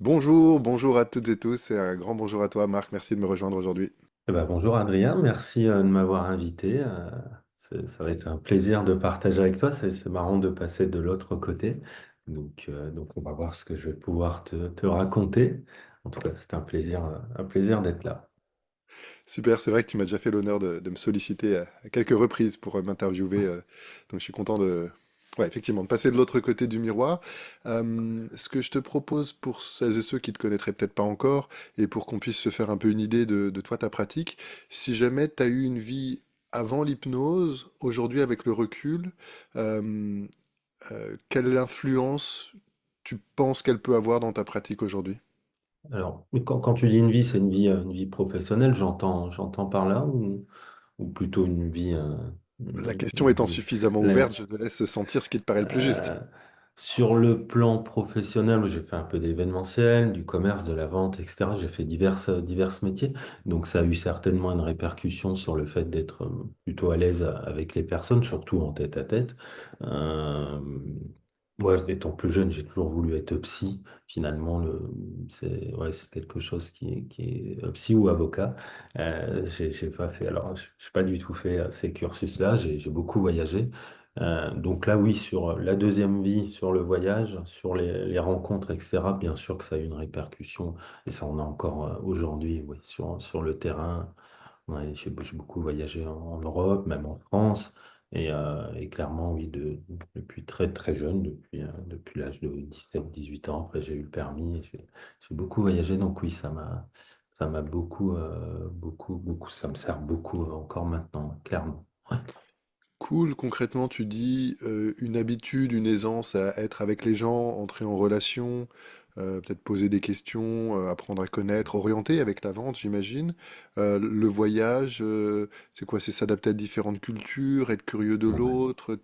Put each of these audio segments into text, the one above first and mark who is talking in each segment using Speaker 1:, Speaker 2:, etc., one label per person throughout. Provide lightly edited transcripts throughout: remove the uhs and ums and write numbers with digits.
Speaker 1: Bonjour, bonjour à toutes et tous et un grand bonjour à toi Marc, merci de me rejoindre aujourd'hui.
Speaker 2: Eh ben, bonjour Adrien, merci de m'avoir invité. Ça va être un plaisir de partager avec toi. C'est marrant de passer de l'autre côté. Donc on va voir ce que je vais pouvoir te raconter. En tout cas, c'est un plaisir d'être là.
Speaker 1: Super, c'est vrai que tu m'as déjà fait l'honneur de me solliciter à quelques reprises pour m'interviewer, donc je suis content ouais, effectivement, de passer de l'autre côté du miroir. Ce que je te propose pour celles et ceux qui te connaîtraient peut-être pas encore, et pour qu'on puisse se faire un peu une idée de toi, ta pratique, si jamais tu as eu une vie avant l'hypnose, aujourd'hui avec le recul, euh, quelle influence tu penses qu'elle peut avoir dans ta pratique aujourd'hui?
Speaker 2: Alors, mais quand tu dis une vie, c'est une vie professionnelle, j'entends par là, ou plutôt une vie,
Speaker 1: La question
Speaker 2: une
Speaker 1: étant
Speaker 2: vie
Speaker 1: suffisamment ouverte,
Speaker 2: pleine.
Speaker 1: je te laisse sentir ce qui te paraît le plus juste.
Speaker 2: Euh, Sur le plan professionnel, j'ai fait un peu d'événementiel, du commerce, de la vente, etc. J'ai fait divers métiers. Donc ça a eu certainement une répercussion sur le fait d'être plutôt à l'aise avec les personnes, surtout en tête à tête. Euh, Moi, étant plus jeune, j'ai toujours voulu être psy. Finalement, c'est quelque chose qui est psy ou avocat. J'ai pas fait, alors, j'ai pas du tout fait ces cursus-là. J'ai beaucoup voyagé. Donc là, oui, sur la deuxième vie, sur le voyage, sur les rencontres, etc., bien sûr que ça a eu une répercussion, et ça en a encore aujourd'hui, oui, sur le terrain. Ouais, j'ai beaucoup voyagé en Europe, même en France, et clairement, oui, depuis très très jeune, depuis l'âge de 17 18 ans, après j'ai eu le permis, j'ai beaucoup voyagé, donc oui, ça m'a beaucoup, ça me sert beaucoup encore maintenant, clairement. Ouais.
Speaker 1: Cool, concrètement, tu dis une habitude, une aisance à être avec les gens, entrer en relation, peut-être poser des questions, apprendre à connaître, orienter avec la vente, j'imagine. Le voyage, c'est quoi? C'est s'adapter à différentes cultures, être curieux de
Speaker 2: Ouais.
Speaker 1: l'autre,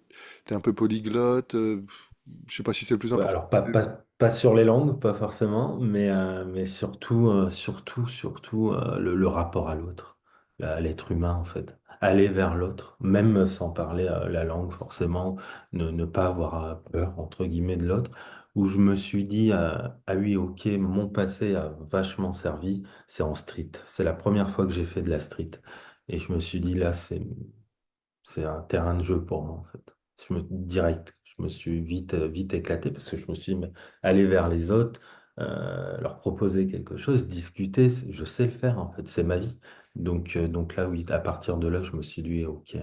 Speaker 1: t'es un peu polyglotte, je sais pas si c'est le plus
Speaker 2: Ouais,
Speaker 1: important.
Speaker 2: alors pas sur les langues, pas forcément, mais surtout le rapport à l'autre, à l'être humain en fait. Aller vers l'autre, même sans parler la langue forcément, ne pas avoir peur entre guillemets de l'autre, où je me suis dit, ah oui, ok, mon passé a vachement servi, c'est en street. C'est la première fois que j'ai fait de la street. Et je me suis dit, là, c'est un terrain de jeu pour moi, en fait. Direct, je me suis vite éclaté parce que je me suis dit, mais aller vers les autres, leur proposer quelque chose, discuter, je sais le faire, en fait, c'est ma vie. Donc là, oui, à partir de là, je me suis dit, OK.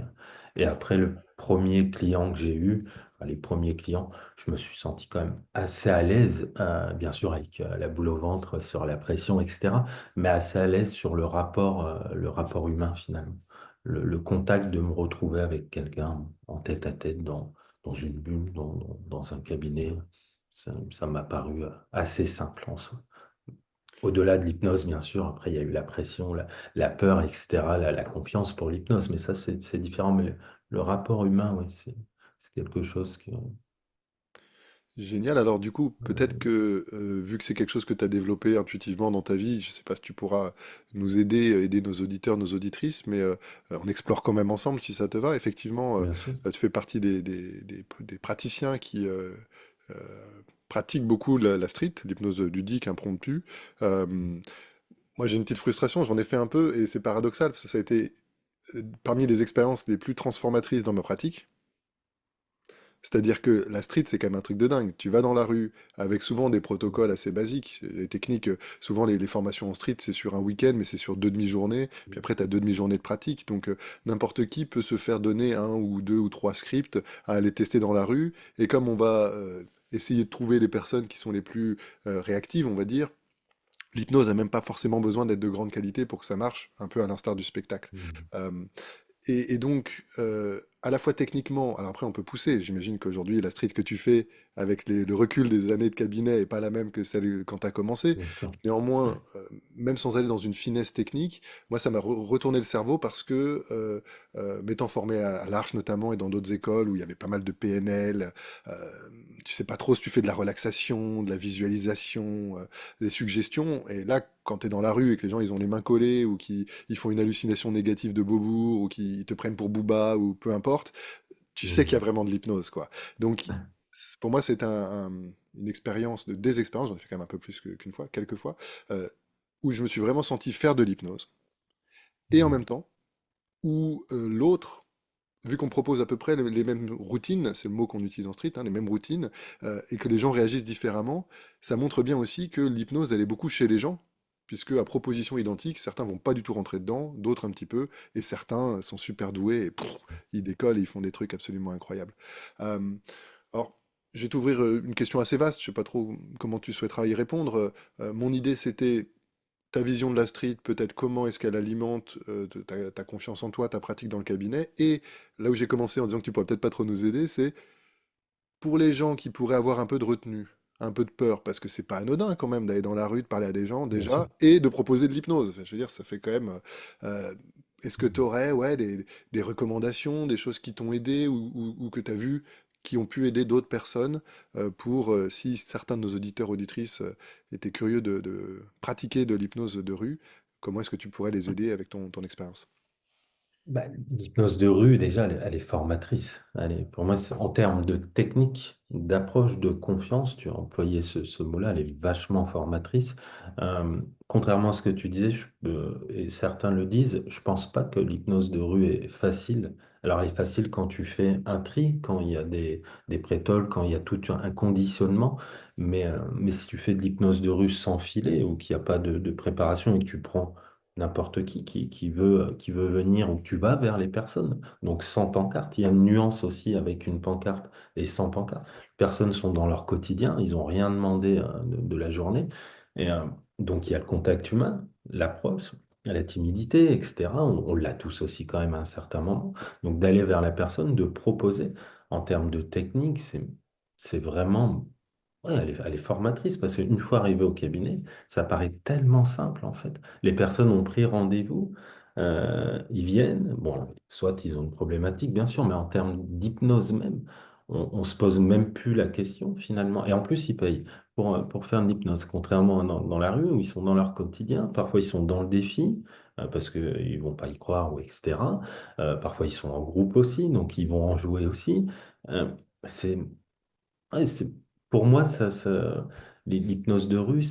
Speaker 2: Et après, le premier client que j'ai eu, enfin, les premiers clients, je me suis senti quand même assez à l'aise, bien sûr, avec la boule au ventre sur la pression, etc., mais assez à l'aise sur le rapport humain, finalement le contact de me retrouver avec quelqu'un en tête à tête dans une bulle, dans un cabinet, ça m'a paru assez simple en soi. Au-delà de l'hypnose, bien sûr, après il y a eu la pression, la peur, etc., la confiance pour l'hypnose, mais ça c'est différent. Mais le rapport humain, oui, c'est quelque chose que...
Speaker 1: Génial. Alors du coup, peut-être
Speaker 2: euh,
Speaker 1: que vu que c'est quelque chose que tu as développé intuitivement dans ta vie, je sais pas si tu pourras nous aider, aider nos auditeurs, nos auditrices, mais on explore quand même ensemble si ça te va. Effectivement,
Speaker 2: bien sûr.
Speaker 1: tu fais partie des praticiens qui euh, pratiquent beaucoup la street, l'hypnose ludique, impromptue. Euh, Moi, j'ai une petite frustration, j'en ai fait un peu et c'est paradoxal parce que ça a été parmi les expériences les plus transformatrices dans ma pratique. C'est-à-dire que la street, c'est quand même un truc de dingue. Tu vas dans la rue avec souvent des protocoles assez basiques. Les techniques, souvent les formations en street, c'est sur un week-end, mais c'est sur deux demi-journées. Puis après, tu as deux demi-journées de pratique. Donc n'importe qui peut se faire donner un ou deux ou trois scripts à aller tester dans la rue. Et comme on va essayer de trouver les personnes qui sont les plus réactives, on va dire, l'hypnose n'a même pas forcément besoin d'être de grande qualité pour que ça marche, un peu à l'instar du spectacle.
Speaker 2: Mhm.
Speaker 1: Euh, et donc, à la fois techniquement, alors après on peut pousser, j'imagine qu'aujourd'hui la street que tu fais avec le recul des années de cabinet est pas la même que celle quand tu as commencé.
Speaker 2: bien sûr.
Speaker 1: Néanmoins, même sans aller dans une finesse technique, moi ça m'a retourné le cerveau parce que, m'étant formé à l'Arche notamment et dans d'autres écoles où il y avait pas mal de PNL, euh, tu sais pas trop si tu fais de la relaxation, de la visualisation, des suggestions, et là quand tu es dans la rue et que les gens ils ont les mains collées ou qu'ils ils font une hallucination négative de Beaubourg ou qu'ils te prennent pour Booba ou peu importe, tu sais qu'il y a
Speaker 2: Mhm.
Speaker 1: vraiment de l'hypnose, quoi. Donc, pour moi, c'est une expérience des expériences, j'en ai fait quand même un peu plus qu'une fois, quelques fois, euh, où je me suis vraiment senti faire de l'hypnose. Et en
Speaker 2: Mhm.
Speaker 1: même temps, où l'autre, vu qu'on propose à peu près les mêmes routines, c'est le mot qu'on utilise en street, hein, les mêmes routines, et que les gens réagissent différemment, ça montre bien aussi que l'hypnose, elle est beaucoup chez les gens, puisque à proposition identique, certains vont pas du tout rentrer dedans, d'autres un petit peu, et certains sont super doués, et ils décollent et ils font des trucs absolument incroyables. Euh, alors, je vais t'ouvrir une question assez vaste, je sais pas trop comment tu souhaiteras y répondre. Mon idée, c'était ta vision de la street, peut-être comment est-ce qu'elle alimente ta confiance en toi, ta pratique dans le cabinet. Et là où j'ai commencé en disant que tu pourrais peut-être pas trop nous aider, c'est pour les gens qui pourraient avoir un peu de retenue, un peu de peur, parce que c'est pas anodin quand même d'aller dans la rue, de parler à des gens
Speaker 2: Bien sûr.
Speaker 1: déjà, et de proposer de l'hypnose. Enfin, je veux dire, ça fait quand même. euh, Est-ce que tu
Speaker 2: Mhm.
Speaker 1: aurais ouais, des recommandations, des choses qui t'ont aidé ou que tu as vu qui ont pu aider d'autres personnes pour, si certains de nos auditeurs, auditrices étaient curieux de pratiquer de l'hypnose de rue, comment est-ce que tu pourrais les aider avec ton expérience?
Speaker 2: Bah, l'hypnose de rue, déjà, elle est formatrice. Pour moi, en termes de technique, d'approche, de confiance, tu as employé ce mot-là, elle est vachement formatrice. Contrairement à ce que tu disais, et certains le disent, je pense pas que l'hypnose de rue est facile. Alors, elle est facile quand tu fais un tri, quand il y a des prétoles, quand il y a tout un conditionnement. Mais si tu fais de l'hypnose de rue sans filet ou qu'il n'y a pas de préparation et que tu prends n'importe qui veut venir ou tu vas vers les personnes. Donc sans pancarte, il y a une nuance aussi avec une pancarte et sans pancarte. Les personnes sont dans leur quotidien, ils n'ont rien demandé de la journée. Et donc il y a le contact humain, l'approche, la timidité, etc. On l'a tous aussi quand même à un certain moment. Donc d'aller vers la personne, de proposer en termes de technique, c'est vraiment. Ouais, elle est formatrice parce qu'une fois arrivé au cabinet, ça paraît tellement simple en fait. Les personnes ont pris rendez-vous, ils viennent, bon, soit ils ont une problématique bien sûr, mais en termes d'hypnose même, on se pose même plus la question finalement. Et en plus, ils payent pour faire de l'hypnose, contrairement à dans la rue où ils sont dans leur quotidien, parfois ils sont dans le défi. Parce qu'ils vont pas y croire, ou etc. Parfois ils sont en groupe aussi, donc ils vont en jouer aussi. Euh, c'est Ouais, pour moi, l'hypnose de rue,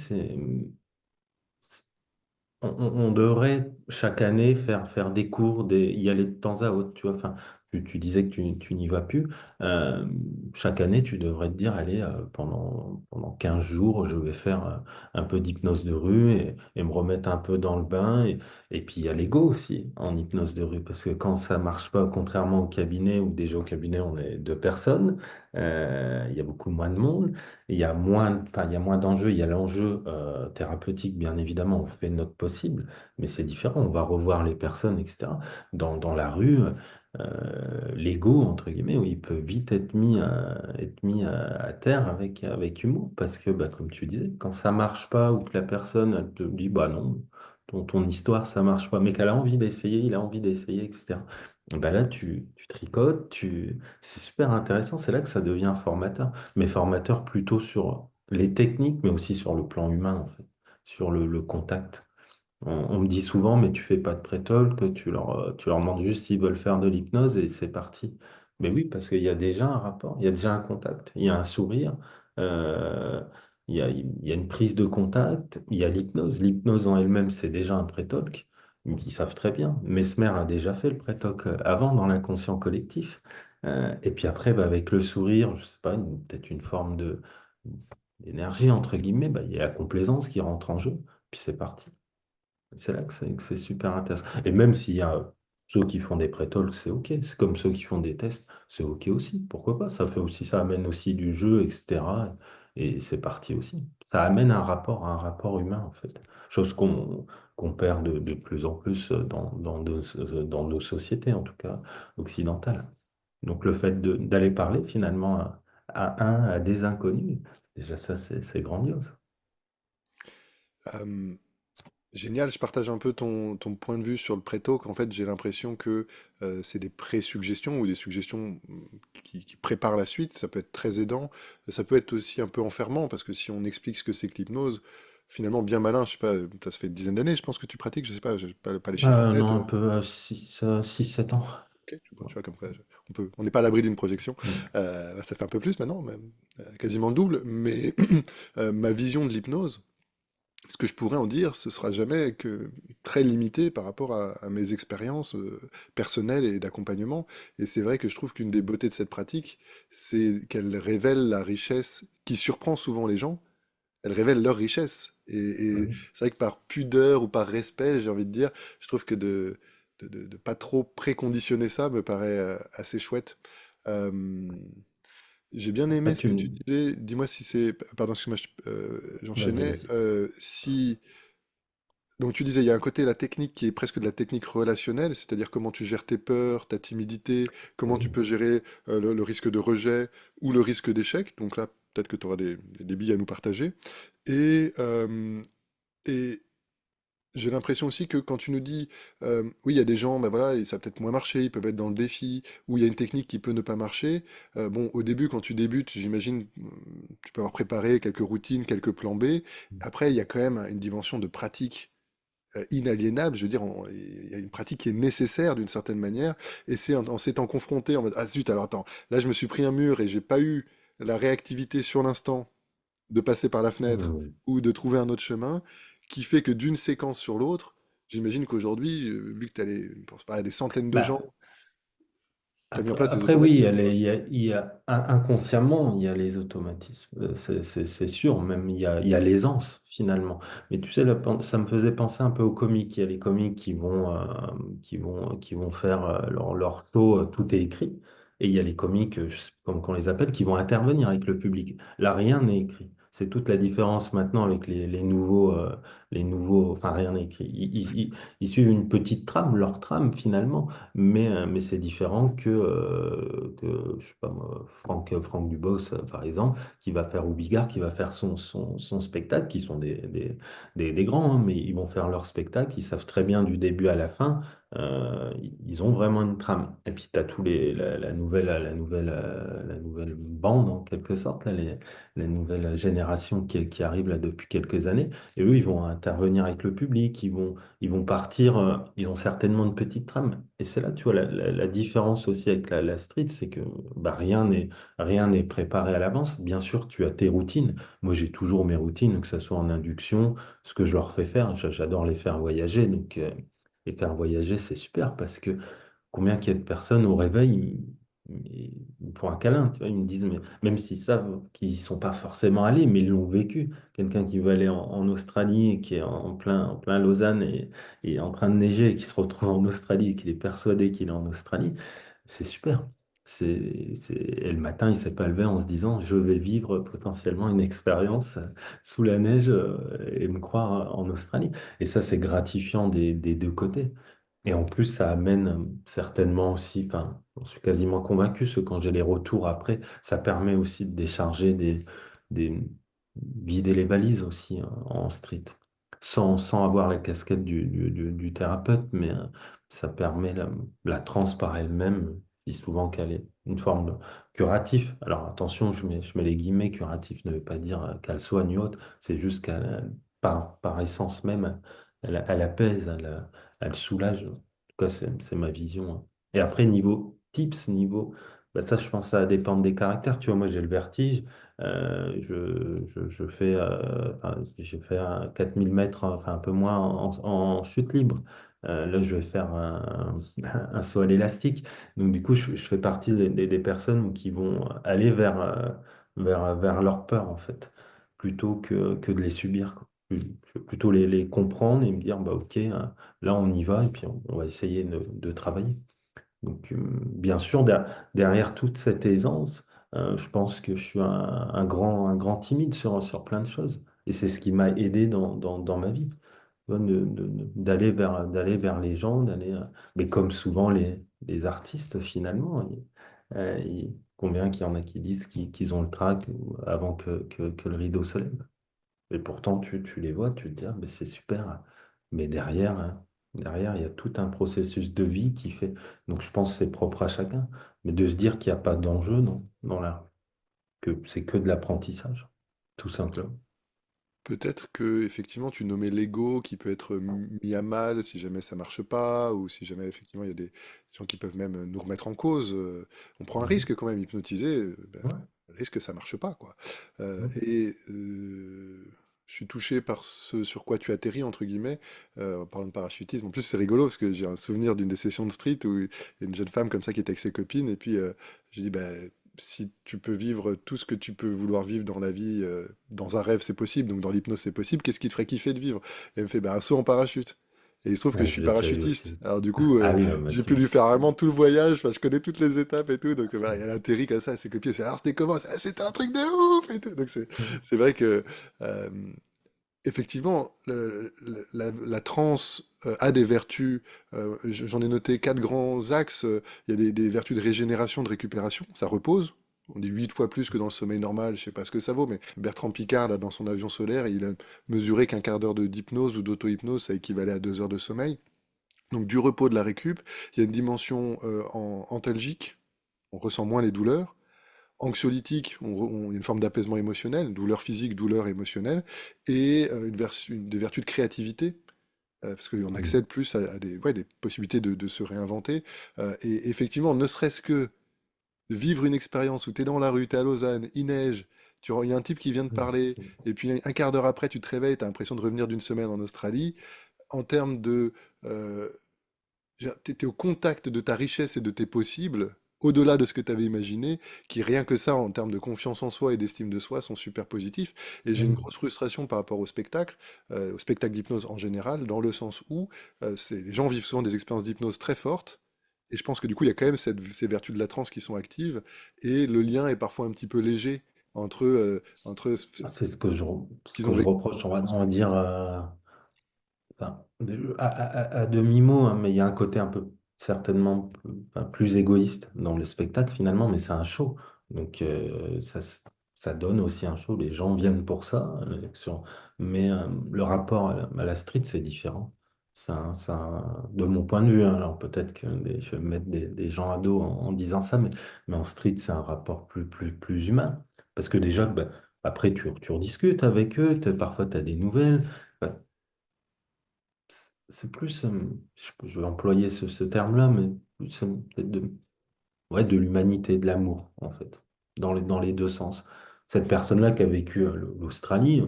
Speaker 2: on devrait chaque année faire des cours, y aller de temps à autre, tu vois. Enfin, tu disais que tu n'y vas plus. Euh, Chaque année, tu devrais te dire, allez, pendant 15 jours, je vais faire un peu d'hypnose de rue et me remettre un peu dans le bain. Et puis, il y a l'ego aussi en hypnose de rue, parce que quand ça marche pas, contrairement au cabinet, où déjà au cabinet, on est deux personnes, il y a beaucoup moins de monde. Il y a moins, enfin, il y a moins d'enjeux, il y a l'enjeu thérapeutique, bien évidemment, on fait notre possible, mais c'est différent, on va revoir les personnes, etc. Dans la rue, l'ego, entre guillemets, oui, il peut vite être mis à terre avec humour, parce que, bah, comme tu disais, quand ça marche pas ou que la personne elle te dit, bah non, ton histoire, ça marche pas, mais qu'elle a envie d'essayer, il a envie d'essayer, etc. Bah là, tu tricotes, c'est super intéressant, c'est là que ça devient formateur mais formateur plutôt sur les techniques, mais aussi sur le plan humain, en fait, sur le contact. On me dit souvent, mais tu fais pas de pré-talk, que tu leur demandes juste s'ils veulent faire de l'hypnose et c'est parti. Mais oui, parce qu'il y a déjà un rapport, il y a déjà un contact, il y a un sourire, euh, il y a une prise de contact, il y a l'hypnose. L'hypnose en elle-même, c'est déjà un pré-talk. Ils savent très bien. Mesmer a déjà fait le pré-talk avant dans l'inconscient collectif. Et puis après, bah, avec le sourire, je sais pas, peut-être une forme d'énergie, entre guillemets, bah, il y a la complaisance qui rentre en jeu, puis c'est parti. C'est là que c'est super intéressant. Et même s'il y a ceux qui font des pré-talks, c'est OK. C'est comme ceux qui font des tests, c'est OK aussi. Pourquoi pas? Ça amène aussi du jeu, etc. Et c'est parti aussi. Ça amène un rapport humain, en fait. Chose qu'on perd de plus en plus dans nos sociétés, en tout cas occidentales. Donc le fait d'aller parler finalement à des inconnus, déjà ça c'est grandiose.
Speaker 1: Euh, Génial, je partage un peu ton point de vue sur le pré-talk. En fait, j'ai l'impression que c'est des pré-suggestions ou des suggestions qui préparent la suite. Ça peut être très aidant. Ça peut être aussi un peu enfermant parce que si on explique ce que c'est que l'hypnose, finalement, bien malin, je sais pas, ça se fait une dizaine d'années, je pense que tu pratiques, je sais pas, j'ai pas les chiffres en tête.
Speaker 2: Non, un peu 6-7 ans.
Speaker 1: Ok, tu vois, comme quoi, on n'est pas à l'abri d'une projection.
Speaker 2: Mm.
Speaker 1: Bah, ça fait un peu plus maintenant, même, quasiment le double. Mais ma vision de l'hypnose, ce que je pourrais en dire, ce sera jamais que très limité par rapport à mes expériences personnelles et d'accompagnement. Et c'est vrai que je trouve qu'une des beautés de cette pratique, c'est qu'elle révèle la richesse qui surprend souvent les gens. Elle révèle leur richesse. Et
Speaker 2: Oui.
Speaker 1: c'est vrai que par pudeur ou par respect, j'ai envie de dire, je trouve que de pas trop préconditionner ça me paraît assez chouette. Euh, j'ai bien aimé
Speaker 2: Après,
Speaker 1: ce que tu disais. Dis-moi si c'est. Pardon, excuse-moi,
Speaker 2: vas-y,
Speaker 1: j'enchaînais.
Speaker 2: vas-y.
Speaker 1: Si donc tu disais, il y a un côté, la technique qui est presque de la technique relationnelle, c'est-à-dire comment tu gères tes peurs, ta timidité, comment tu
Speaker 2: Oui.
Speaker 1: peux gérer le risque de rejet ou le risque d'échec. Donc là, peut-être que tu auras des billes à nous partager. Et, et j'ai l'impression aussi que quand tu nous dis, oui, il y a des gens, ben voilà, et ça a peut-être moins marché, ils peuvent être dans le défi, ou il y a une technique qui peut ne pas marcher. Bon, au début, quand tu débutes, j'imagine, tu peux avoir préparé quelques routines, quelques plans B. Après, il y a quand même une dimension de pratique inaliénable, je veux dire, il y a une pratique qui est nécessaire d'une certaine manière, et c'est en s'étant confronté en mode, ah zut, alors attends, là je me suis pris un mur et j'ai pas eu la réactivité sur l'instant de passer par la
Speaker 2: Oui,
Speaker 1: fenêtre
Speaker 2: oui.
Speaker 1: ou de trouver un autre chemin, qui fait que d'une séquence sur l'autre, j'imagine qu'aujourd'hui, vu que tu as je pense pas, à des centaines de gens,
Speaker 2: Bah,
Speaker 1: tu as mis en place des
Speaker 2: après, oui,
Speaker 1: automatismes, quoi.
Speaker 2: inconsciemment, il y a les automatismes. C'est sûr, même il y a l'aisance finalement. Mais tu sais, ça me faisait penser un peu aux comiques. Il y a les comiques qui vont faire leur show, tout est écrit. Et il y a les comiques, je sais pas comment on les appelle, qui vont intervenir avec le public. Là, rien n'est écrit. C'est toute la différence maintenant avec enfin rien n'est écrit. Ils suivent une petite trame, leur trame finalement. Mais c'est différent que, je sais pas moi, Franck Dubos, par exemple, qui va faire, ou Bigard, qui va faire son spectacle, qui sont des grands, hein, mais ils vont faire leur spectacle, ils savent très bien du début à la fin, ils ont vraiment une trame. Et puis tu as la nouvelle bande, en quelque sorte, là, les nouvelles générations qui arrivent là depuis quelques années, et eux, ils vont intervenir avec le public, ils vont partir, ils ont certainement une petite trame. Et c'est là, tu vois, la différence aussi avec la street, c'est que bah, rien n'est préparé à l'avance. Bien sûr, tu as tes routines. Moi, j'ai toujours mes routines, que ce soit en induction, ce que je leur fais faire. J'adore les faire voyager. Donc, les faire voyager, c'est super parce que combien qu'il y a de personnes au réveil, ils me font un câlin, tu vois, ils me disent, mais, même s'ils savent qu'ils n'y sont pas forcément allés, mais ils l'ont vécu. Quelqu'un qui veut aller en Australie et qui est en plein Lausanne et en train de neiger et qui se retrouve en Australie et qu'il est persuadé qu'il est en Australie, c'est super. Et le matin, il s'est pas levé en se disant, je vais vivre potentiellement une expérience sous la neige et me croire en Australie. Et ça, c'est gratifiant des deux côtés. Et en plus, ça amène certainement aussi, enfin, j'en suis quasiment convaincu, que quand j'ai les retours après, ça permet aussi de décharger des vider les valises aussi en street, sans avoir la casquette du thérapeute, mais ça permet la transe par elle-même, je dis souvent qu'elle est une forme de curatif. Alors attention, je mets les guillemets, curatif ne veut pas dire qu'elle soigne ou autre, c'est juste qu'elle, par essence même, elle apaise, elle soulage. En tout cas, c'est ma vision, hein. Et après, niveau tips, bah ça, je pense que ça va dépendre des caractères. Tu vois, moi, j'ai le vertige. Je fais, enfin, j'ai fait 4000 mètres, enfin un peu moins en chute libre. Là, je vais faire un saut à l'élastique. Donc, du coup, je fais partie des personnes qui vont aller vers leur peur, en fait, plutôt que de les subir, quoi. Je vais plutôt les comprendre et me dire, bah, ok, là, on y va et puis on va essayer de travailler. Donc, bien sûr, derrière toute cette aisance, je pense que je suis un grand timide sur plein de choses. Et c'est ce qui m'a aidé dans ma vie. Tu vois, d'aller vers les gens, mais comme souvent les artistes finalement, Combien qu'il y en a qui disent qu'ils ont le trac avant que le rideau se lève. Et pourtant, tu les vois, tu te dis, ah, mais c'est super. Mais derrière, hein, derrière, il y a tout un processus de vie qui fait. Donc, je pense que c'est propre à chacun. Mais de se dire qu'il n'y a pas d'enjeu, non, dans la... que c'est que de l'apprentissage, tout simplement.
Speaker 1: Peut-être que effectivement tu nommais l'ego qui peut être mis à mal si jamais ça marche pas, ou si jamais effectivement il y a des gens qui peuvent même nous remettre en cause. On prend un
Speaker 2: Mhm.
Speaker 1: risque quand même, hypnotisé, ben,
Speaker 2: Ouais,
Speaker 1: le risque que ça marche pas, quoi.
Speaker 2: ouais.
Speaker 1: Je suis touché par ce sur quoi tu atterris, entre guillemets, en parlant de parachutisme. En plus, c'est rigolo parce que j'ai un souvenir d'une des sessions de street où il y a une jeune femme comme ça qui était avec ses copines, et puis j'ai dit, ben, si tu peux vivre tout ce que tu peux vouloir vivre dans la vie, dans un rêve, c'est possible, donc dans l'hypnose, c'est possible, qu'est-ce qui te ferait kiffer de vivre? Et elle me fait, bah, un saut en parachute. Et il se trouve que
Speaker 2: Ouais,
Speaker 1: je
Speaker 2: je
Speaker 1: suis
Speaker 2: l'ai déjà eu
Speaker 1: parachutiste.
Speaker 2: aussi.
Speaker 1: Alors du coup,
Speaker 2: Ah oui,
Speaker 1: j'ai pu lui faire vraiment tout le voyage, enfin, je connais toutes les étapes et tout, donc voilà, elle atterrit comme ça, ses copines, c'est, alors c'était comment? Ah, c'était un truc de ouf et tout. Donc c'est vrai que euh, effectivement, la transe a des vertus. J'en ai noté quatre grands axes. Il y a des vertus de régénération, de récupération. Ça repose. On dit 8 fois plus que dans le sommeil normal. Je sais pas ce que ça vaut, mais Bertrand Piccard, là, dans son avion solaire, il a mesuré qu'un quart d'heure d'hypnose ou d'auto-hypnose, ça équivalait à 2 heures de sommeil. Donc du repos, de la récup. Il y a une dimension antalgique. On ressent moins les douleurs. Anxiolytique, il y a une forme d'apaisement émotionnel, douleur physique, douleur émotionnelle, et des vertus de créativité, parce qu'on
Speaker 2: Mhm.
Speaker 1: accède plus à des, ouais, des possibilités de se réinventer. Et effectivement, ne serait-ce que vivre une expérience où tu es dans la rue, tu es à Lausanne, il neige, il y a un type qui vient de parler, et puis un quart d'heure après, tu te réveilles, tu as l'impression de revenir d'une semaine en Australie. En termes de euh, tu étais au contact de ta richesse et de tes possibles, au-delà de ce que tu avais imaginé, qui rien que ça, en termes de confiance en soi et d'estime de soi, sont super positifs. Et j'ai une
Speaker 2: Mhm.
Speaker 1: grosse frustration par rapport au spectacle d'hypnose en général, dans le sens où les gens vivent souvent des expériences d'hypnose très fortes. Et je pense que du coup, il y a quand même ces vertus de la transe qui sont actives, et le lien est parfois un petit peu léger entre
Speaker 2: C'est ce
Speaker 1: qu'ils
Speaker 2: que
Speaker 1: ont
Speaker 2: je
Speaker 1: vécu.
Speaker 2: reproche, on va dire, enfin, à demi-mot, hein, mais il y a un côté un peu certainement enfin, plus égoïste dans le spectacle finalement, mais c'est un show. Donc ça donne aussi un show, les gens viennent pour ça. Mais le rapport à la street, c'est différent. De mon point de vue, hein, alors peut-être que je vais mettre des gens à dos en disant ça, mais en street, c'est un rapport plus humain. Parce que déjà, bah, après, tu rediscutes avec eux, parfois tu as des nouvelles. Enfin, c'est plus, je vais employer ce terme-là, mais plus peut-être ouais, de l'humanité, de l'amour, en fait, dans les deux sens. Cette personne-là qui a vécu l'Australie,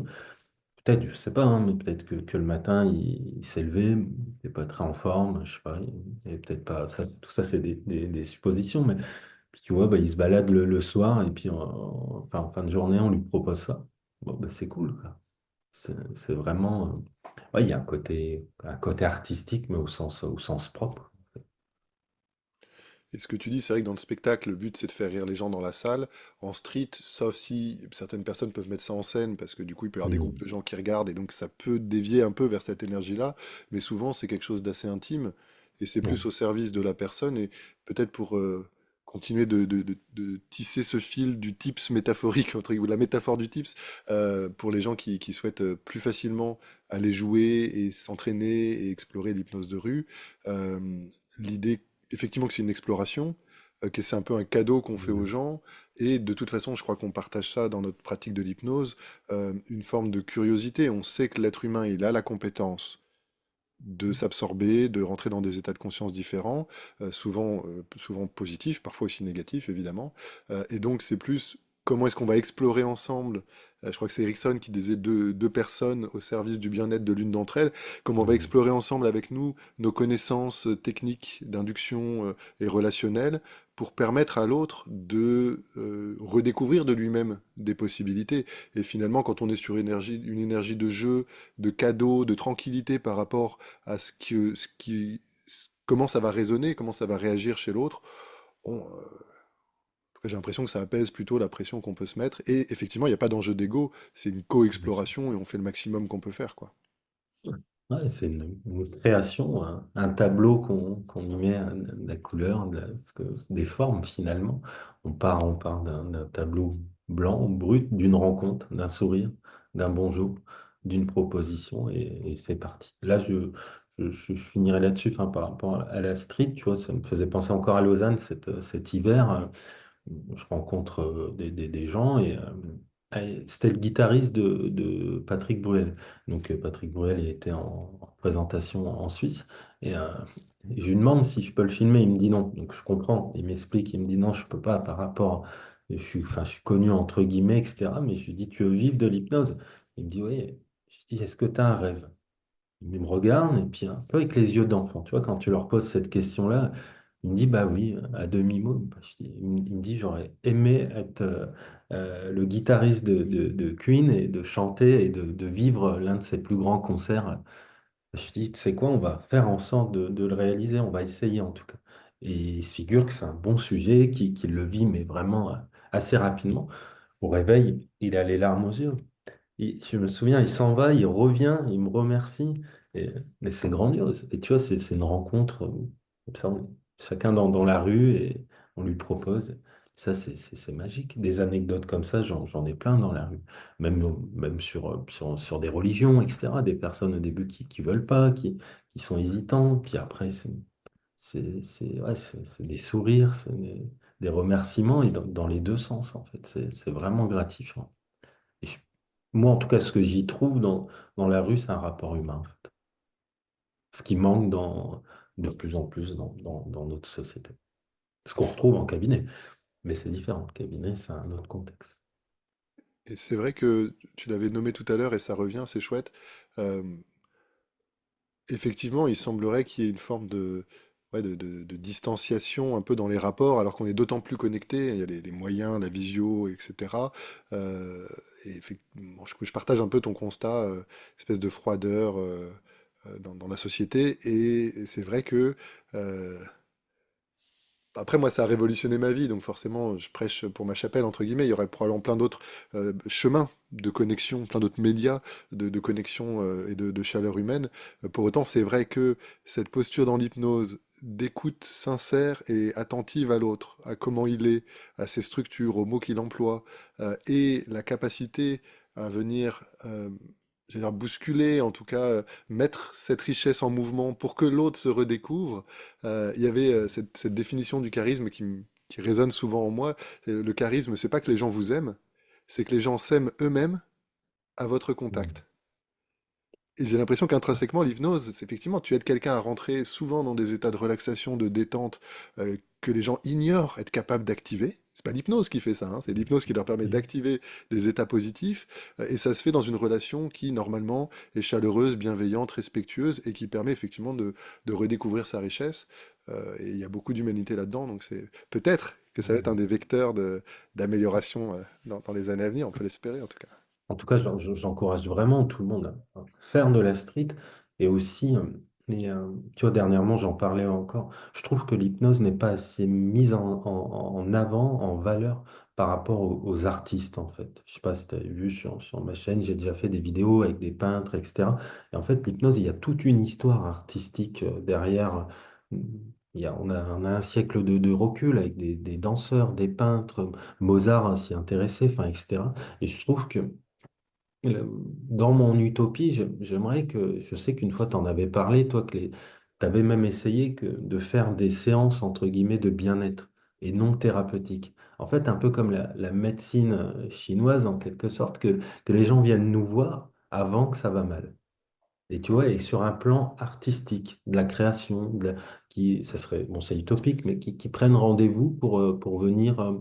Speaker 2: peut-être, je sais pas, hein, mais peut-être que le matin, il s'est levé, il n'est pas très en forme, je sais pas, il est peut-être pas, ça, tout ça, c'est des suppositions, mais puis tu vois, bah, il se balade le soir, et puis enfin, en fin de journée, on lui propose ça. Bon, bah, c'est cool, quoi. C'est vraiment. Ouais, il y a un côté artistique, mais au sens propre.
Speaker 1: Et ce que tu dis, c'est vrai que dans le spectacle, le but c'est de faire rire les gens dans la salle. En street, sauf si certaines personnes peuvent mettre ça en scène, parce que du coup il peut y avoir des groupes
Speaker 2: Mm.
Speaker 1: de gens qui regardent, et donc ça peut dévier un peu vers cette énergie-là. Mais souvent c'est quelque chose d'assez intime, et c'est
Speaker 2: Ouais.
Speaker 1: plus au service de la personne, et peut-être pour continuer de tisser ce fil du tips métaphorique, entre guillemets, de la métaphore du tips, pour les gens qui souhaitent plus facilement aller jouer et s'entraîner et explorer l'hypnose de rue. Euh, L'idée effectivement que c'est une exploration, que c'est un peu un cadeau qu'on fait aux
Speaker 2: Mm.
Speaker 1: gens, et de toute façon, je crois qu'on partage ça dans notre pratique de l'hypnose, une forme de curiosité. On sait que l'être humain, il a la compétence de s'absorber, de rentrer dans des états de conscience différents, souvent positifs, parfois aussi négatifs, évidemment. Et donc, c'est plus comment est-ce qu'on va explorer ensemble. Je crois que c'est Erickson qui disait deux personnes au service du bien-être de l'une d'entre elles. Comment on va
Speaker 2: Mm.
Speaker 1: explorer ensemble avec nous nos connaissances techniques d'induction et relationnelles pour permettre à l'autre de redécouvrir de lui-même des possibilités. Et finalement, quand on est sur une énergie de jeu, de cadeau, de tranquillité par rapport à comment ça va résonner, comment ça va réagir chez l'autre. J'ai l'impression que ça apaise plutôt la pression qu'on peut se mettre. Et effectivement, il n'y a pas d'enjeu d'ego, c'est une co-exploration et on fait le maximum qu'on peut faire, quoi.
Speaker 2: Ouais, c'est une création, un tableau qu'on y met de la couleur, des formes finalement. On part d'un tableau blanc, brut, d'une rencontre, d'un sourire, d'un bonjour, d'une proposition et c'est parti. Là, je finirai là-dessus, enfin, par rapport à la street, tu vois, ça me faisait penser encore à Lausanne cet hiver. Je rencontre des gens et c'était le guitariste de Patrick Bruel. Donc Patrick Bruel il était en représentation en Suisse et je lui demande si je peux le filmer. Il me dit non. Donc je comprends. Il m'explique. Il me dit non, je peux pas par rapport. Je suis connu entre guillemets, etc. Mais je lui dis tu veux vivre de l'hypnose? Il me dit oui. Je lui dis est-ce que tu as un rêve? Il me regarde et puis un peu avec les yeux d'enfant. Tu vois, quand tu leur poses cette question-là, il me dit bah oui, à demi-mot. Bah, il me dit j'aurais aimé être le guitariste de Queen et de chanter et de vivre l'un de ses plus grands concerts. Je dis, tu sais quoi, on va faire en sorte de le réaliser, on va essayer en tout cas. Et il se figure que c'est un bon sujet, qu'il le vit, mais vraiment assez rapidement. Au réveil, il a les larmes aux yeux. Je me souviens, il s'en va, il revient, il me remercie. Mais c'est grandiose. Et tu vois, c'est une rencontre, comme ça, chacun dans la rue et on lui propose. Ça, c'est magique. Des anecdotes comme ça, j'en ai plein dans la rue. Même sur des religions, etc. Des personnes au début qui veulent pas, qui sont hésitants. Puis après, ouais, c'est des sourires, des remerciements et dans les deux sens, en fait. C'est vraiment gratifiant. Et moi, en tout cas, ce que j'y trouve dans la rue, c'est un rapport humain, en fait. Ce qui manque de plus en plus dans notre société. Ce qu'on retrouve en cabinet. Mais c'est différent. Le cabinet, c'est un autre contexte.
Speaker 1: Et c'est vrai que tu l'avais nommé tout à l'heure et ça revient, c'est chouette. Euh, Effectivement, il semblerait qu'il y ait une forme de, ouais, de distanciation un peu dans les rapports, alors qu'on est d'autant plus connecté. Il y a les moyens, la visio, etc. Et effectivement, je partage un peu ton constat, espèce de froideur dans la société. Et c'est vrai que après, moi, ça a révolutionné ma vie, donc forcément, je prêche pour ma chapelle, entre guillemets. Il y aurait probablement plein d'autres chemins de connexion, plein d'autres médias de connexion et de chaleur humaine. Pour autant, c'est vrai que cette posture dans l'hypnose, d'écoute sincère et attentive à l'autre, à comment il est, à ses structures, aux mots qu'il emploie, et la capacité à venir, j'allais dire bousculer, en tout cas, mettre cette richesse en mouvement pour que l'autre se redécouvre. Il y avait cette définition du charisme qui résonne souvent en moi. Le charisme, c'est pas que les gens vous aiment, c'est que les gens s'aiment eux-mêmes à votre
Speaker 2: Mm.
Speaker 1: contact. Et j'ai l'impression qu'intrinsèquement, l'hypnose, c'est effectivement, tu aides quelqu'un à rentrer souvent dans des états de relaxation, de détente, que les gens ignorent être capables d'activer. C'est pas l'hypnose qui fait ça, hein, c'est l'hypnose qui leur permet
Speaker 2: Oui.
Speaker 1: d'activer des états positifs, et ça se fait dans une relation qui, normalement, est chaleureuse, bienveillante, respectueuse, et qui permet effectivement de redécouvrir sa richesse. Et il y a beaucoup d'humanité là-dedans, donc c'est peut-être que ça va être un des vecteurs d'amélioration dans les années à venir, on peut l'espérer en tout cas.
Speaker 2: En tout cas, j'encourage vraiment tout le monde à faire de la street et aussi, tu vois, dernièrement, j'en parlais encore. Je trouve que l'hypnose n'est pas assez mise en avant, en valeur par rapport aux artistes, en fait. Je sais pas si tu as vu sur ma chaîne, j'ai déjà fait des vidéos avec des peintres, etc. Et en fait, l'hypnose, il y a toute une histoire artistique derrière. On a un siècle de recul avec des danseurs, des peintres, Mozart s'y intéressait, enfin, etc. Et je trouve que dans mon utopie, j'aimerais que, je sais qu'une fois tu en avais parlé, toi, que tu avais même essayé de faire des séances, entre guillemets, de bien-être et non thérapeutiques. En fait, un peu comme la médecine chinoise, en quelque sorte, que les gens viennent nous voir avant que ça va mal. Et tu vois, et sur un plan artistique, de la création, ça serait, bon, c'est utopique, mais qui prennent rendez-vous pour venir,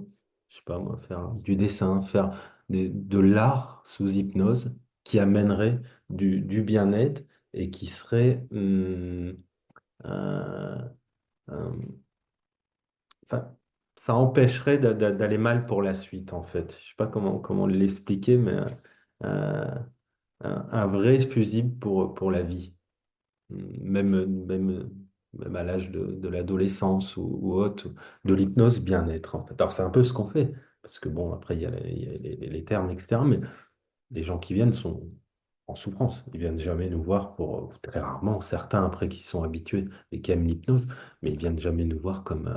Speaker 2: je sais pas moi, faire du dessin, faire de l'art sous hypnose, qui amènerait du bien-être et qui serait, euh, euh, enfin, ça empêcherait d'aller mal pour la suite, en fait. Je sais pas comment l'expliquer, mais euh, un vrai fusible pour la vie. Même, même à l'âge de l'adolescence ou autre, de l'hypnose bien-être, en fait. Alors, c'est un peu ce qu'on fait, parce que bon, après, il y a les termes, etc., mais les gens qui viennent sont. en souffrance. Ils viennent jamais nous voir très rarement, certains après qui sont habitués et qui aiment l'hypnose, mais ils viennent jamais nous voir comme,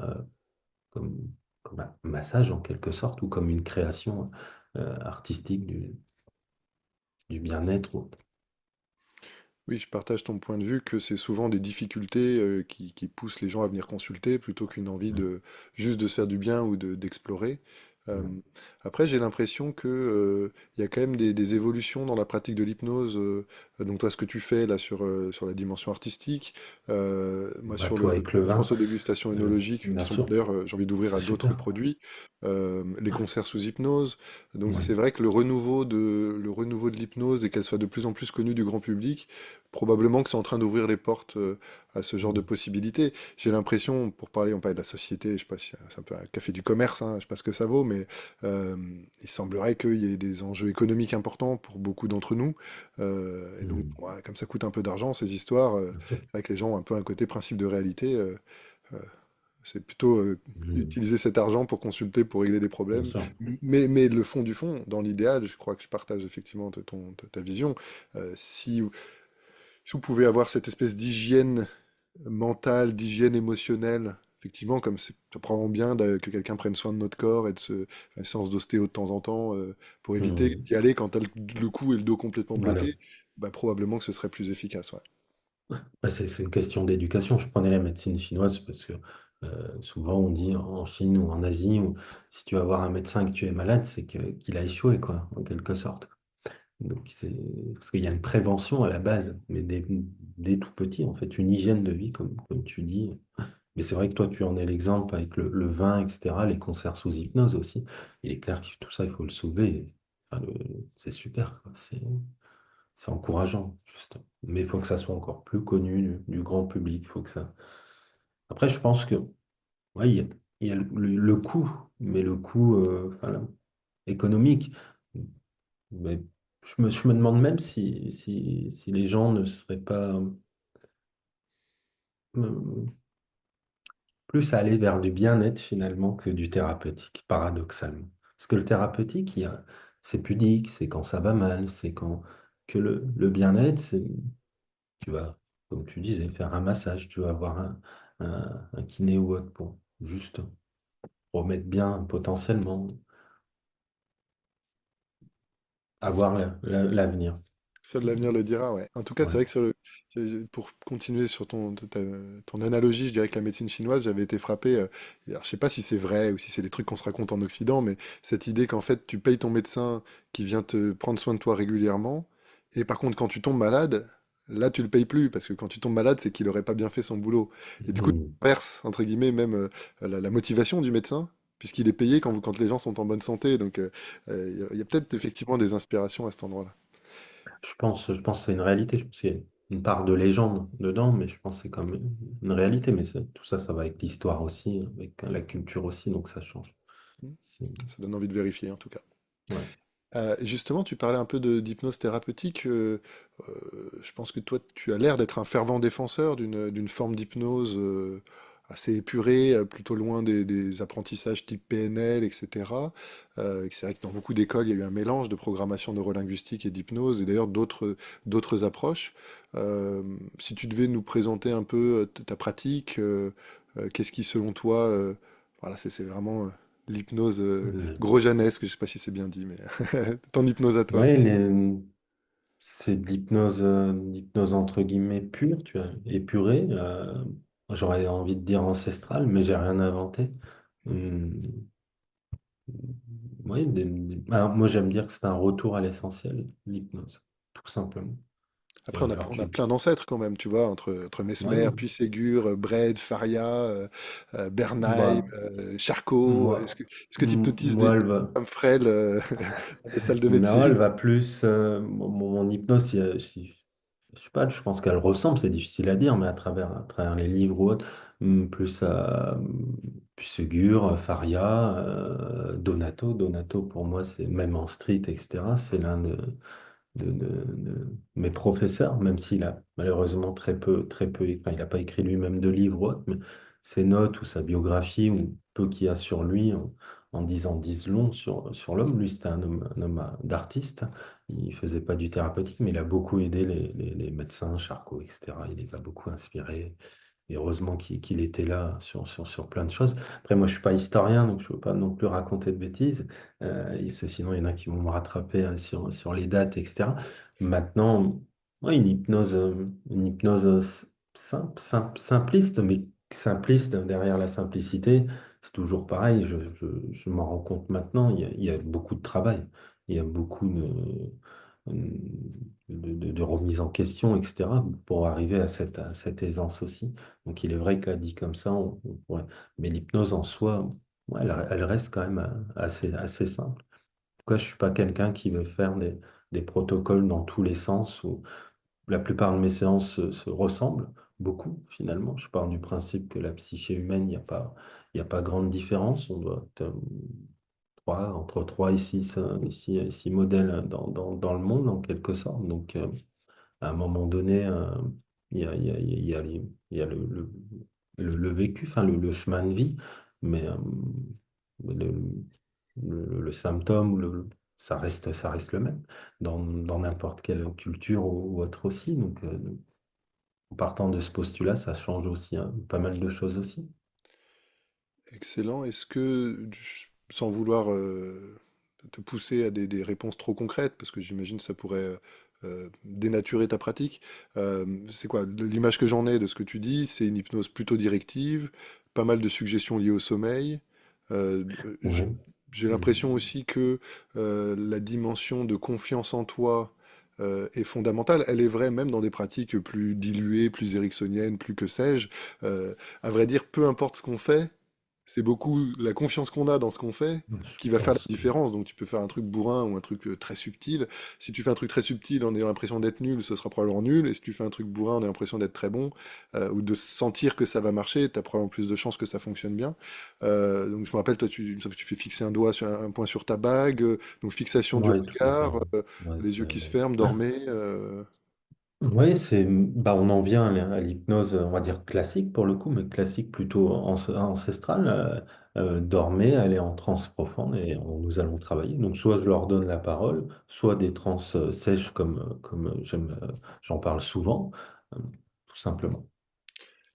Speaker 2: comme un massage en quelque sorte ou comme une création artistique du bien-être ou autre.
Speaker 1: Oui, je partage ton point de vue que c'est souvent des difficultés qui poussent les gens à venir consulter plutôt qu'une envie
Speaker 2: Mm.
Speaker 1: de juste de se faire du bien ou d'explorer. Euh,
Speaker 2: Ouais.
Speaker 1: Après, j'ai l'impression que il y a quand même des évolutions dans la pratique de l'hypnose. Donc toi, ce que tu fais là sur la dimension artistique, moi
Speaker 2: Bah,
Speaker 1: sur
Speaker 2: toi avec le
Speaker 1: je
Speaker 2: vin,
Speaker 1: pense aux dégustations œnologiques
Speaker 2: bien
Speaker 1: qui sont
Speaker 2: sûr,
Speaker 1: d'ailleurs, j'ai envie d'ouvrir
Speaker 2: c'est
Speaker 1: à d'autres
Speaker 2: super.
Speaker 1: produits, les concerts sous hypnose. Donc
Speaker 2: Oui.
Speaker 1: c'est vrai que le renouveau de l'hypnose et qu'elle soit de plus en plus connue du grand public, probablement que c'est en train d'ouvrir les portes à ce genre de
Speaker 2: Mm.
Speaker 1: possibilités. J'ai l'impression, pour parler, on parlait de la société, je sais pas si c'est un peu un café du commerce, hein, je sais pas ce que ça vaut, mais euh, il semblerait qu'il y ait des enjeux économiques importants pour beaucoup d'entre nous. Et donc,
Speaker 2: Mm.
Speaker 1: ouais, comme ça coûte un peu d'argent, ces histoires,
Speaker 2: Bien sûr.
Speaker 1: c'est vrai que les gens ont un peu un côté principe de réalité. Euh, c'est plutôt
Speaker 2: Mm.
Speaker 1: utiliser cet argent pour consulter, pour régler des
Speaker 2: Bien
Speaker 1: problèmes.
Speaker 2: sûr.
Speaker 1: Mais le fond du fond, dans l'idéal, je crois que je partage effectivement ta vision. Si vous pouvez avoir cette espèce d'hygiène mentale, d'hygiène émotionnelle, effectivement, comme c'est probablement bien que quelqu'un prenne soin de notre corps et une séance d'ostéo de temps en temps pour éviter
Speaker 2: Mm.
Speaker 1: d'y aller quand t'as le cou et le dos complètement
Speaker 2: Voilà.
Speaker 1: bloqués, bah, probablement que ce serait plus efficace. Ouais.
Speaker 2: Bah, c'est une question d'éducation. Je prenais la médecine chinoise parce que souvent on dit en Chine ou en Asie, si tu vas voir un médecin et que tu es malade, qu'il a échoué, quoi, en quelque sorte. Donc parce qu'il y a une prévention à la base, mais dès tout petit, en fait, une hygiène de vie, comme tu dis. Mais c'est vrai que toi, tu en es l'exemple avec le vin, etc., les concerts sous hypnose aussi. Il est clair que tout ça, il faut le sauver. Enfin, c'est super, quoi. C'est encourageant, juste. Mais il faut que ça soit encore plus connu du grand public. Il faut que ça. Après, je pense que, ouais, il y a le coût, mais le coût enfin, économique. Mais je me demande même si les gens ne seraient pas euh, plus aller vers du bien-être finalement que du thérapeutique, paradoxalement. Parce que le thérapeutique, c'est pudique, c'est quand ça va mal, c'est quand que le bien-être, tu vas, comme tu disais, faire un massage, tu vas avoir un kiné ou autre pour juste remettre bien potentiellement, avoir l'avenir.
Speaker 1: Seul l'avenir le dira, ouais. En tout cas, c'est
Speaker 2: Ouais.
Speaker 1: vrai que pour continuer sur ton analogie, je dirais que la médecine chinoise, j'avais été frappé. Et alors, je sais pas si c'est vrai ou si c'est des trucs qu'on se raconte en Occident, mais cette idée qu'en fait, tu payes ton médecin qui vient te prendre soin de toi régulièrement, et par contre, quand tu tombes malade, là, tu le payes plus, parce que quand tu tombes malade, c'est qu'il aurait pas bien fait son boulot. Et du coup, tu
Speaker 2: Mhm.
Speaker 1: inverses, entre guillemets, même la motivation du médecin, puisqu'il est payé quand les gens sont en bonne santé. Donc, il y a peut-être effectivement des inspirations à cet endroit-là.
Speaker 2: Je pense que c'est une réalité. Je pense qu'il y a une part de légende dedans, mais je pense que c'est comme une réalité. Mais tout ça, ça va avec l'histoire aussi, avec la culture aussi, donc ça change.
Speaker 1: Hmm.
Speaker 2: C'est-
Speaker 1: Ça donne envie de vérifier en tout cas.
Speaker 2: ouais.
Speaker 1: Justement, tu parlais un peu d'hypnose thérapeutique. Je pense que toi, tu as l'air d'être un fervent défenseur d'une forme d'hypnose assez épurée, plutôt loin des apprentissages type PNL, etc. C'est vrai que dans beaucoup d'écoles, il y a eu un mélange de programmation neurolinguistique et d'hypnose, et d'ailleurs d'autres approches. Si tu devais nous présenter un peu ta pratique, qu'est-ce qui, selon toi, voilà, c'est vraiment l'hypnose
Speaker 2: Euh,
Speaker 1: gros janesque, je sais pas si c'est bien dit, mais ton hypnose à toi.
Speaker 2: ouais, c'est de l'hypnose entre guillemets pure, tu vois, épurée. J'aurais envie de dire ancestrale, mais j'ai rien inventé. Hum, oui, alors, moi j'aime dire que c'est un retour à l'essentiel, l'hypnose, tout simplement.
Speaker 1: Après, on a,
Speaker 2: Alors
Speaker 1: on a plein d'ancêtres quand même, tu vois, entre Mesmer,
Speaker 2: ouais,
Speaker 1: puis Ségur, Brede, Faria, Bernheim,
Speaker 2: bah,
Speaker 1: Charcot. Est-ce
Speaker 2: moi,
Speaker 1: que, est-ce que tu hypnotises des
Speaker 2: moi, elle va.
Speaker 1: femmes frêles dans des salles de
Speaker 2: Non, elle
Speaker 1: médecine?
Speaker 2: va plus. Mon hypnose, je sais pas, je pense qu'elle ressemble, c'est difficile à dire, mais à travers les livres ou autres, plus à plus Ségur, Faria, Donato. Donato, pour moi, c'est même en street, etc. C'est l'un de mes professeurs, même s'il a malheureusement très peu écrit. Enfin, il n'a pas écrit lui-même de livres ou autre, mais ses notes ou sa biographie ou peu qu'il y a sur lui. en disent long sur l'homme. Lui, c'était un homme d'artiste. Il faisait pas du thérapeutique, mais il a beaucoup aidé les médecins, Charcot, etc. Il les a beaucoup inspirés. Et heureusement qu'il était là sur plein de choses. Après, moi, je suis pas historien, donc je ne veux pas non plus raconter de bêtises. Sinon, il y en a qui vont me rattraper hein, sur les dates, etc. Maintenant, ouais, une hypnose simpliste, mais simpliste derrière la simplicité, c'est toujours pareil. Je m'en rends compte maintenant. Il y a beaucoup de travail. Il y a beaucoup de remise en question, etc., pour arriver à cette aisance aussi. Donc il est vrai qu'à dit comme ça, on pourrait... Mais l'hypnose en soi, ouais, elle reste quand même assez simple. En tout cas, je suis pas quelqu'un qui veut faire des protocoles dans tous les sens où la plupart de mes séances se ressemblent beaucoup finalement. Je pars du principe que la psyché humaine, il y a pas grande différence. On doit être, entre 3 et 6 six modèles dans le monde en quelque sorte. Donc, à un moment donné, il y a le vécu, enfin le chemin de vie, mais le, le symptôme, ça reste le même dans n'importe quelle culture ou autre aussi. Donc, en partant de ce postulat, ça change aussi hein, pas mal de choses aussi.
Speaker 1: Excellent. Est-ce que, sans vouloir te pousser à des réponses trop concrètes, parce que j'imagine que ça pourrait dénaturer ta pratique, c'est quoi? L'image que j'en ai de ce que tu dis, c'est une hypnose plutôt directive, pas mal de suggestions liées au sommeil. Euh, j-
Speaker 2: Ouais.
Speaker 1: j'ai l'impression
Speaker 2: Mhm.
Speaker 1: aussi que la dimension de confiance en toi est fondamentale. Elle est vraie même dans des pratiques plus diluées, plus ericksoniennes, plus que sais-je. À vrai dire, peu importe ce qu'on fait, c'est beaucoup la confiance qu'on a dans ce qu'on fait
Speaker 2: Je
Speaker 1: qui va faire la
Speaker 2: pense.
Speaker 1: différence. Donc tu peux faire un truc bourrin ou un truc très subtil. Si tu fais un truc très subtil en ayant l'impression d'être nul, ce sera probablement nul. Et si tu fais un truc bourrin en ayant l'impression d'être très bon, ou de sentir que ça va marcher, tu as probablement plus de chances que ça fonctionne bien. Donc je me rappelle, toi, il me semble que tu fais fixer un doigt sur un point sur ta bague, donc fixation du
Speaker 2: Oui, tout à fait.
Speaker 1: regard,
Speaker 2: Ouais,
Speaker 1: les yeux qui se ferment, dormez.
Speaker 2: Oui, on en vient à l'hypnose, on va dire classique pour le coup, mais classique plutôt ancestrale. Dormez, allez en transe profonde et nous allons travailler. Donc, soit je leur donne la parole, soit des transes sèches comme j'en parle souvent, euh, tout simplement.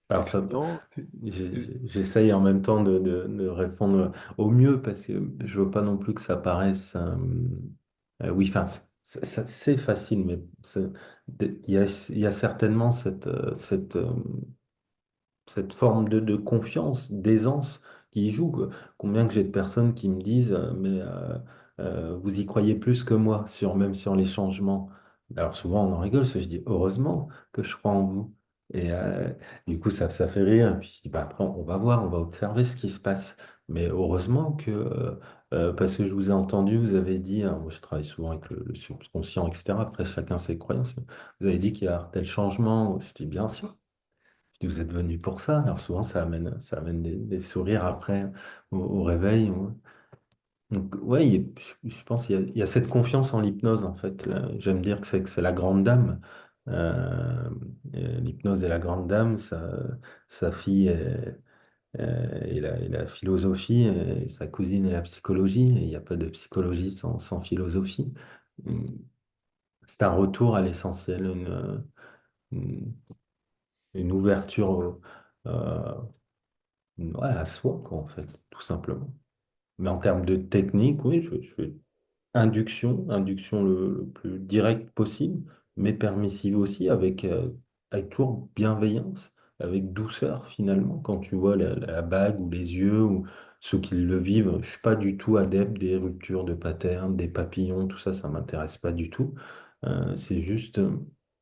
Speaker 2: Alors,
Speaker 1: Excellent.
Speaker 2: j'essaye en même temps de répondre au mieux parce que je veux pas non plus que ça paraisse. Oui, enfin, c'est facile, mais il y a certainement cette forme de confiance, d'aisance qui y joue, quoi. Combien que j'ai de personnes qui me disent, vous y croyez plus que moi, même sur les changements. Alors souvent on en rigole, parce que je dis heureusement que je crois en vous. Et du coup ça fait rire. Et puis je dis, bah, après on va voir, on va observer ce qui se passe. Mais heureusement que, parce que je vous ai entendu, vous avez dit, hein, moi je travaille souvent avec le subconscient, etc. Après chacun ses croyances. Vous avez dit qu'il y a tel changement. Je dis bien sûr. Vous êtes venu pour ça. Alors souvent, ça amène des sourires après au réveil. Ouais. Donc, ouais, je pense qu'il y a cette confiance en l'hypnose, en fait. Là, j'aime dire que c'est la grande dame. L'hypnose est la grande dame. Sa fille est la philosophie. Et sa cousine est la psychologie. Et il n'y a pas de psychologie sans philosophie. Hum, C'est un retour à l'essentiel, une, une ouverture ouais, à soi, quoi, en fait, tout simplement. Mais en termes de technique, oui, je fais induction le plus direct possible, mais permissive aussi, avec toujours bienveillance, avec douceur finalement. Quand tu vois la bague ou les yeux ou ceux qui le vivent, je suis pas du tout adepte des ruptures de pattern, des papillons, tout ça, ça m'intéresse pas du tout. C'est juste,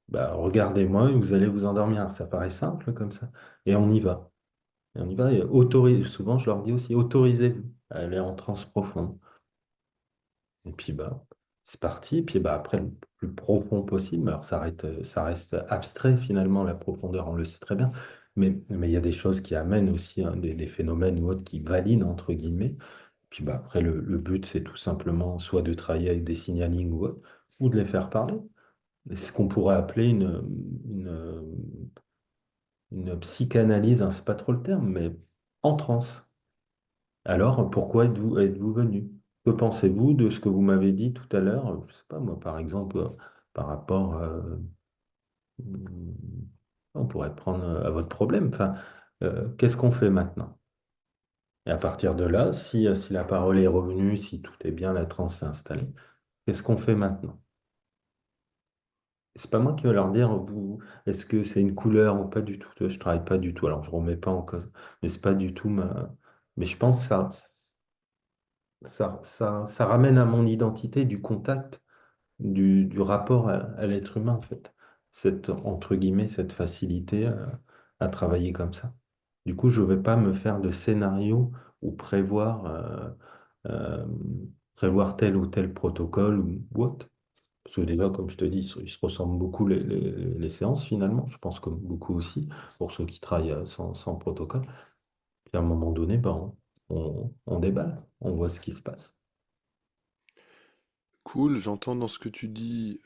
Speaker 2: bah, regardez-moi et vous allez vous endormir. Ça paraît simple comme ça. Et on y va. Et on y va. Et souvent, je leur dis aussi, autorisez-vous à aller en transe profonde. Et puis, bah, c'est parti. Et puis, bah, après, le plus profond possible. Alors, ça reste abstrait, finalement, la profondeur, on le sait très bien. Mais il y a des choses qui amènent aussi hein, des phénomènes ou autres qui valident, entre guillemets. Puis, bah, après, le but, c'est tout simplement soit de travailler avec des signalings ou autre, ou de les faire parler. Et ce qu'on pourrait appeler une psychanalyse, hein, c'est pas trop le terme, mais en transe. Alors, pourquoi êtes-vous venu? Que pensez-vous de ce que vous m'avez dit tout à l'heure? Je sais pas, moi, par exemple, par rapport, on pourrait prendre à votre problème. Enfin, qu'est-ce qu'on fait maintenant? Et à partir de là, si la parole est revenue, si tout est bien, la transe s'est installée, qu'est-ce qu'on fait maintenant? C'est pas moi qui vais leur dire, vous, est-ce que c'est une couleur ou pas du tout. Je travaille pas du tout. Alors, je remets pas en cause, mais c'est pas du tout ma. Mais je pense que ça ramène à mon identité du contact, du rapport à l'être humain, en fait. Cette, entre guillemets, cette facilité à travailler comme ça. Du coup, je ne vais pas me faire de scénario ou euh, prévoir tel ou tel protocole ou autre. Parce que déjà, comme je te dis, ils se ressemblent beaucoup les séances finalement. Je pense comme beaucoup aussi, pour ceux qui travaillent sans protocole. Puis à un moment donné, ben, on déballe, on voit ce qui se passe.
Speaker 1: Cool, j'entends dans ce que tu dis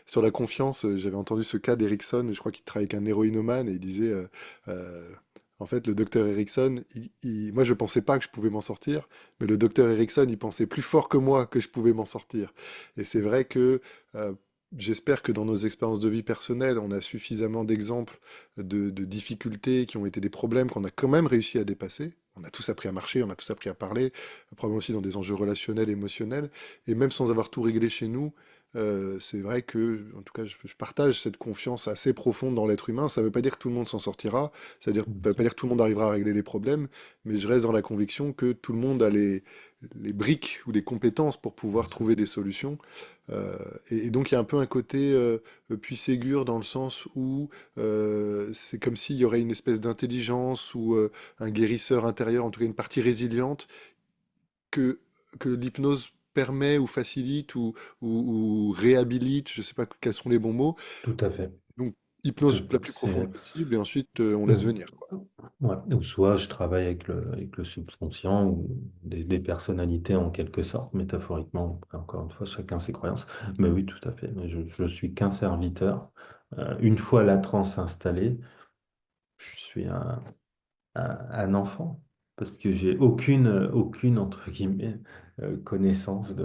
Speaker 1: sur la confiance. J'avais entendu ce cas d'Erickson, je crois qu'il travaille avec un héroïnomane et il disait euh, en fait, le docteur Erickson, moi je pensais pas que je pouvais m'en sortir, mais le docteur Erickson, il pensait plus fort que moi que je pouvais m'en sortir. Et c'est vrai que euh, j'espère que dans nos expériences de vie personnelles, on a suffisamment d'exemples de difficultés qui ont été des problèmes qu'on a quand même réussi à dépasser. On a tous appris à marcher, on a tous appris à parler, probablement aussi dans des enjeux relationnels, émotionnels. Et même sans avoir tout réglé chez nous, c'est vrai que, en tout cas, je partage cette confiance assez profonde dans l'être humain. Ça ne veut pas dire que tout le monde s'en sortira, ça veut pas dire que tout le monde arrivera à régler les problèmes, mais je reste dans la conviction que tout le monde a les briques ou les compétences pour pouvoir trouver des solutions. Euh, et donc il y a un peu un côté puis Ségur dans le sens où c'est comme s'il y aurait une espèce d'intelligence ou un guérisseur intérieur, en tout cas une partie résiliente que, que l'hypnose permet ou facilite ou réhabilite, je ne sais pas quels sont les bons mots.
Speaker 2: Tout à fait.
Speaker 1: Donc, hypnose la plus
Speaker 2: C'est,
Speaker 1: profonde possible et ensuite on laisse
Speaker 2: ou,
Speaker 1: venir, quoi.
Speaker 2: ouais, ou soit je travaille avec le subconscient ou des personnalités en quelque sorte, métaphoriquement, encore une fois, chacun ses croyances. Mais oui, tout à fait. Mais je suis qu'un serviteur. Une fois la transe installée, je suis un enfant, parce que j'ai aucune, entre guillemets, connaissance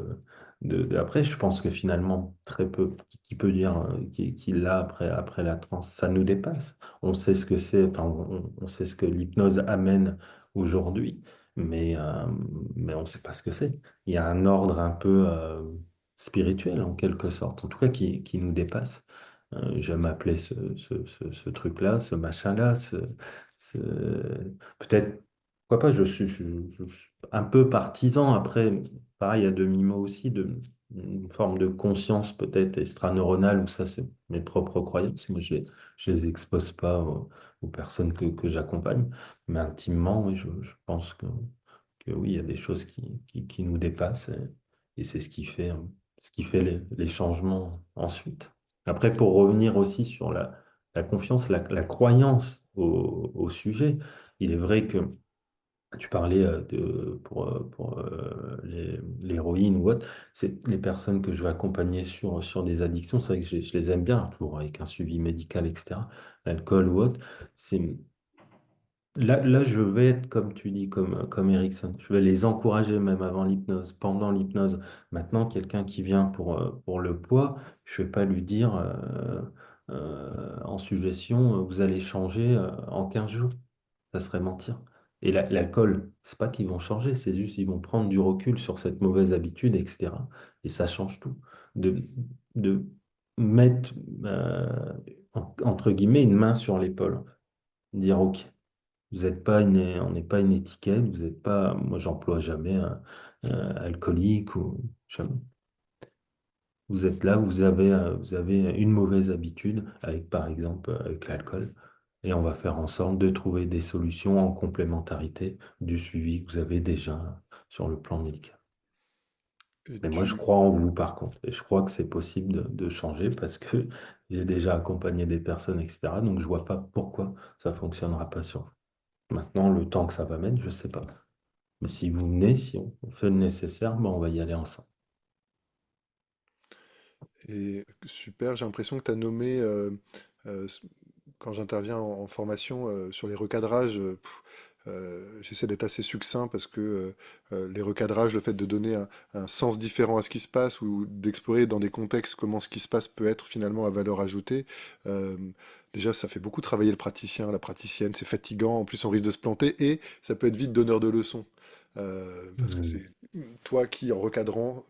Speaker 2: Après, je pense que finalement, très peu, qui peut dire qu'il l'a après la transe, ça nous dépasse. On sait ce que c'est, enfin, on sait ce que l'hypnose amène aujourd'hui, mais, euh, mais on ne sait pas ce que c'est. Il y a un ordre un peu spirituel, en quelque sorte, en tout cas, qui nous dépasse. J'aime appeler ce truc-là, ce machin-là, c'est- peut-être, pourquoi pas, je suis un peu partisan. Après, pareil, à demi-mot aussi, une forme de conscience peut-être extraneuronale, où ça, c'est mes propres croyances. Moi, je les expose pas aux personnes que j'accompagne. Mais intimement, oui, je pense que oui, il y a des choses qui nous dépassent. Et c'est ce qui fait les changements ensuite. Après, pour revenir aussi sur la confiance, la croyance au sujet, il est vrai que tu parlais pour l'héroïne ou autre, c'est les personnes que je vais accompagner sur des addictions, c'est vrai que je les aime bien, toujours avec un suivi médical, etc. L'alcool ou autre, c'est là, je vais être, comme tu dis, comme Erickson. Je vais les encourager même avant l'hypnose, pendant l'hypnose. Maintenant, quelqu'un qui vient pour le poids, je ne vais pas lui dire en suggestion, vous allez changer en 15 jours. Ça serait mentir. Et l'alcool, c'est pas qu'ils vont changer, c'est juste qu'ils vont prendre du recul sur cette mauvaise habitude, etc. Et ça change tout. De, de mettre, entre guillemets, une main sur l'épaule. Dire, OK. Vous êtes pas on n'est pas une étiquette, vous n'êtes pas, moi j'emploie jamais un alcoolique ou jamais. Vous êtes là, vous avez une mauvaise habitude avec, par exemple, avec l'alcool, et on va faire en sorte de trouver des solutions en complémentarité du suivi que vous avez déjà sur le plan médical.
Speaker 1: Et
Speaker 2: Mais moi, je
Speaker 1: tu,
Speaker 2: crois en vous, par contre, et je crois que c'est possible de changer parce que j'ai déjà accompagné des personnes, etc. Donc, je vois pas pourquoi ça fonctionnera pas sur vous. Maintenant, le temps que ça va mettre, je sais pas. Mais si vous venez, si on fait le nécessaire, ben on va y aller ensemble.
Speaker 1: et super, j'ai l'impression que tu as nommé, euh, quand j'interviens en formation sur les recadrages, j'essaie d'être assez succinct parce que les recadrages, le fait de donner un sens différent à ce qui se passe ou d'explorer dans des contextes comment ce qui se passe peut être finalement à valeur ajoutée, euh, déjà ça fait beaucoup travailler le praticien, la praticienne, c'est fatigant, en plus on risque de se planter et ça peut être vite donneur de leçons. Parce que
Speaker 2: Mhm.
Speaker 1: c'est toi qui, en recadrant,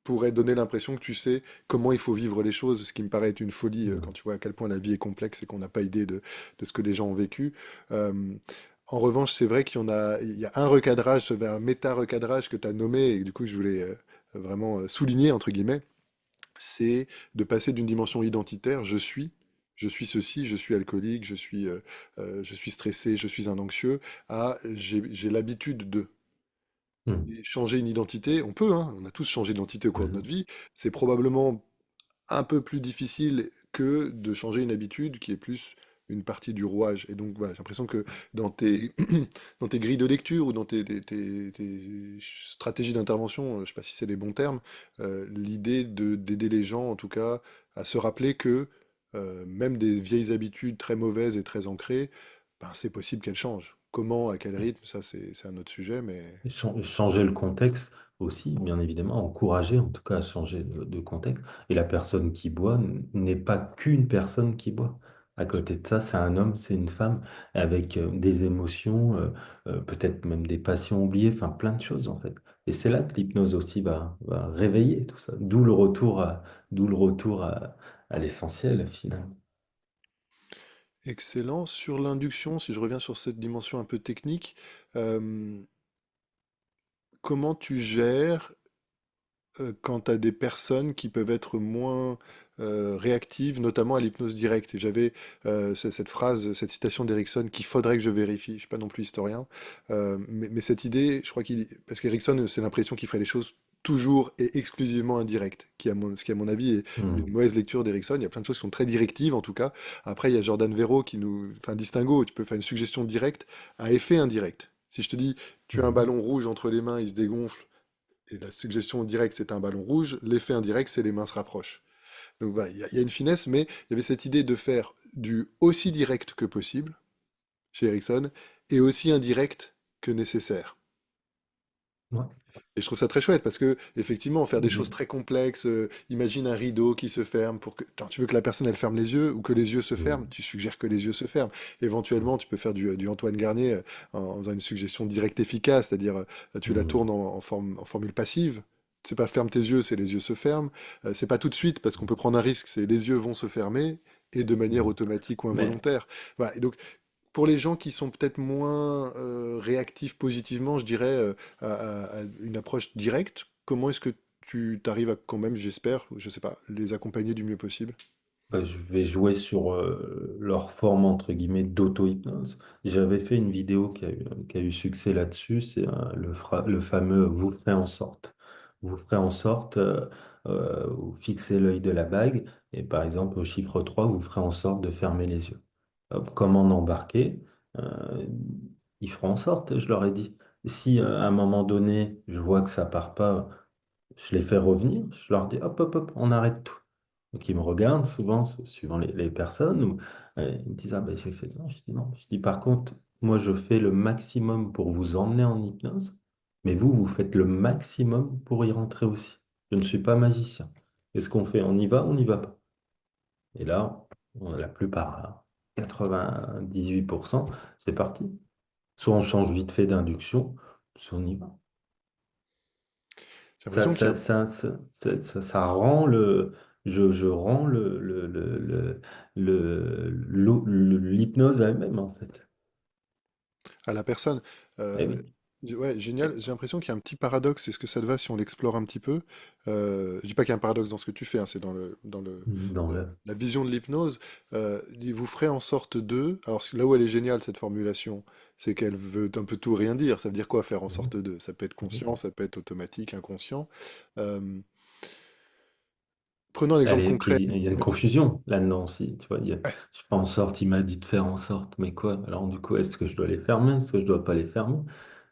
Speaker 1: pourrais donner l'impression que tu sais comment il faut vivre les choses, ce qui me paraît être une folie quand
Speaker 2: Mhm.
Speaker 1: tu vois à quel point la vie est complexe et qu'on n'a pas idée de ce que les gens ont vécu. Euh, En revanche, c'est vrai il y a un recadrage, un méta-recadrage que tu as nommé et que, du coup je voulais vraiment souligner, entre guillemets, c'est de passer d'une dimension identitaire, je suis ceci, je suis alcoolique, je suis stressé, je suis un anxieux, à j'ai l'habitude de.
Speaker 2: Mhm.
Speaker 1: Et changer une identité, on peut, hein, on a tous changé d'identité au cours de notre
Speaker 2: Mhm.
Speaker 1: vie, c'est probablement un peu plus difficile que de changer une habitude qui est plus une partie du rouage. Et donc, voilà, j'ai l'impression que dans tes, dans tes grilles de lecture ou dans tes stratégies d'intervention, je ne sais pas si c'est les bons termes, l'idée d'aider les gens, en tout cas, à se rappeler que même des vieilles habitudes très mauvaises et très ancrées, ben, c'est possible qu'elles changent. Comment, à quel rythme, ça c'est un autre sujet, mais
Speaker 2: Changer le contexte aussi, bien évidemment, encourager en tout cas à changer de contexte. Et la personne qui boit n'est pas qu'une personne qui boit. À
Speaker 1: bien sûr.
Speaker 2: côté de ça, c'est un homme, c'est une femme avec des émotions, peut-être même des passions oubliées, enfin plein de choses en fait. Et c'est là que l'hypnose aussi va réveiller tout ça. D'où le retour à l'essentiel finalement.
Speaker 1: Excellent. Sur l'induction, si je reviens sur cette dimension un peu technique, euh, comment tu gères quand tu as des personnes qui peuvent être moins réactives, notamment à l'hypnose directe? Et j'avais cette phrase, cette citation d'Erickson qu'il faudrait que je vérifie. Je ne suis pas non plus historien, mais cette idée, je crois parce qu'Erickson, c'est l'impression qu'il ferait les choses toujours et exclusivement indirectes, ce qui à mon avis est une
Speaker 2: Hmm.
Speaker 1: mauvaise lecture d'Erickson. Il y a plein de choses qui sont très directives en tout cas. Après, il y a Jordan Verro qui nous fait un distinguo. Tu peux faire une suggestion directe à effet indirect. Si je te dis, tu as un
Speaker 2: Mhm.
Speaker 1: ballon rouge entre les mains, il se dégonfle, et la suggestion directe, c'est un ballon rouge. L'effet indirect, c'est les mains se rapprochent. Donc voilà, il y a une finesse, mais il y avait cette idée de faire du aussi direct que possible chez Ericsson et aussi indirect que nécessaire.
Speaker 2: Ouais.
Speaker 1: Et je trouve ça très chouette parce que, effectivement, faire des choses
Speaker 2: Mais-
Speaker 1: très complexes, imagine un rideau qui se ferme pour que. Attends, tu veux que la personne elle ferme les yeux ou que les yeux se ferment,
Speaker 2: Hmm.
Speaker 1: tu suggères que les yeux se ferment. Éventuellement, tu peux faire du Antoine Garnier en faisant une suggestion directe efficace, c'est-à-dire tu la
Speaker 2: Hmm.
Speaker 1: tournes en formule passive. C'est pas ferme tes yeux, c'est les yeux se ferment. C'est pas tout de suite parce qu'on peut prendre un risque, c'est les yeux vont se fermer et de manière
Speaker 2: Hmm.
Speaker 1: automatique ou
Speaker 2: Mais
Speaker 1: involontaire. Voilà. Et donc, pour les gens qui sont peut-être moins réactifs positivement, je dirais, à une approche directe, comment est-ce que tu t'arrives à quand même, j'espère, je sais pas, les accompagner du mieux possible?
Speaker 2: je vais jouer sur leur forme entre guillemets d'auto-hypnose. J'avais fait une vidéo qui a eu succès là-dessus, c'est le fameux vous ferez en sorte. Vous ferez en sorte, vous fixez l'œil de la bague et par exemple au chiffre 3 vous ferez en sorte de fermer les yeux. Hop, comment embarquer? Euh, ils feront en sorte, je leur ai dit. Si à un moment donné, je vois que ça part pas, je les fais revenir, je leur dis hop, hop, hop, on arrête tout. Donc ils me regardent souvent, suivant les personnes, ou ils me disent ah ben j'ai fait non, je dis non. Je dis par contre, moi je fais le maximum pour vous emmener en hypnose, mais vous, vous faites le maximum pour y rentrer aussi. Je ne suis pas magicien. Qu'est-ce qu'on fait? On y va, on n'y va pas. Et là, la plupart, 98%, c'est parti. Soit on change vite fait d'induction, soit on y va.
Speaker 1: J'ai l'impression qu'il y a un.
Speaker 2: Ça rend je rends l'hypnose à elle-même, en fait.
Speaker 1: À la personne.
Speaker 2: Eh
Speaker 1: Euh,
Speaker 2: oui.
Speaker 1: ouais, génial. J'ai l'impression qu'il y a un petit paradoxe. Est-ce que ça te va si on l'explore un petit peu? Je dis pas qu'il y a un paradoxe dans ce que tu fais, hein, c'est
Speaker 2: Dans le...
Speaker 1: la vision de l'hypnose. Il vous ferait en sorte de. Alors là où elle est géniale, cette formulation, c'est qu'elle veut un peu tout rien dire. Ça veut dire quoi faire en
Speaker 2: Mhm.
Speaker 1: sorte de? Ça peut être conscient,
Speaker 2: Mhm.
Speaker 1: ça peut être automatique, inconscient. Euh, Prenons un exemple
Speaker 2: Allez, puis
Speaker 1: concret.
Speaker 2: il y a une confusion là-dedans aussi, tu vois.
Speaker 1: Ouais,
Speaker 2: Je fais en sorte, il m'a dit de faire en sorte, mais quoi? Alors du coup, est-ce que je dois les fermer? Est-ce que je dois pas les fermer?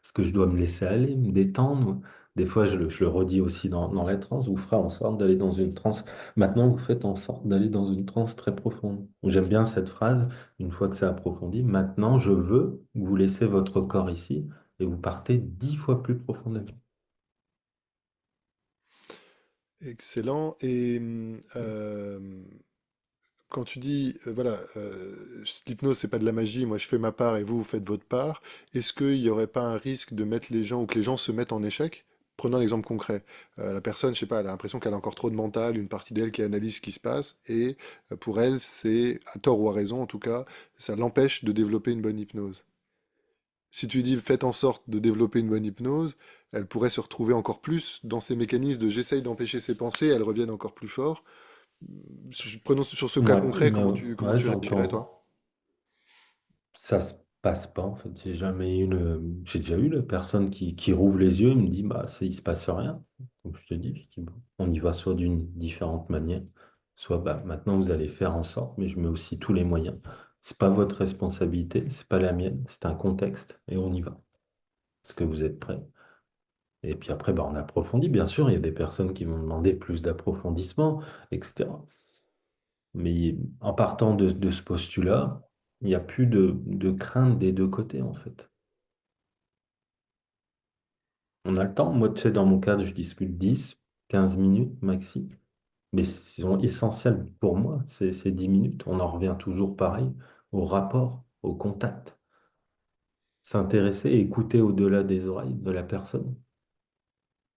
Speaker 2: Est-ce que je dois me laisser aller, me détendre? Des fois, je le redis aussi dans la transe, vous ferez en sorte d'aller dans une transe. Maintenant, vous faites en sorte d'aller dans une transe très profonde. J'aime bien cette phrase, une fois que c'est approfondi. Maintenant, je veux que vous laissez votre corps ici et vous partez 10 fois plus profondément.
Speaker 1: Excellent. Et quand tu dis, voilà, l'hypnose, c'est pas de la magie, moi je fais ma part et vous, vous faites votre part, est-ce qu'il n'y aurait pas un risque de mettre les gens ou que les gens se mettent en échec? Prenons un exemple concret. La personne, je sais pas, elle a l'impression qu'elle a encore trop de mental, une partie d'elle qui analyse ce qui se passe, et pour elle, c'est, à tort ou à raison en tout cas, ça l'empêche de développer une bonne hypnose. Si tu dis faites en sorte de développer une bonne hypnose, elle pourrait se retrouver encore plus dans ces mécanismes de j'essaye d'empêcher ses pensées, elles reviennent encore plus fort. Prenons sur ce cas
Speaker 2: Ouais,
Speaker 1: concret,
Speaker 2: mais
Speaker 1: comment
Speaker 2: ouais,
Speaker 1: tu réagirais,
Speaker 2: j'entends.
Speaker 1: toi?
Speaker 2: Ça se passe pas en fait. J'ai déjà eu la personne qui rouvre les yeux et me dit bah il se passe rien. Donc je dis bon, on y va soit d'une différente manière, soit bah maintenant vous allez faire en sorte, mais je mets aussi tous les moyens. C'est pas votre responsabilité, c'est pas la mienne, c'est un contexte et on y va. Est-ce que vous êtes prêts? Et puis après bah on approfondit. Bien sûr, il y a des personnes qui vont demander plus d'approfondissement, etc. Mais en partant de ce postulat, il n'y a plus de crainte des deux côtés, en fait. On a le temps. Moi, tu sais, dans mon cadre, je discute 10, 15 minutes maxi. Mais c'est essentiel pour moi, c'est 10 minutes. On en revient toujours pareil au rapport, au contact. S'intéresser et écouter au-delà des oreilles de la personne.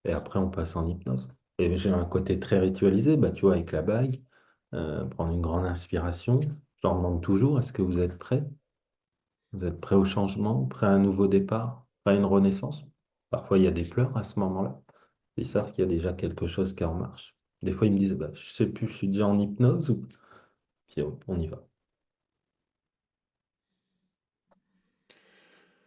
Speaker 2: Et après, on passe en hypnose. Et j'ai un côté très ritualisé, bah, tu vois, avec la bague, prendre une grande inspiration. Je leur demande toujours, est-ce que vous êtes prêts? Vous êtes prêt au changement, prêt à un nouveau départ, prêt à une renaissance? Parfois, il y a des pleurs à ce moment-là. Ils savent qu'il y a déjà quelque chose qui est en marche. Des fois, ils me disent, bah, je sais plus, je suis déjà en hypnose ou... Puis hop, on y va.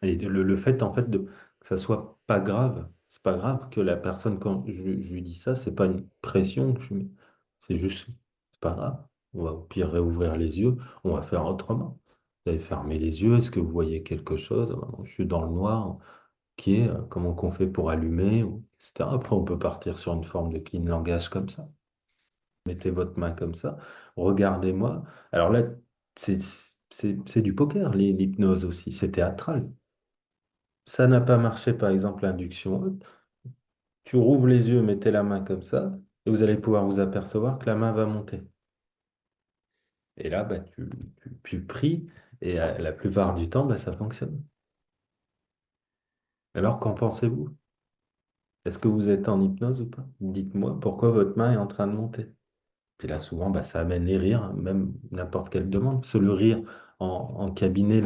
Speaker 2: Et le fait, en fait, que ça soit pas grave, c'est pas grave que la personne, quand je lui dis ça, c'est pas une pression que je mets. C'est juste, c'est pas grave. On va au pire réouvrir les yeux, on va faire autrement. Vous allez fermer les yeux, est-ce que vous voyez quelque chose? Ah, non, je suis dans le noir. Qui est comment qu'on fait pour allumer, etc. Après, on peut partir sur une forme de clean langage comme ça. Mettez votre main comme ça, regardez-moi. Alors là, c'est c'est du poker, l'hypnose aussi, c'est théâtral. Ça n'a pas marché, par exemple, l'induction haute. Tu rouvres les yeux, mettez la main comme ça, et vous allez pouvoir vous apercevoir que la main va monter. Et là, bah, tu pries, et la plupart du temps, bah, ça fonctionne. Alors, qu'en pensez-vous? Est-ce que vous êtes en hypnose ou pas? Dites-moi pourquoi votre main est en train de monter. Puis là, souvent, bah, ça amène les rires, même n'importe quelle demande. Parce que le rire en cabinet,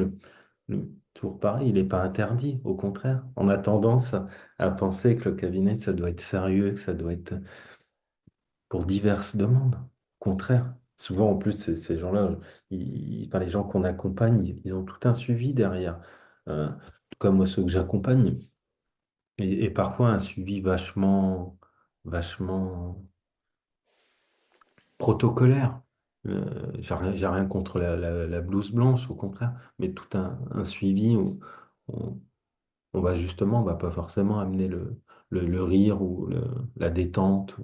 Speaker 2: toujours pareil, il n'est pas interdit. Au contraire, on a tendance à penser que le cabinet, ça doit être sérieux, que ça doit être pour diverses demandes. Au contraire. Souvent, en plus, ces gens-là, enfin, les gens qu'on accompagne, ils ont tout un suivi derrière. Comme moi, ceux que j'accompagne. Et parfois un suivi vachement protocolaire. J'ai rien contre la blouse blanche, au contraire, mais tout un suivi où on, on va justement, on va pas forcément amener le rire ou la détente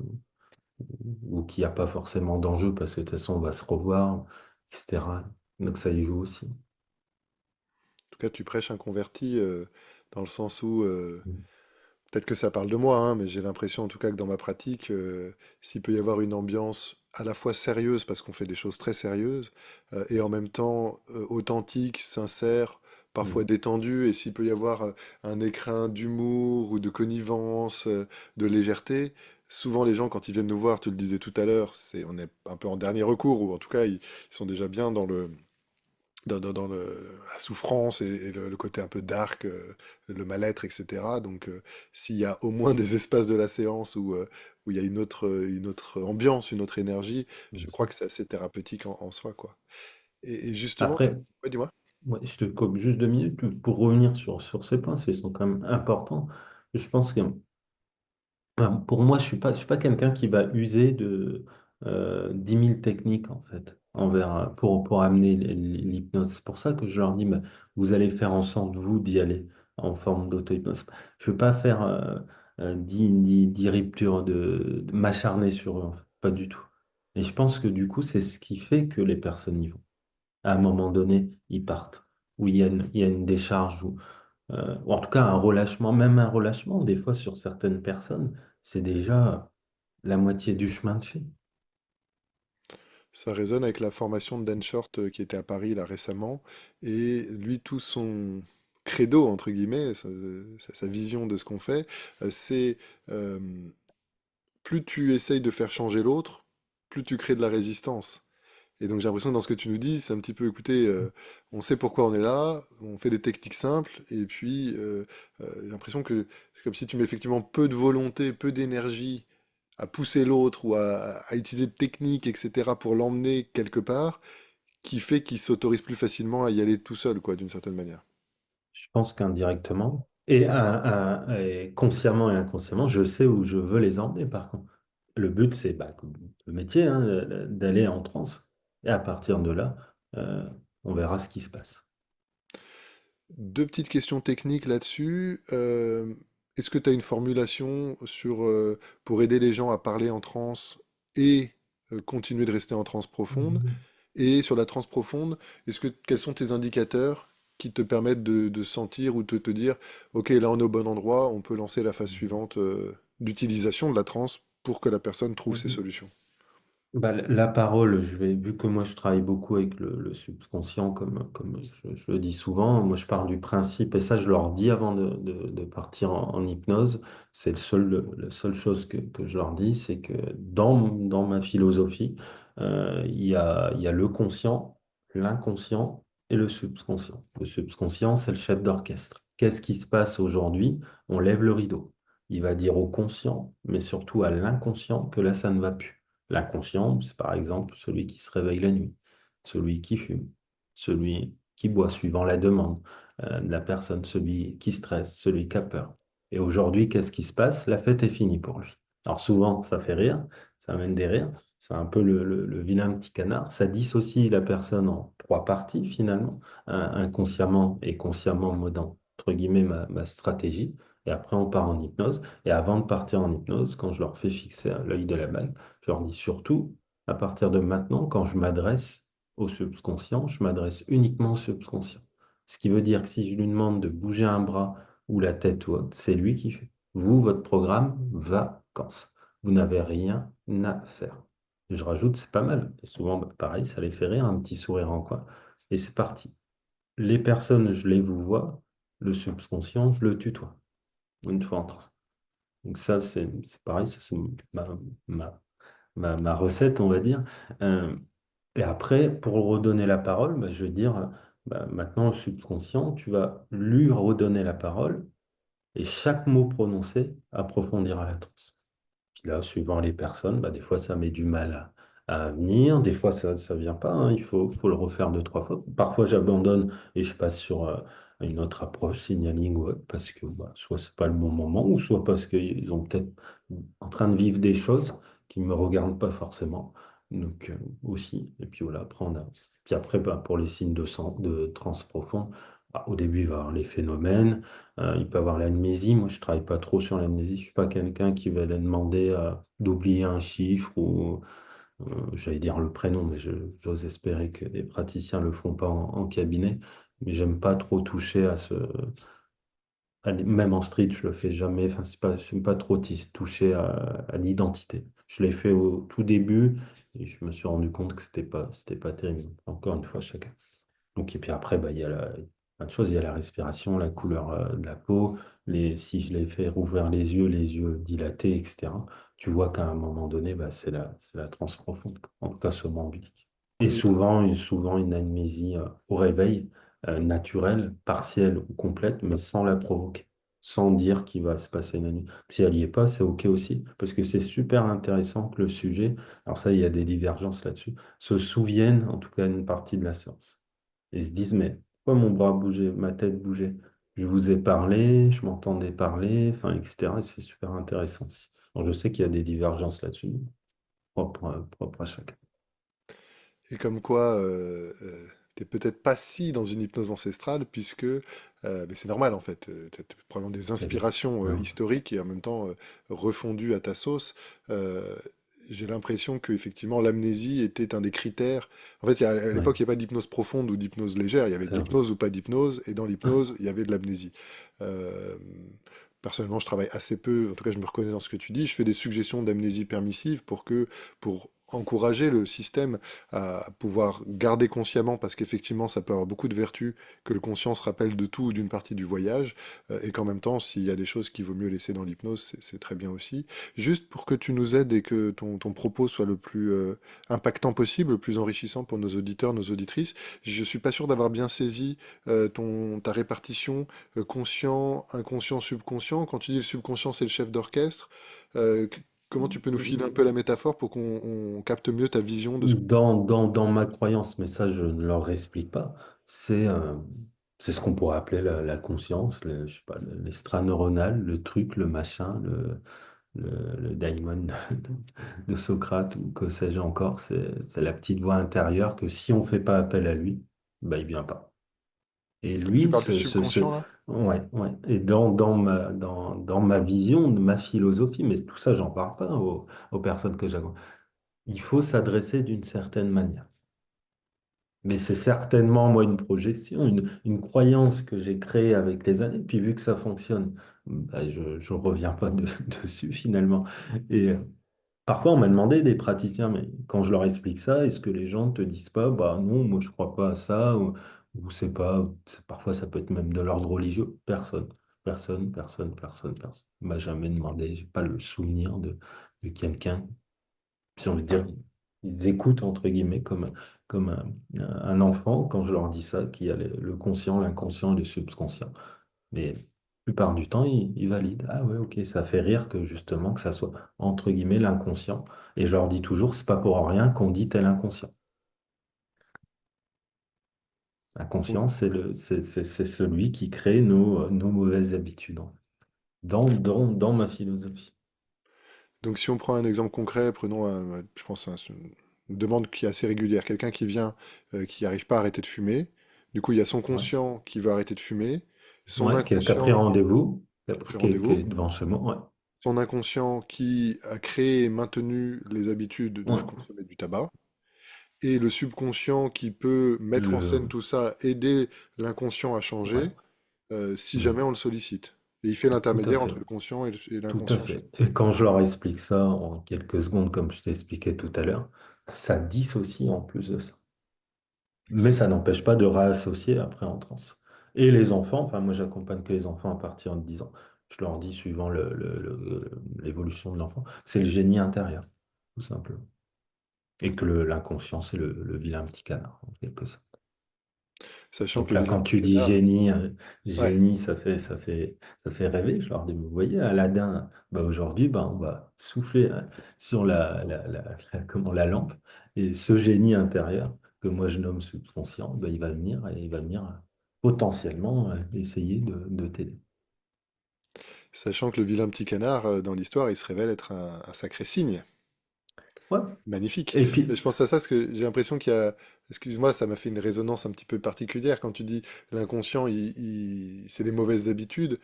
Speaker 2: ou qu'il n'y a pas forcément d'enjeu parce que de toute façon on va se revoir, etc. Donc ça y joue aussi.
Speaker 1: En tout cas, tu prêches un converti dans le sens où,
Speaker 2: Mm.
Speaker 1: peut-être que ça parle de moi, hein, mais j'ai l'impression en tout cas que dans ma pratique, s'il peut y avoir une ambiance à la fois sérieuse, parce qu'on fait des choses très sérieuses, et en même temps authentique, sincère, parfois
Speaker 2: Mm.
Speaker 1: détendue, et s'il peut y avoir un écrin d'humour ou de connivence, de légèreté, souvent les gens quand ils viennent nous voir, tu le disais tout à l'heure, on est un peu en dernier recours, ou en tout cas ils sont déjà bien dans la souffrance et le côté un peu dark, le mal-être, etc. Donc, s'il y a au moins des espaces de la séance où il y a une autre ambiance, une autre énergie,
Speaker 2: Bien
Speaker 1: je
Speaker 2: sûr.
Speaker 1: crois que c'est assez thérapeutique en soi, quoi. Et justement,
Speaker 2: Après,
Speaker 1: ouais, dis-moi.
Speaker 2: ouais, je te coupe juste 2 minutes pour revenir sur ces points, parce qu'ils sont quand même importants. Je pense que pour moi, je suis pas quelqu'un qui va user de 10 000 techniques, en fait, pour amener l'hypnose. C'est pour ça que je leur dis, bah, vous allez faire en sorte, vous, d'y aller en forme d'auto-hypnose. Je ne veux pas faire. d'y rupture, de m'acharner sur eux, en fait. Pas du tout. Et je pense que du coup, c'est ce qui fait que les personnes y vont. À un moment donné, ils partent. Où il y a une décharge, ou en tout cas un relâchement, même un relâchement, des fois sur certaines personnes, c'est déjà la moitié du chemin de fait.
Speaker 1: Ça résonne avec la formation de Dan Short qui était à Paris là récemment. Et lui, tout son credo, entre guillemets, sa vision de ce qu'on fait, c'est euh, plus tu essayes de faire changer l'autre, plus tu crées de la résistance. Et donc j'ai l'impression que dans ce que tu nous dis, c'est un petit peu, écoutez, on sait pourquoi on est là, on fait des techniques simples, et puis j'ai l'impression que c'est comme si tu mets effectivement peu de volonté, peu d'énergie à pousser l'autre ou à utiliser de techniques, etc., pour l'emmener quelque part, qui fait qu'il s'autorise plus facilement à y aller tout seul, quoi, d'une certaine manière.
Speaker 2: Je pense qu'indirectement, et consciemment et inconsciemment, je sais où je veux les emmener par contre. Le but, c'est bah, comme le métier, hein, d'aller en transe. Et à partir de là, euh, on verra ce qui se passe.
Speaker 1: Deux petites questions techniques là-dessus. Est-ce que tu as une formulation pour aider les gens à parler en transe et continuer de rester en transe profonde? Et sur la transe profonde, quels sont tes indicateurs qui te permettent de sentir ou de te dire, OK, là on est au bon endroit, on peut lancer la phase suivante d'utilisation de la transe pour que la personne trouve ses
Speaker 2: Mhm.
Speaker 1: solutions?
Speaker 2: Bah, la parole, vu que moi je travaille beaucoup avec le subconscient, comme je le dis souvent, moi je pars du principe, et ça je leur dis avant de partir en hypnose, c'est la seule chose que je leur dis, c'est que dans ma philosophie, il y a le conscient, l'inconscient et le subconscient. Le subconscient, c'est le chef d'orchestre. Qu'est-ce qui se passe aujourd'hui? On lève le rideau. Il va dire au conscient, mais surtout à l'inconscient, que là ça ne va plus. L'inconscient, c'est par exemple celui qui se réveille la nuit, celui qui fume, celui qui boit suivant la demande de la personne, celui qui stresse, celui qui a peur. Et aujourd'hui, qu'est-ce qui se passe? La fête est finie pour lui. Alors souvent, ça fait rire, ça amène des rires. C'est un peu le vilain petit canard. Ça dissocie la personne en trois parties finalement, inconsciemment et consciemment en mode entre guillemets ma stratégie. Et après, on part en hypnose. Et avant de partir en hypnose, quand je leur fais fixer l'œil de la bague, je leur dis surtout, à partir de maintenant, quand je m'adresse au subconscient, je m'adresse uniquement au subconscient. Ce qui veut dire que si je lui demande de bouger un bras ou la tête ou autre, c'est lui qui fait. Vous, votre programme, vacances. Vous n'avez rien à faire. Et je rajoute, c'est pas mal. Et souvent, bah, pareil, ça les fait rire, un petit sourire en coin. Et c'est parti. Les personnes, je les vous vois. Le subconscient, je le tutoie. Une fois entre. Donc ça, c'est pareil, ça, c'est ma, ma recette, on va dire. Euh, et après, pour redonner la parole, bah, je vais dire, bah, maintenant, le subconscient, tu vas lui redonner la parole et chaque mot prononcé approfondira la transe. Puis là, suivant les personnes, bah, des fois, ça met du mal à venir, des fois, ça ne vient pas, hein, faut le refaire deux, trois fois. Parfois, j'abandonne et je passe sur une autre approche, signaling ou autre, parce que bah, soit c'est pas le bon moment, ou soit parce qu'ils sont peut-être en train de vivre des choses qui ne me regardent pas forcément. Donc, aussi. Et puis voilà, après, puis après bah, pour les signes de transe profonde, bah, au début, il va y avoir les phénomènes. Il peut avoir l'amnésie. Moi, je travaille pas trop sur l'amnésie. Je suis pas quelqu'un qui va aller demander d'oublier un chiffre ou, j'allais dire le prénom, mais j'ose espérer que des praticiens le font pas en cabinet. Mais j'aime pas trop toucher à même en street, je le fais jamais. Enfin, c'est pas, j'aime pas trop toucher à l'identité. Je l'ai fait au tout début et je me suis rendu compte que c'était pas terrible. Encore une fois, chacun. Donc, et puis après, bah, il y a plein de choses. Il y a la respiration, la couleur de la peau, si je les fais rouvrir les yeux dilatés, etc. Tu vois qu'à un moment donné, bah, c'est la transe profonde, en tout cas somnambulique. Et
Speaker 1: Et
Speaker 2: souvent une amnésie au réveil, naturelle, partielle ou complète, mais sans la provoquer, sans dire qu'il va se passer une nuit. Si elle n'y est pas, c'est OK aussi, parce que c'est super intéressant que le sujet, alors ça, il y a des divergences là-dessus, se souvienne en tout cas une partie de la séance et se disent, mais pourquoi mon bras bougeait, ma tête bougeait? Je vous ai parlé, je m'entendais parler, enfin, etc. Et c'est super intéressant aussi. Alors, je sais qu'il y a des divergences là-dessus, propres à chacun.
Speaker 1: Et comme quoi, t'es peut-être pas si dans une hypnose ancestrale, puisque mais c'est normal en fait. Tu as probablement des
Speaker 2: Et-
Speaker 1: inspirations
Speaker 2: non.
Speaker 1: historiques et en même temps refondues à ta sauce. Euh, j'ai l'impression que effectivement l'amnésie était un des critères. En fait, à
Speaker 2: Ouais,
Speaker 1: l'époque, il n'y a pas d'hypnose profonde ou d'hypnose légère. Il y avait de
Speaker 2: c'est vrai.
Speaker 1: l'hypnose ou pas d'hypnose, et dans
Speaker 2: Ouais.
Speaker 1: l'hypnose, il y avait de l'amnésie. Euh, Personnellement, je travaille assez peu. En tout cas, je me reconnais dans ce que tu dis. Je fais des suggestions d'amnésie permissive pour encourager le système à pouvoir garder consciemment, parce qu'effectivement, ça peut avoir beaucoup de vertus, que le conscient se rappelle de tout ou d'une partie du voyage, et qu'en même temps, s'il y a des choses qu'il vaut mieux laisser dans l'hypnose, c'est très bien aussi. Juste pour que tu nous aides et que ton propos soit le plus impactant possible, le plus enrichissant pour nos auditeurs, nos auditrices, je suis pas sûr d'avoir bien saisi ta répartition conscient, inconscient, subconscient. Quand tu dis le subconscient, c'est le chef d'orchestre. euh, c- Comment tu peux nous filer un peu la métaphore pour qu'on capte mieux ta vision de ce que...
Speaker 2: Dans ma croyance, mais ça, je ne leur explique pas, c'est ce qu'on pourrait appeler la conscience, je sais pas, l'extra neuronal, le truc, le machin, le daimon de Socrate ou que sais-je encore. C'est la petite voix intérieure que si on ne fait pas appel à lui, bah, il vient pas. Et
Speaker 1: Tu
Speaker 2: lui,
Speaker 1: parles du subconscient, là?
Speaker 2: ouais, ouais. Et dans ma vision, de ma philosophie, mais tout ça, j'en parle pas aux personnes que j'accompagne. Il faut s'adresser d'une certaine manière. Mais c'est certainement, moi, une projection, une croyance que j'ai créée avec les années. Puis vu que ça fonctionne, bah, je ne reviens pas dessus finalement. Et parfois, on m'a demandé des praticiens, mais quand je leur explique ça, est-ce que les gens ne te disent pas, bah non, moi, je crois pas à ça, ou c'est pas, parfois, ça peut être même de l'ordre religieux. Personne, personne, personne, personne, personne. On m'a jamais demandé, j'ai pas le souvenir de quelqu'un, j'ai envie de dire, ils écoutent, entre guillemets, comme un enfant quand je leur dis ça, qu'il y a le conscient, l'inconscient et le subconscient. Mais la plupart du temps, ils valident. Ah ouais, ok, ça fait rire que justement, que ça soit, entre guillemets, l'inconscient. Et je leur dis toujours, c'est pas pour rien qu'on dit tel inconscient. L'inconscient, c'est celui qui crée nos mauvaises habitudes, en fait. Dans ma philosophie.
Speaker 1: Donc, si on prend un exemple concret, prenons, je pense, une demande qui est assez régulière. Quelqu'un qui vient, qui n'arrive pas à arrêter de fumer. Du coup, il y a son
Speaker 2: Ouais,
Speaker 1: conscient qui veut arrêter de fumer, son
Speaker 2: ouais, qui a pris
Speaker 1: inconscient
Speaker 2: rendez-vous,
Speaker 1: qui a pris
Speaker 2: qui est
Speaker 1: rendez-vous,
Speaker 2: devant chez moi. Ouais.
Speaker 1: son inconscient qui a créé et maintenu les habitudes de
Speaker 2: Ouais.
Speaker 1: consommer du tabac, et le subconscient qui peut mettre en scène
Speaker 2: Le,
Speaker 1: tout ça, aider l'inconscient à
Speaker 2: ouais,
Speaker 1: changer, si
Speaker 2: le-
Speaker 1: jamais on le sollicite. Et il fait
Speaker 2: tout à
Speaker 1: l'intermédiaire
Speaker 2: fait,
Speaker 1: entre le conscient et
Speaker 2: tout à
Speaker 1: l'inconscient chez
Speaker 2: fait. Et quand je leur explique ça en quelques secondes, comme je t'ai expliqué tout à l'heure, ça dissocie en plus de ça.
Speaker 1: nous.
Speaker 2: Mais
Speaker 1: Excellent.
Speaker 2: ça n'empêche pas de réassocier après en transe. Et les enfants, enfin moi j'accompagne que les enfants à partir de 10 ans. Je leur dis suivant l'évolution de l'enfant, c'est le génie intérieur, tout simplement. Et que l'inconscient, c'est le vilain petit canard, en quelque sorte.
Speaker 1: Sachant
Speaker 2: Donc
Speaker 1: que le
Speaker 2: là,
Speaker 1: vilain
Speaker 2: quand
Speaker 1: petit
Speaker 2: tu dis
Speaker 1: canard,
Speaker 2: génie,
Speaker 1: ouais,
Speaker 2: génie, ça fait rêver. Je leur dis, vous voyez, Aladdin, bah aujourd'hui, bah, on va souffler sur comment, la lampe. Et ce génie intérieur, que moi je nomme subconscient, bah, il va venir et il va venir potentiellement essayer de t'aider.
Speaker 1: sachant que le vilain petit canard, dans l'histoire, il se révèle être un sacré cygne.
Speaker 2: Ouais.
Speaker 1: Magnifique.
Speaker 2: Et
Speaker 1: Et
Speaker 2: puis,
Speaker 1: je pense à ça parce que j'ai l'impression qu'il y a... Excuse-moi, ça m'a fait une résonance un petit peu particulière quand tu dis l'inconscient, c'est des mauvaises habitudes.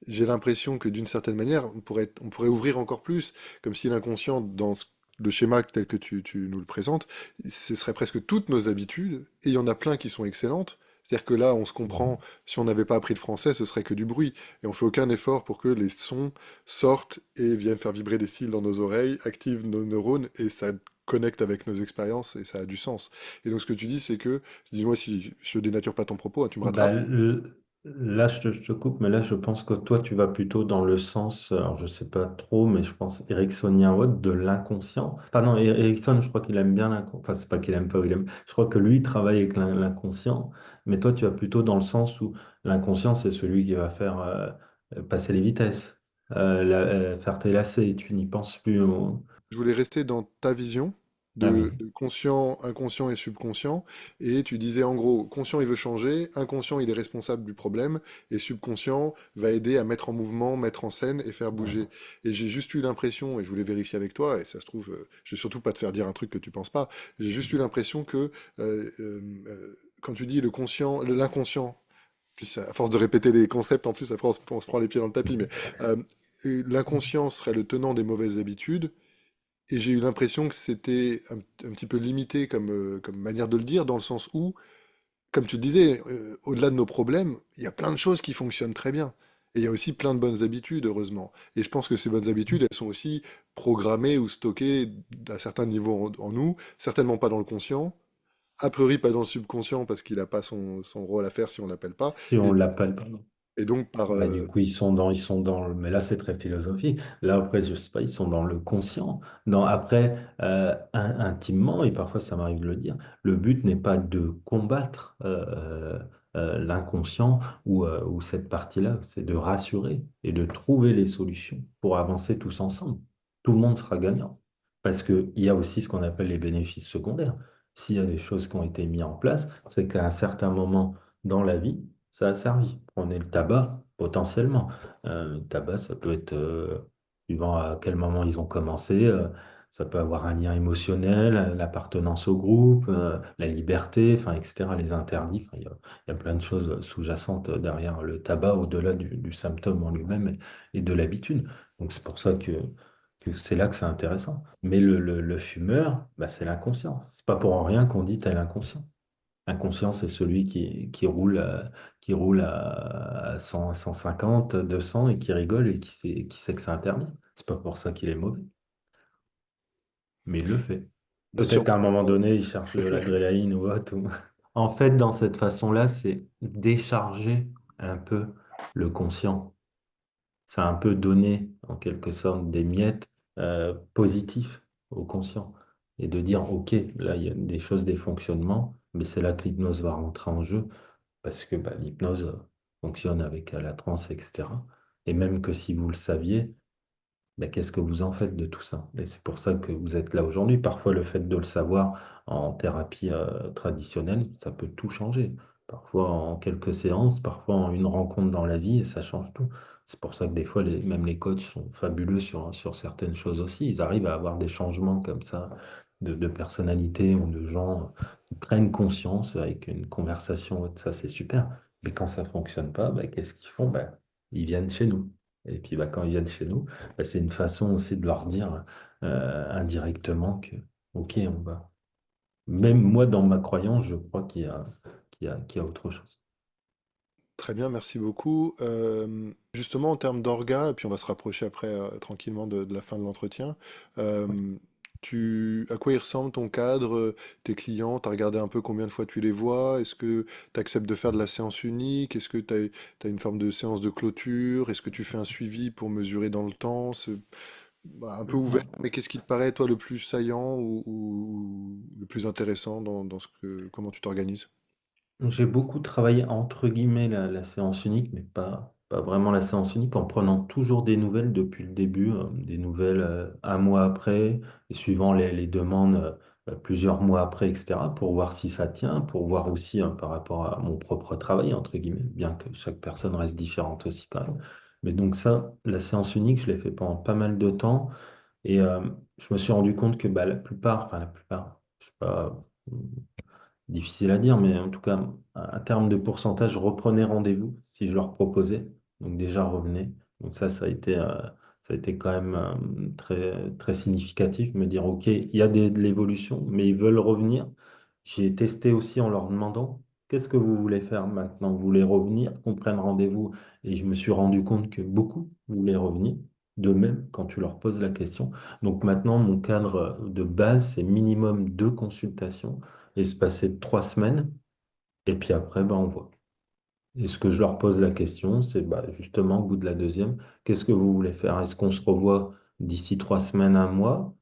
Speaker 1: J'ai l'impression que d'une certaine manière, on pourrait ouvrir encore plus, comme si l'inconscient, le schéma tel que tu nous le présentes, ce serait presque toutes nos habitudes, et il y en a plein qui sont excellentes. C'est-à-dire que là, on se comprend, si on n'avait pas appris le français, ce serait que du bruit. Et on fait aucun effort pour que les sons sortent et viennent faire vibrer des cils dans nos oreilles, activent nos neurones, et ça connecte avec nos expériences, et ça a du sens. Et donc ce que tu dis, c'est que, dis-moi si je dénature pas ton propos, hein, tu me
Speaker 2: bah,
Speaker 1: rattrapes.
Speaker 2: là, je te coupe, mais là, je pense que toi, tu vas plutôt dans le sens, alors je sais pas trop, mais je pense Ericksonien Watt de l'inconscient. Enfin non, Erickson, je crois qu'il aime bien l'inconscient. Enfin, c'est pas qu'il aime pas, il aime. Je crois que lui, il travaille avec l'inconscient, mais toi, tu vas plutôt dans le sens où l'inconscient, c'est celui qui va faire passer les vitesses, faire tes lacets, et tu n'y penses plus.
Speaker 1: Je voulais rester dans ta vision
Speaker 2: Ah oui,
Speaker 1: de conscient, inconscient et subconscient, et tu disais en gros, conscient il veut changer, inconscient il est responsable du problème, et subconscient va aider à mettre en mouvement, mettre en scène et faire bouger.
Speaker 2: ouais.
Speaker 1: Et j'ai juste eu l'impression, et je voulais vérifier avec toi, et ça se trouve, je vais surtout pas te faire dire un truc que tu penses pas, j'ai juste eu l'impression que euh, euh, quand tu dis le conscient, l'inconscient, puis à force de répéter les concepts, en plus, après on se prend les pieds dans le tapis, mais euh, l'inconscient serait le tenant des mauvaises habitudes, et j'ai eu l'impression que c'était un petit peu limité comme manière de le dire, dans le sens où, comme tu le disais, au-delà de nos problèmes, il y a plein de choses qui fonctionnent très bien. Et il y a aussi plein de bonnes habitudes, heureusement. Et je pense que ces bonnes habitudes, elles sont aussi programmées ou stockées à certains niveaux en nous, certainement pas dans le conscient, a priori pas dans le subconscient parce qu'il n'a pas son rôle à faire si on l'appelle pas,
Speaker 2: Si on
Speaker 1: et,
Speaker 2: l'appelle.
Speaker 1: et donc par...
Speaker 2: Bah, du coup, mais là, c'est très philosophique. Là, après, je sais pas, ils sont dans le conscient. Après, intimement, et parfois ça m'arrive de le dire, le but n'est pas de combattre l'inconscient ou cette partie-là, c'est de rassurer et de trouver les solutions pour avancer tous ensemble. Tout le monde sera gagnant. Parce qu'il y a aussi ce qu'on appelle les bénéfices secondaires. S'il y a des choses qui ont été mises en place, c'est qu'à un certain moment dans la vie, ça a servi. Prenez le tabac, potentiellement. Le tabac, ça peut être, suivant à quel moment ils ont commencé, ça peut avoir un lien émotionnel, l'appartenance au groupe, la liberté, enfin, etc., les interdits. Enfin, il y a plein de choses sous-jacentes derrière le tabac, au-delà du symptôme en lui-même et de l'habitude. Donc, c'est pour ça que c'est là que c'est intéressant. Mais le fumeur, bah, c'est l'inconscient. C'est pas pour rien qu'on dit t'as l'inconscient. Inconscient, c'est celui qui roule à 100, à 150, 200 et qui rigole et qui sait que c'est interdit. C'est pas pour ça qu'il est mauvais, mais il le fait. Peut-être
Speaker 1: Sur...
Speaker 2: qu'à un moment donné, il cherche de l'adrénaline ou autre. En fait, dans cette façon-là, c'est décharger un peu le conscient. Ça a un peu donné, en quelque sorte, des miettes positifs au conscient. Et de dire, OK, là, il y a des choses, des fonctionnements, mais c'est là que l'hypnose va rentrer en jeu parce que bah, l'hypnose fonctionne avec la transe, etc. Et même que si vous le saviez, bah, qu'est-ce que vous en faites de tout ça? Et c'est pour ça que vous êtes là aujourd'hui. Parfois, le fait de le savoir en thérapie traditionnelle, ça peut tout changer. Parfois en quelques séances, parfois en une rencontre dans la vie, et ça change tout. C'est pour ça que des fois, même les coachs sont fabuleux sur certaines choses aussi. Ils arrivent à avoir des changements comme ça de personnalité ou de gens qui prennent conscience avec une conversation. Ça, c'est super. Mais quand ça fonctionne pas, bah, qu'est-ce qu'ils font? Bah, ils viennent chez nous. Et puis bah, quand ils viennent chez nous, bah, c'est une façon aussi de leur dire indirectement que, OK, on va. Même moi, dans ma croyance, je crois qu'il y a autre chose.
Speaker 1: Très bien, merci beaucoup. Justement, en termes d'orga, et puis on va se rapprocher après tranquillement de la fin de l'entretien,
Speaker 2: Ouais.
Speaker 1: euh, à quoi il ressemble ton cadre, tes clients? Tu as regardé un peu combien de fois tu les vois? Est-ce que tu acceptes de faire de la séance unique? Est-ce que tu as, une forme de séance de clôture? Est-ce que tu fais un suivi pour mesurer dans le temps? C'est bah, un peu ouvert, mais qu'est-ce qui te paraît, toi, le plus saillant ou le plus intéressant dans comment tu t'organises?
Speaker 2: J'ai beaucoup travaillé entre guillemets la séance unique, mais pas vraiment la séance unique, en prenant toujours des nouvelles depuis le début, des nouvelles un mois après, et suivant les demandes plusieurs mois après, etc., pour voir si ça tient, pour voir aussi par rapport à mon propre travail, entre guillemets, bien que chaque personne reste différente aussi quand même. Mais donc ça, la séance unique, je l'ai fait pendant pas mal de temps, et je me suis rendu compte que bah, la plupart, je sais pas. Difficile à dire, mais en tout cas, à terme de pourcentage, reprenez rendez-vous si je leur proposais. Donc déjà, revenez. Donc ça ça a été quand même très, très significatif, me dire, OK, il y a de l'évolution, mais ils veulent revenir. J'ai testé aussi en leur demandant, qu'est-ce que vous voulez faire maintenant? Vous voulez revenir, qu'on prenne rendez-vous? Et je me suis rendu compte que beaucoup voulaient revenir. De même, quand tu leur poses la question. Donc maintenant, mon cadre de base, c'est minimum 2 consultations espacé de 3 semaines, et puis après, ben, on voit. Et ce que je leur pose la question, c'est bah, justement, au bout de la deuxième, qu'est-ce que vous voulez faire? Est-ce qu'on se revoit d'ici 3 semaines, un mois?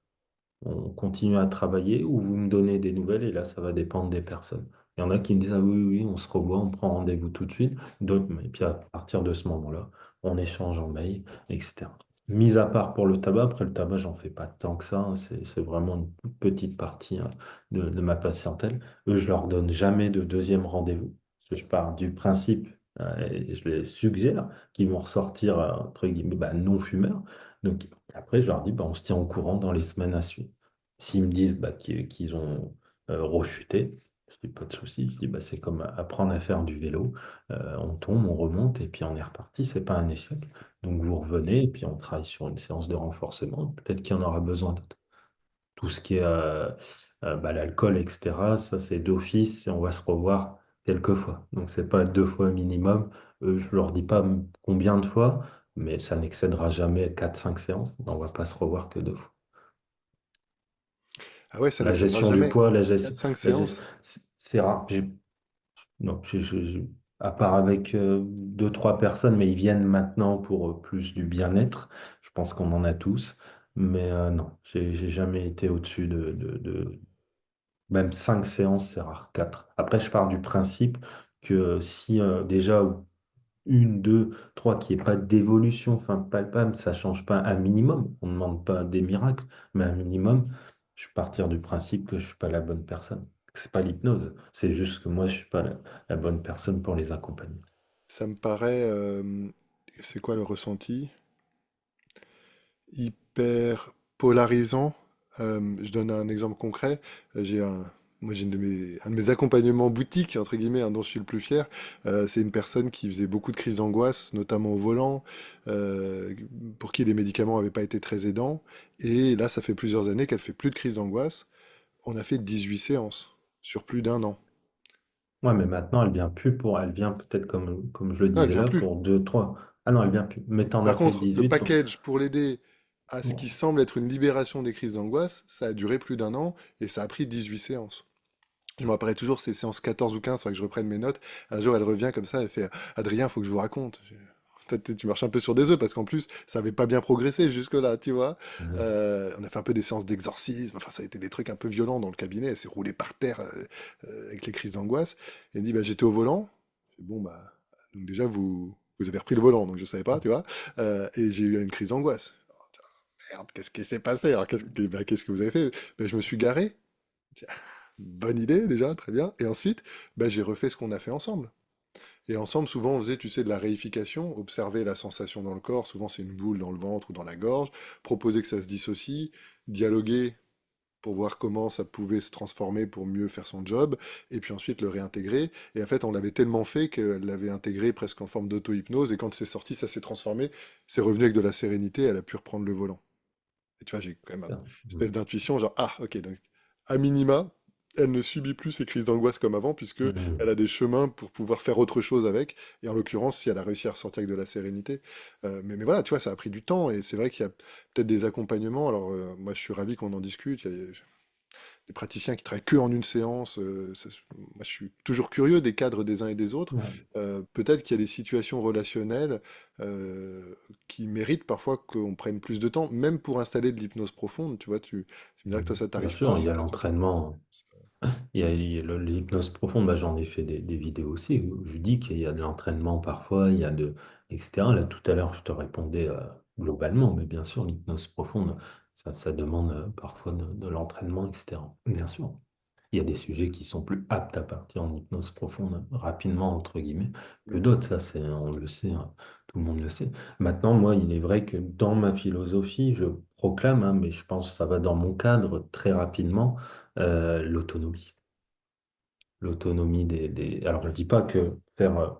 Speaker 2: On continue à travailler ou vous me donnez des nouvelles et là, ça va dépendre des personnes. Il y en a qui me disent, ah oui, oui, on se revoit, on prend rendez-vous tout de suite. D'autres, et puis à partir de ce moment-là, on échange en mail, etc. Mis à part pour le tabac, après le tabac, j'en fais pas tant que ça, hein. C'est vraiment une toute petite partie hein, de ma patientèle. Eux, je leur donne jamais de deuxième rendez-vous. Parce que je pars du principe, et je les suggère, qu'ils vont ressortir, entre guillemets, bah, non-fumeurs. Donc après, je leur dis, bah, on se tient au courant dans les semaines à suivre. S'ils me disent bah, qu'ils ont rechuté, Je dis pas de souci. Je dis bah, c'est comme apprendre à faire du vélo. On tombe, on remonte et puis on est reparti. C'est pas un échec. Donc vous revenez et puis on travaille sur une séance de renforcement. Peut-être qu'il y en aura besoin d'autres. Tout ce qui est bah, l'alcool, etc., ça c'est d'office et on va se revoir quelques fois. Donc c'est pas 2 fois minimum. Je leur dis pas combien de fois, mais ça n'excédera jamais 4 5 séances. On va pas se revoir que 2 fois.
Speaker 1: Ah ouais, ça
Speaker 2: La
Speaker 1: n'excédera
Speaker 2: gestion du
Speaker 1: jamais
Speaker 2: poids,
Speaker 1: 4-5
Speaker 2: la gestion,
Speaker 1: séances?
Speaker 2: c'est rare. Non, à part avec 2 3 personnes, mais ils viennent maintenant pour plus du bien-être. Je pense qu'on en a tous. Mais non, j'ai jamais été au-dessus même 5 séances, c'est rare, 4. Après, je pars du principe que si déjà une, deux, trois, qu'il n'y ait pas d'évolution enfin, palpable, ça ne change pas un minimum. On ne demande pas des miracles, mais un minimum, je vais partir du principe que je ne suis pas la bonne personne. C'est pas l'hypnose, c'est juste que moi, je ne suis pas la bonne personne pour les accompagner.
Speaker 1: Ça me paraît, c'est quoi le ressenti? Hyper polarisant. Je donne un exemple concret. J'ai moi, j'ai un de mes accompagnements boutiques, entre guillemets, hein, dont je suis le plus fier. C'est une personne qui faisait beaucoup de crises d'angoisse, notamment au volant, euh, pour qui les médicaments n'avaient pas été très aidants. Et là, ça fait plusieurs années qu'elle fait plus de crises d'angoisse. On a fait 18 séances sur plus d'un an.
Speaker 2: Ouais, mais maintenant, elle vient peut-être comme je le
Speaker 1: Non, elle
Speaker 2: disais
Speaker 1: vient
Speaker 2: là,
Speaker 1: plus.
Speaker 2: pour 2 3. Ah non, elle vient plus. Mais t'en as
Speaker 1: Par
Speaker 2: fait
Speaker 1: contre, le
Speaker 2: 18 pour.
Speaker 1: package pour l'aider à ce qui semble être une libération des crises d'angoisse, ça a duré plus d'un an et ça a pris 18 séances. Je me rappellerai toujours ces séances 14 ou 15, faudrait que je reprenne mes notes. Un jour, elle revient comme ça, elle fait Adrien, faut que je vous raconte. Peut-être tu marches un peu sur des œufs parce qu'en plus, ça avait pas bien progressé jusque-là, tu vois.
Speaker 2: Mhm.
Speaker 1: On a fait un peu des séances d'exorcisme, enfin, ça a été des trucs un peu violents dans le cabinet. Elle s'est roulée par terre avec les crises d'angoisse. Et elle dit bah, j'étais au volant. Je dis, bon, bah, donc déjà, vous avez repris le volant, donc je savais pas, tu vois. Et j'ai eu une crise d'angoisse. Merde, qu'est-ce qui s'est passé? Alors, qu'est-ce que vous avez fait? Ben, je me suis garé. Bonne idée déjà, très bien. Et ensuite, bah, j'ai refait ce qu'on a fait ensemble. Et ensemble, souvent, on faisait, tu sais, de la réification, observer la sensation dans le corps. Souvent, c'est une boule dans le ventre ou dans la gorge. Proposer que ça se dissocie, dialoguer pour voir comment ça pouvait se transformer pour mieux faire son job, et puis ensuite le réintégrer. Et en fait, on l'avait tellement fait qu'elle l'avait intégré presque en forme d'auto-hypnose, et quand c'est sorti, ça s'est transformé, c'est revenu avec de la sérénité, elle a pu reprendre le volant. Et tu vois, j'ai quand même une espèce d'intuition, genre, ah, ok, donc, à minima, elle ne subit plus ces crises d'angoisse comme avant, puisque elle
Speaker 2: Mhm.
Speaker 1: a des chemins pour pouvoir faire autre chose avec, et en l'occurrence, si elle a réussi à ressortir avec de la sérénité. Mais voilà, tu vois, ça a pris du temps, et c'est vrai qu'il y a peut-être des accompagnements, alors moi je suis ravi qu'on en discute, il y a des praticiens qui travaillent que en une séance, moi je suis toujours curieux des cadres des uns et des autres.
Speaker 2: Ouais.
Speaker 1: Peut-être qu'il y a des situations relationnelles qui méritent parfois qu'on prenne plus de temps, même pour installer de l'hypnose profonde. Tu vois, tu me dirais que toi,
Speaker 2: Mhm.
Speaker 1: ça
Speaker 2: Bien
Speaker 1: t'arrive pas,
Speaker 2: sûr, il y
Speaker 1: c'est
Speaker 2: a
Speaker 1: peut-être autre chose.
Speaker 2: l'entraînement. L'hypnose profonde, bah, j'en ai fait des vidéos aussi, où je dis qu'il y a de l'entraînement parfois, etc. Là, tout à l'heure, je te répondais globalement, mais bien sûr, l'hypnose profonde, ça demande parfois de l'entraînement, etc. Bien sûr. Il y a des sujets qui sont plus aptes à partir en hypnose profonde rapidement, entre guillemets, que d'autres. Ça, on le sait, hein, tout le monde le sait. Maintenant, moi, il est vrai que dans ma philosophie, je proclame, hein, mais je pense que ça va dans mon cadre très rapidement, l'autonomie. L'autonomie Alors, je ne dis pas que faire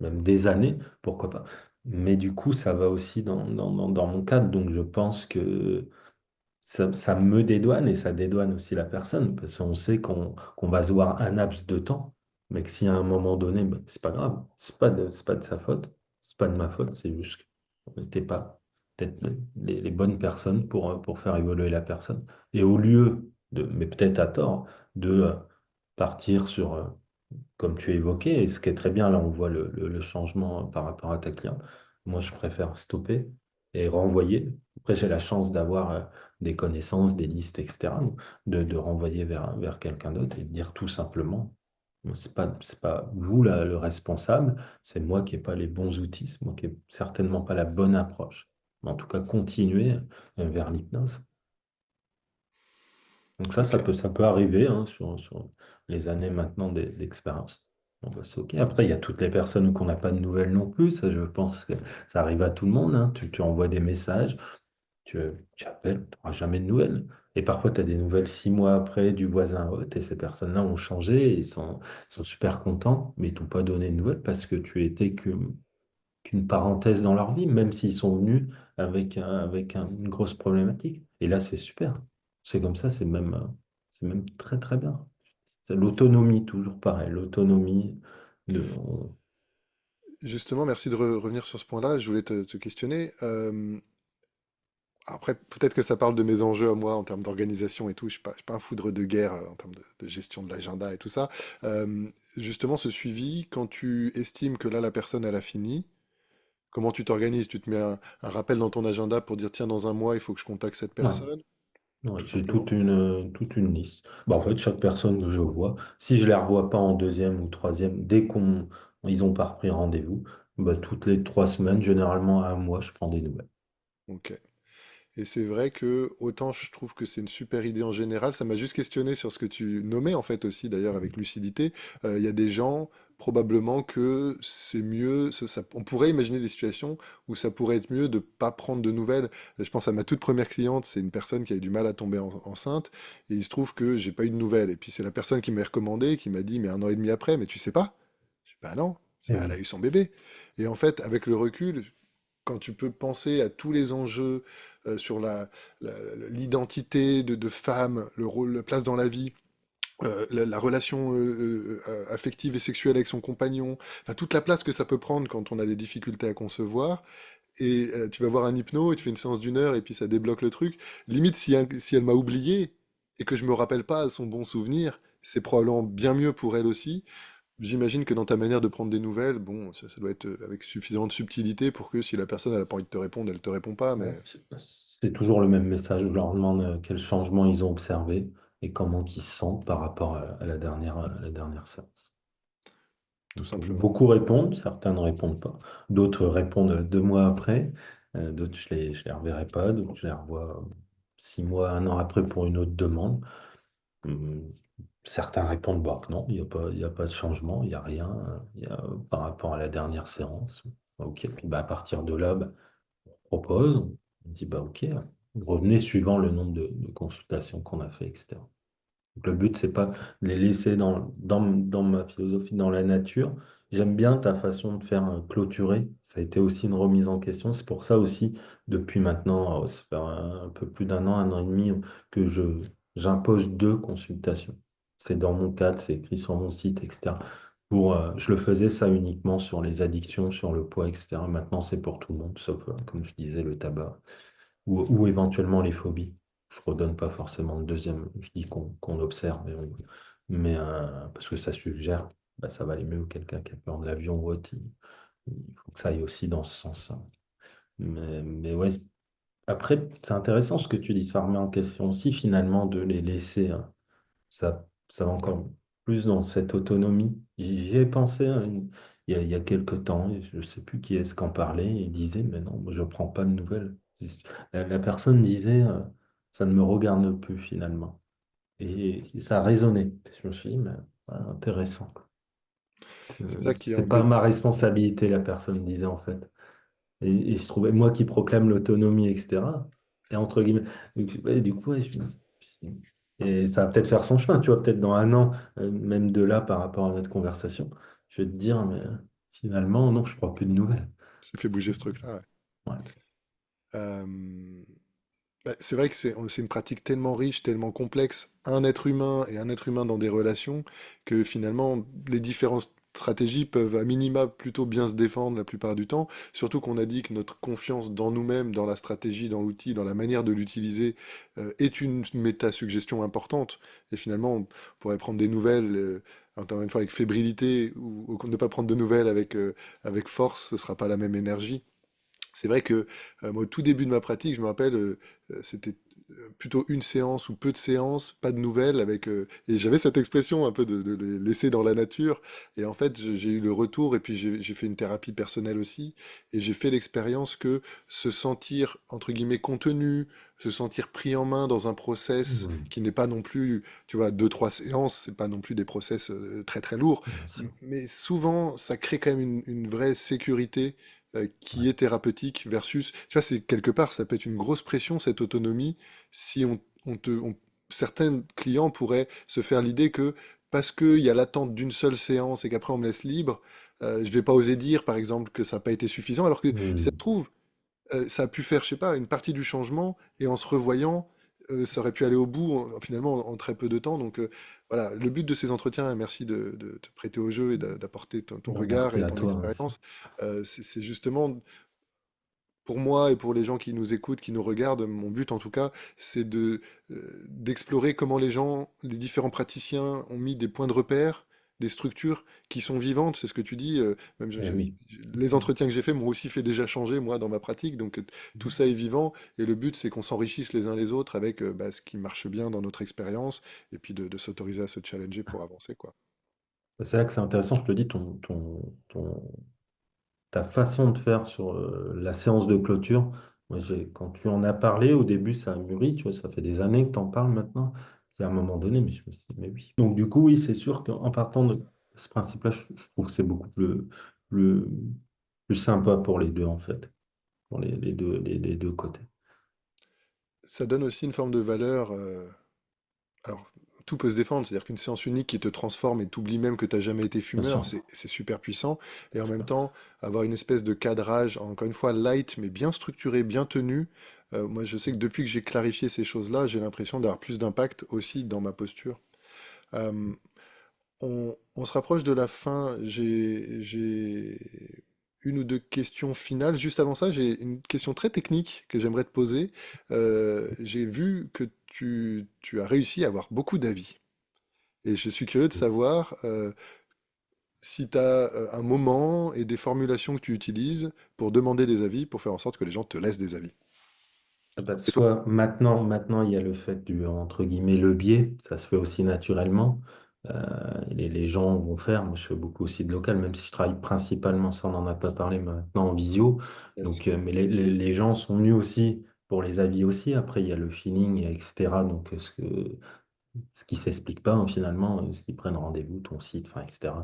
Speaker 2: même des années, pourquoi pas. Mais du coup, ça va aussi dans mon cadre. Donc, je pense que ça me dédouane et ça dédouane aussi la personne, parce qu'on sait qu'on va se voir un laps de temps, mais que si à un moment donné, bah, c'est pas grave, c'est pas de sa faute, c'est pas de ma faute, c'est juste qu'on n'était pas peut-être les bonnes personnes pour faire évoluer la personne. Et au lieu mais peut-être à tort, de partir sur comme tu évoquais, et ce qui est très bien, là on voit le changement par rapport à ta cliente. Moi, je préfère stopper et renvoyer. Après, j'ai la chance d'avoir des connaissances, des listes, etc., de renvoyer vers quelqu'un d'autre et de dire tout simplement, c'est pas vous le responsable, c'est moi qui n'ai pas les bons outils, c'est moi qui n'ai certainement pas la bonne approche. Mais en tout cas, continuer vers l'hypnose. Donc
Speaker 1: Ok,
Speaker 2: ça peut arriver hein, sur les années maintenant d'expérience. Bon, bah, c'est OK. Après, il y a toutes les personnes qu'on n'a pas de nouvelles non plus. Ça, je pense que ça arrive à tout le monde, hein. Tu envoies des messages. tu appelles, tu n'auras jamais de nouvelles. Et parfois, tu as des nouvelles 6 mois après du voisin à l'autre, et ces personnes-là ont changé, et sont super contents, mais ils t'ont pas donné de nouvelles parce que tu étais qu'une parenthèse dans leur vie, même s'ils sont venus une grosse problématique. Et là, c'est super. C'est comme ça, c'est même très, très bien. C'est l'autonomie, toujours pareil, l'autonomie de...
Speaker 1: Justement, merci de revenir sur ce point-là. Je voulais te questionner. Après, peut-être que ça parle de mes enjeux à moi en termes d'organisation et tout. Je suis pas un foudre de guerre en termes de gestion de l'agenda et tout ça. Justement, ce suivi, quand tu estimes que là, la personne, elle a fini, comment tu t'organises? Tu te mets un rappel dans ton agenda pour dire, tiens, dans un mois, il faut que je contacte cette
Speaker 2: Ouais.
Speaker 1: personne,
Speaker 2: Ouais,
Speaker 1: tout
Speaker 2: j'ai
Speaker 1: simplement.
Speaker 2: toute une liste. Bah, en fait, chaque personne que je vois, si je ne les revois pas en deuxième ou troisième, dès ils n'ont pas repris rendez-vous, bah, toutes les 3 semaines, généralement à un mois, je prends des nouvelles.
Speaker 1: Ok. Et c'est vrai que autant je trouve que c'est une super idée en général, ça m'a juste questionné sur ce que tu nommais en fait aussi d'ailleurs avec lucidité. Il y a des gens probablement que c'est mieux, on pourrait imaginer des situations où ça pourrait être mieux de pas prendre de nouvelles. Je pense à ma toute première cliente, c'est une personne qui a eu du mal à tomber enceinte et il se trouve que j'ai pas eu de nouvelles. Et puis c'est la personne qui m'a recommandé, qui m'a dit mais un an et demi après, mais tu sais pas? Je dis bah non.
Speaker 2: Eh
Speaker 1: Bah, elle a
Speaker 2: oui.
Speaker 1: eu son bébé. Et en fait, avec le recul, quand tu peux penser à tous les enjeux sur l'identité de femme, le rôle, la place dans la vie, la relation affective et sexuelle avec son compagnon, enfin toute la place que ça peut prendre quand on a des difficultés à concevoir, et tu vas voir un hypno et tu fais une séance d'1 heure et puis ça débloque le truc. Limite, si elle m'a oublié et que je me rappelle pas son bon souvenir, c'est probablement bien mieux pour elle aussi. J'imagine que dans ta manière de prendre des nouvelles, bon, ça doit être avec suffisamment de subtilité pour que si la personne elle a pas envie de te répondre, elle te répond pas,
Speaker 2: Ouais,
Speaker 1: mais
Speaker 2: c'est toujours le même message. Je leur demande quels changements ils ont observés et comment ils se sentent par rapport à la dernière séance.
Speaker 1: tout
Speaker 2: Donc,
Speaker 1: simplement.
Speaker 2: beaucoup répondent, certains ne répondent pas. D'autres répondent 2 mois après, d'autres je les reverrai pas, d'autres je les revois 6 mois, un an après pour une autre demande. Hum, Certains répondent bah, que non, il y a pas de changement, il n'y a rien par rapport à la dernière séance. Ok, puis bah, à partir de là, bah, on propose, on dit bah ok, revenez suivant le nombre de consultations qu'on a fait, etc. Donc, le but, c'est pas de les laisser dans ma philosophie, dans la nature. J'aime bien ta façon de faire clôturer. Ça a été aussi une remise en question. C'est pour ça aussi, depuis maintenant, ça fait un peu plus d'un an, un an et demi, que j'impose 2 consultations. C'est dans mon cadre, c'est écrit sur mon site, etc. Je le faisais ça uniquement sur les addictions, sur le poids, etc. Maintenant, c'est pour tout le monde, sauf, comme je disais, le tabac ou éventuellement les phobies. Je redonne pas forcément le deuxième. Je dis qu'on observe, parce que ça suggère, bah, ça va aller mieux. Quelqu'un qui a peur de l'avion ou autre, il faut que ça aille aussi dans ce sens-là. Mais ouais, après, c'est intéressant ce que tu dis. Ça remet en question aussi finalement de les laisser, hein. Ça va encore plus dans cette autonomie. J'y ai pensé, hein, il y a quelques temps, et je ne sais plus qui est-ce qu'en parlait, et il disait, mais non, moi, je ne prends pas de nouvelles. La personne disait, ça ne me regarde plus finalement. Et ça a résonné. Je me suis dit, mais intéressant. C'est
Speaker 1: C'est ça qui est
Speaker 2: c'est pas ma
Speaker 1: embêtant.
Speaker 2: responsabilité, la personne disait en fait. Et je trouvais, moi qui proclame l'autonomie, etc. Et entre guillemets, donc, ouais, du coup, ouais, et ça va peut-être faire son chemin, tu vois, peut-être dans un an, même de là par rapport à notre conversation, je vais te dire, mais finalement, non, je ne crois plus de nouvelles.
Speaker 1: J'ai fait bouger
Speaker 2: C'est-
Speaker 1: ce truc-là. Ouais.
Speaker 2: Ouais.
Speaker 1: Euh, Bah, c'est vrai que c'est une pratique tellement riche, tellement complexe, un être humain et un être humain dans des relations, que finalement, les différentes stratégies peuvent à minima plutôt bien se défendre la plupart du temps, surtout qu'on a dit que notre confiance dans nous-mêmes, dans la stratégie, dans l'outil, dans la manière de l'utiliser, est une méta-suggestion importante. Et finalement, on pourrait prendre des nouvelles, encore une fois, avec fébrilité, ou ne pas prendre de nouvelles avec force, ce sera pas la même énergie. C'est vrai que moi, au tout début de ma pratique, je me rappelle, c'était plutôt une séance ou peu de séances, pas de nouvelles, et j'avais cette expression un peu de les laisser dans la nature. Et en fait, j'ai eu le retour, et puis j'ai fait une thérapie personnelle aussi, et j'ai fait l'expérience que se sentir, entre guillemets, contenu, se sentir pris en main dans un process
Speaker 2: Oui,
Speaker 1: qui n'est pas non plus, tu vois, deux, trois séances, c'est pas non plus des process très très lourds,
Speaker 2: bien sûr.
Speaker 1: mais souvent, ça crée quand même une vraie sécurité qui est thérapeutique versus, tu vois, c'est quelque part, ça peut être une grosse pression, cette autonomie, si certains clients pourraient se faire l'idée que parce qu'il y a l'attente d'une seule séance et qu'après on me laisse libre, je vais pas oser dire, par exemple, que ça n'a pas été suffisant, alors que si ça se
Speaker 2: Hmm.
Speaker 1: trouve, ça a pu faire, je sais pas, une partie du changement, et en se revoyant, ça aurait pu aller au bout, finalement, en très peu de temps. Donc voilà, le but de ces entretiens, et merci de te prêter au jeu et d'apporter ton
Speaker 2: Ben,
Speaker 1: regard
Speaker 2: merci
Speaker 1: et
Speaker 2: à
Speaker 1: ton
Speaker 2: toi aussi.
Speaker 1: expérience, c'est justement, pour moi et pour les gens qui nous écoutent, qui nous regardent, mon but en tout cas, c'est d'explorer comment les gens, les différents praticiens ont mis des points de repère, des structures qui sont vivantes, c'est ce que tu dis. Même
Speaker 2: Eh oui.
Speaker 1: les entretiens que j'ai faits m'ont aussi fait déjà changer, moi, dans ma pratique. Donc tout ça est vivant. Et le but, c'est qu'on s'enrichisse les uns les autres avec bah, ce qui marche bien dans notre expérience et puis de s'autoriser à se challenger pour avancer, quoi.
Speaker 2: C'est là que c'est intéressant, je te le dis, ta façon de faire sur la séance de clôture. Moi, quand tu en as parlé, au début, ça a mûri, tu vois, ça fait des années que tu en parles maintenant. Puis à un moment donné, mais je me suis dit, mais oui. Donc, du coup, oui, c'est sûr qu'en partant de ce principe-là, je trouve que c'est beaucoup plus, plus sympa pour les deux, en fait, pour les deux côtés.
Speaker 1: Ça donne aussi une forme de valeur. Alors, tout peut se défendre, c'est-à-dire qu'une séance unique qui te transforme et t'oublie même que t'as jamais été
Speaker 2: Bien
Speaker 1: fumeur,
Speaker 2: sûr.
Speaker 1: c'est super puissant. Et en même
Speaker 2: Super.
Speaker 1: temps, avoir une espèce de cadrage, encore une fois, light, mais bien structuré, bien tenu. Moi, je sais que depuis que j'ai clarifié ces choses-là, j'ai l'impression d'avoir plus d'impact aussi dans ma posture. Euh, on se rapproche de la fin. J'ai une ou deux questions finales. Juste avant ça, j'ai une question très technique que j'aimerais te poser. J'ai vu que tu as réussi à avoir beaucoup d'avis. Et je suis curieux de savoir si tu as un moment et des formulations que tu utilises pour demander des avis, pour faire en sorte que les gens te laissent des avis.
Speaker 2: Ah bah,
Speaker 1: Et toi,
Speaker 2: soit maintenant, il y a le fait du, entre guillemets, le biais, ça se fait aussi naturellement. Les gens vont faire, moi je fais beaucoup aussi de local, même si je travaille principalement, ça on n'en a pas parlé maintenant en visio.
Speaker 1: yes.
Speaker 2: Donc, mais les gens sont venus aussi pour les avis aussi. Après, il y a le feeling, etc. Donc, ce qui s'explique pas hein, finalement, ce qu'ils prennent rendez-vous, ton site, enfin, etc.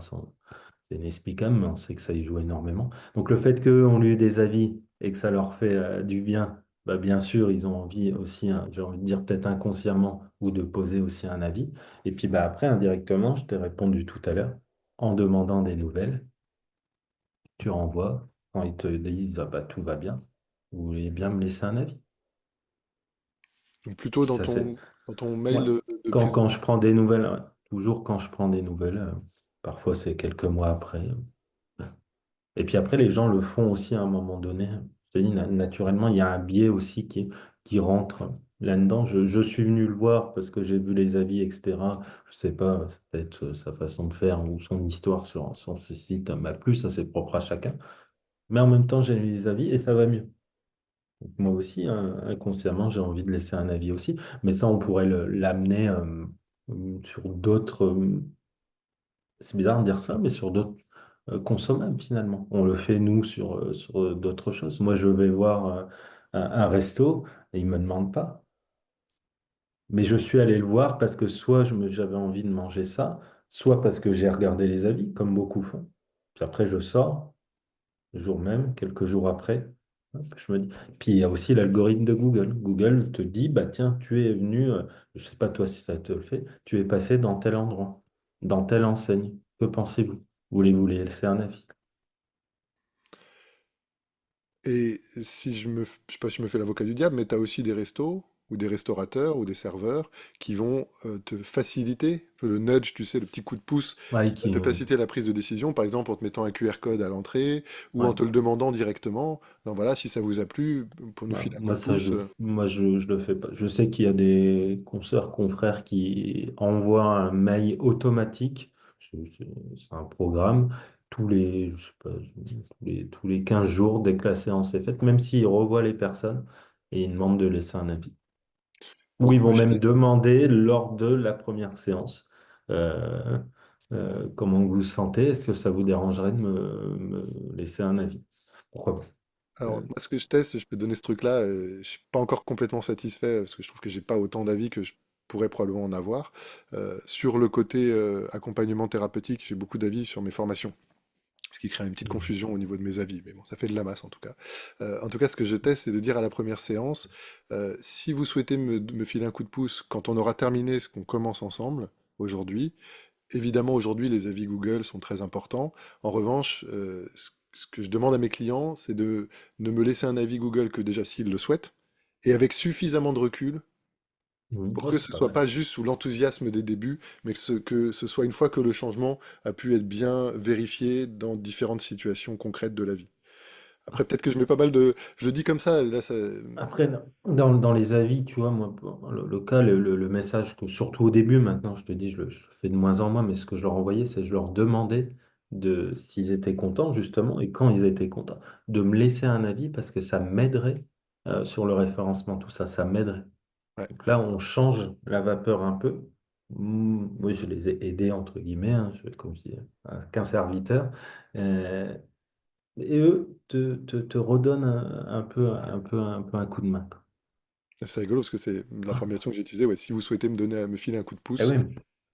Speaker 2: C'est inexplicable, mais on sait que ça y joue énormément. Donc le fait qu'on lui ait des avis et que ça leur fait du bien, bah, bien sûr, ils ont envie aussi, hein, j'ai envie de dire peut-être inconsciemment, ou de poser aussi un avis. Et puis bah, après, indirectement, je t'ai répondu tout à l'heure, en demandant des nouvelles, tu renvoies, quand ils te disent ah, bah, tout va bien, vous voulez bien me laisser un avis.
Speaker 1: Donc plutôt
Speaker 2: Puis ça, c'est
Speaker 1: dans ton
Speaker 2: ouais.
Speaker 1: mail de prise de...
Speaker 2: Quand je prends des nouvelles, ouais. Toujours quand je prends des nouvelles, parfois c'est quelques mois après. Et puis après, les gens le font aussi à un moment donné. Je te dis, naturellement, il y a un biais aussi qui rentre là-dedans. Je suis venu le voir parce que j'ai vu les avis, etc. Je sais pas, c'est peut-être sa façon de faire ou son histoire sur ce site m'a plu, ça c'est propre à chacun. Mais en même temps, j'ai lu les avis et ça va mieux. Donc, moi aussi, hein, inconsciemment, j'ai envie de laisser un avis aussi. Mais ça, on pourrait l'amener sur d'autres. C'est bizarre de dire ça, mais sur d'autres consommables finalement. On le fait nous sur d'autres choses. Moi, je vais voir un resto et il ne me demande pas. Mais je suis allé le voir parce que soit j'avais envie de manger ça, soit parce que j'ai regardé les avis, comme beaucoup font. Puis après, je sors, le jour même, quelques jours après. Hop, je me dis. Puis il y a aussi l'algorithme de Google. Google te dit, bah tiens, tu es venu, je ne sais pas toi si ça te le fait, tu es passé dans tel endroit, dans telle enseigne. Que pensez-vous? Voulez-vous laisser un avis?
Speaker 1: Et si je sais pas si je me fais l'avocat du diable, mais tu as aussi des restos ou des restaurateurs ou des serveurs qui vont te faciliter, un peu le nudge, tu sais, le petit coup de pouce
Speaker 2: Ouais,
Speaker 1: qui va te faciliter la prise de décision, par exemple en te mettant un QR code à l'entrée ou en
Speaker 2: ouais.
Speaker 1: te le demandant directement. Donc voilà, si ça vous a plu, pour nous
Speaker 2: Ouais,
Speaker 1: filer un coup de pouce.
Speaker 2: je le fais pas. Je sais qu'il y a des consoeurs, confrères qui envoient un mail automatique. C'est un programme je sais pas, tous les 15 jours dès que la séance est faite, même s'ils revoient les personnes et ils demandent de laisser un avis. Ou
Speaker 1: Moi,
Speaker 2: ils
Speaker 1: moi,
Speaker 2: vont même demander lors de la première séance euh, comment vous vous sentez. Est-ce que ça vous dérangerait de me laisser un avis? Pourquoi pas?
Speaker 1: alors,
Speaker 2: Euh,
Speaker 1: moi, ce que je teste, je peux te donner ce truc-là, je suis pas encore complètement satisfait parce que je trouve que j'ai pas autant d'avis que je pourrais probablement en avoir. Sur le côté accompagnement thérapeutique, j'ai beaucoup d'avis sur mes formations. Ce qui crée une petite
Speaker 2: Mhm.
Speaker 1: confusion au niveau de mes avis, mais bon, ça fait de la masse en tout cas. En tout cas, ce que je teste, c'est de dire à la première séance, si vous souhaitez me filer un coup de pouce quand on aura terminé ce qu'on commence ensemble aujourd'hui, évidemment aujourd'hui les avis Google sont très importants. En revanche, ce que je demande à mes clients, c'est de ne me laisser un avis Google que déjà s'ils le souhaitent, et avec suffisamment de recul
Speaker 2: Mhm.
Speaker 1: pour
Speaker 2: Oh,
Speaker 1: que
Speaker 2: c'est
Speaker 1: ce
Speaker 2: pas
Speaker 1: soit
Speaker 2: mal.
Speaker 1: pas juste sous l'enthousiasme des débuts, mais que ce soit une fois que le changement a pu être bien vérifié dans différentes situations concrètes de la vie. Après, peut-être que je mets pas mal de... Je le dis comme ça, là, ça...
Speaker 2: Après, dans les avis, tu vois, moi, bon, le cas, le message que, surtout au début, maintenant, je te dis, je le fais de moins en moins, mais ce que je leur envoyais, c'est je leur demandais de s'ils étaient contents, justement, et quand ils étaient contents, de me laisser un avis parce que ça m'aiderait sur le référencement, tout ça, ça m'aiderait.
Speaker 1: Ouais.
Speaker 2: Donc là, on change la vapeur un peu. Moi, je les ai aidés, entre guillemets, hein, comme je dis, qu'un serviteur. Euh, et eux te redonnent un peu un coup de main, quoi.
Speaker 1: C'est rigolo parce que c'est la formulation que j'ai utilisée. Ouais, si vous souhaitez me filer un coup de
Speaker 2: Eh
Speaker 1: pouce,
Speaker 2: oui,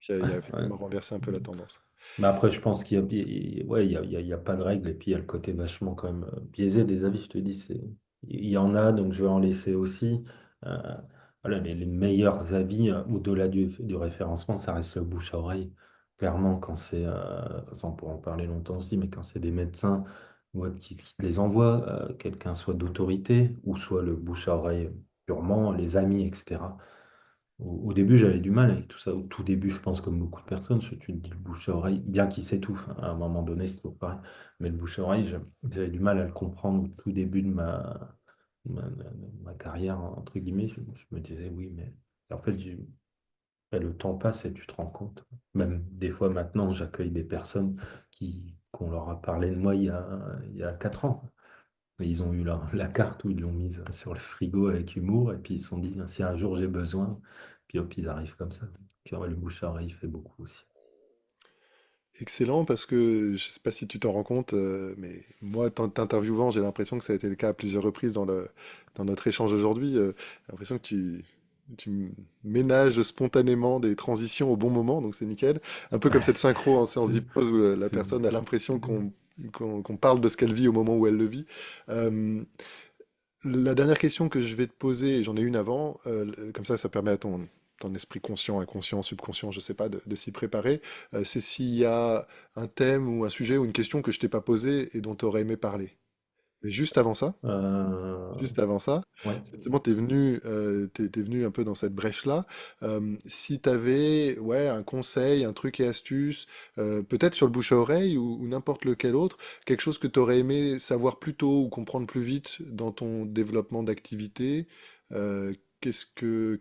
Speaker 1: puis il
Speaker 2: ouais,
Speaker 1: y a
Speaker 2: ouais.
Speaker 1: effectivement renversé un peu la tendance.
Speaker 2: Mais après, je pense ouais, il y a pas de règle. Et puis, il y a le côté vachement quand même biaisé des avis. Je te dis, il y en a, donc je vais en laisser aussi. Euh, voilà, les meilleurs avis au-delà du référencement, ça reste le bouche à oreille. Clairement, quand c'est, ça, on pourra en parler longtemps aussi, mais quand c'est des médecins ou autres qui te les envoient, quelqu'un soit d'autorité ou soit le bouche à oreille purement, les amis, etc. Au début, j'avais du mal avec tout ça. Au tout début, je pense, comme beaucoup de personnes, tu te dis le bouche à oreille, bien qu'il s'étouffe, hein, à un moment donné, c'est toujours pareil. Mais le bouche à oreille, j'avais du mal à le comprendre au tout début de ma, ma carrière, entre guillemets. Je me disais, oui, mais en fait, le temps passe et tu te rends compte. Même des fois, maintenant, j'accueille des personnes qu'on leur a parlé de moi il y a 4 ans. Mais ils ont eu la carte où ils l'ont mise sur le frigo avec humour et puis ils se sont dit, si un jour j'ai besoin, puis hop, ils arrivent comme ça. Puis ouais, le bouche à oreille fait beaucoup aussi.
Speaker 1: Excellent parce que je sais pas si tu t'en rends compte, mais moi, t'interviewant, j'ai l'impression que ça a été le cas à plusieurs reprises dans notre échange aujourd'hui. J'ai l'impression que tu ménages spontanément des transitions au bon moment, donc c'est nickel. Un peu comme cette synchro en séance
Speaker 2: C'est
Speaker 1: d'hypnose où la
Speaker 2: c'est
Speaker 1: personne a
Speaker 2: beaucoup.
Speaker 1: l'impression qu'on parle de ce qu'elle vit au moment où elle le vit. Euh, la dernière question que je vais te poser, et j'en ai une avant, comme ça permet à ton esprit conscient, inconscient, subconscient, je sais pas, de s'y préparer, c'est s'il y a un thème ou un sujet ou une question que je t'ai pas posée et dont tu aurais aimé parler. Mais
Speaker 2: Euh,
Speaker 1: juste avant ça,
Speaker 2: ouais.
Speaker 1: justement, t'es venu un peu dans cette brèche-là. Si tu avais ouais, un conseil, un truc et astuce, peut-être sur le bouche à oreille ou n'importe lequel autre, quelque chose que tu aurais aimé savoir plus tôt ou comprendre plus vite dans ton développement d'activité, euh, qu'est-ce que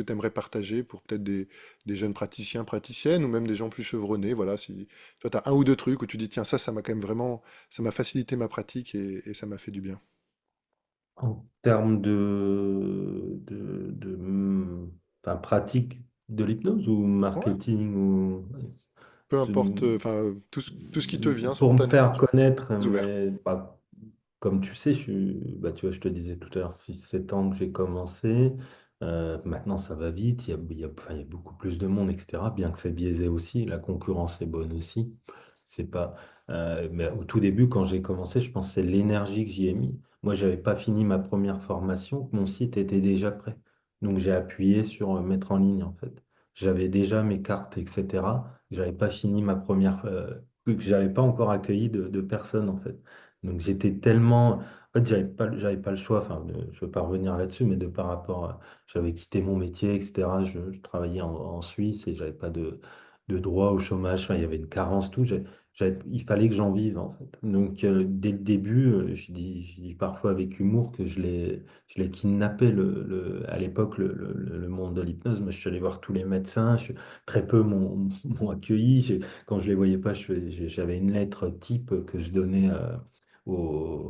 Speaker 1: tu aimerais partager pour peut-être des jeunes praticiens, praticiennes ou même des gens plus chevronnés, voilà, si toi tu as un ou deux trucs où tu dis, tiens, ça m'a quand même vraiment, ça m'a facilité ma pratique et ça m'a fait du bien.
Speaker 2: En termes enfin, pratique de l'hypnose ou
Speaker 1: Ouais.
Speaker 2: marketing ou
Speaker 1: Peu
Speaker 2: c'est-
Speaker 1: importe, enfin, tout ce qui te vient
Speaker 2: pour me
Speaker 1: spontanément,
Speaker 2: faire connaître,
Speaker 1: je suis ouvert.
Speaker 2: mais comme tu sais, bah, tu vois, je te disais tout à l'heure, 6 7 ans que j'ai commencé. Maintenant, ça va vite. Enfin, il y a beaucoup plus de monde, etc. Bien que c'est biaisé aussi. La concurrence est bonne aussi. C'est pas, mais au tout début, quand j'ai commencé, je pense que c'est l'énergie que j'y ai mis. Moi, j'avais pas fini ma première formation. Mon site était déjà prêt. Donc, j'ai appuyé sur mettre en ligne, en fait. J'avais déjà mes cartes, etc. J'avais pas fini ma première, que j'avais pas encore accueilli de personnes, en fait. Donc j'étais tellement... En fait, j'avais pas le choix, enfin, je veux pas revenir là-dessus, mais de par rapport j'avais quitté mon métier, etc. Je travaillais en Suisse et j'avais pas de droit au chômage, enfin, il y avait une carence, tout. Il fallait que j'en vive, en fait. Donc dès le début, je dis parfois avec humour que je l'ai kidnappé, à l'époque, le monde de l'hypnose. Moi, je suis allé voir tous les médecins, très peu m'ont accueilli. Quand je les voyais pas, j'avais une lettre type que je donnais au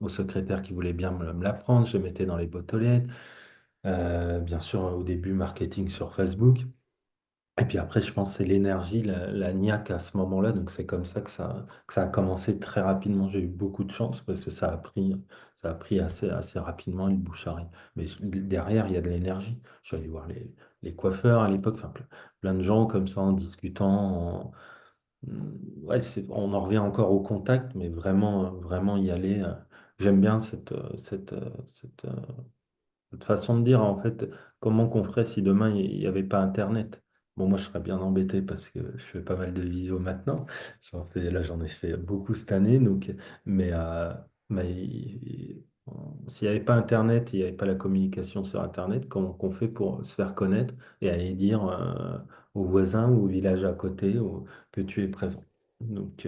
Speaker 2: secrétaire qui voulait bien me la prendre. Je mettais dans les boîtes aux lettres. Bien sûr, au début, marketing sur Facebook. Et puis après, je pense que c'est l'énergie, la niaque à ce moment-là. Donc c'est comme ça que ça a commencé très rapidement. J'ai eu beaucoup de chance parce que ça a pris assez rapidement le bouche à oreille. Mais derrière, il y a de l'énergie. Je suis allé voir les coiffeurs à l'époque, enfin, plein de gens comme ça en discutant. Ouais, on en revient encore au contact, mais vraiment, vraiment y aller. J'aime bien cette façon de dire, en fait, comment qu'on ferait si demain il n'y avait pas Internet? Bon, moi, je serais bien embêté parce que je fais pas mal de visio maintenant. Là, j'en ai fait beaucoup cette année. Donc, mais s'il n'y avait pas Internet, il n'y avait pas la communication sur Internet, comment qu'on fait pour se faire connaître et aller dire aux voisins ou au village à côté que tu es présent? Donc,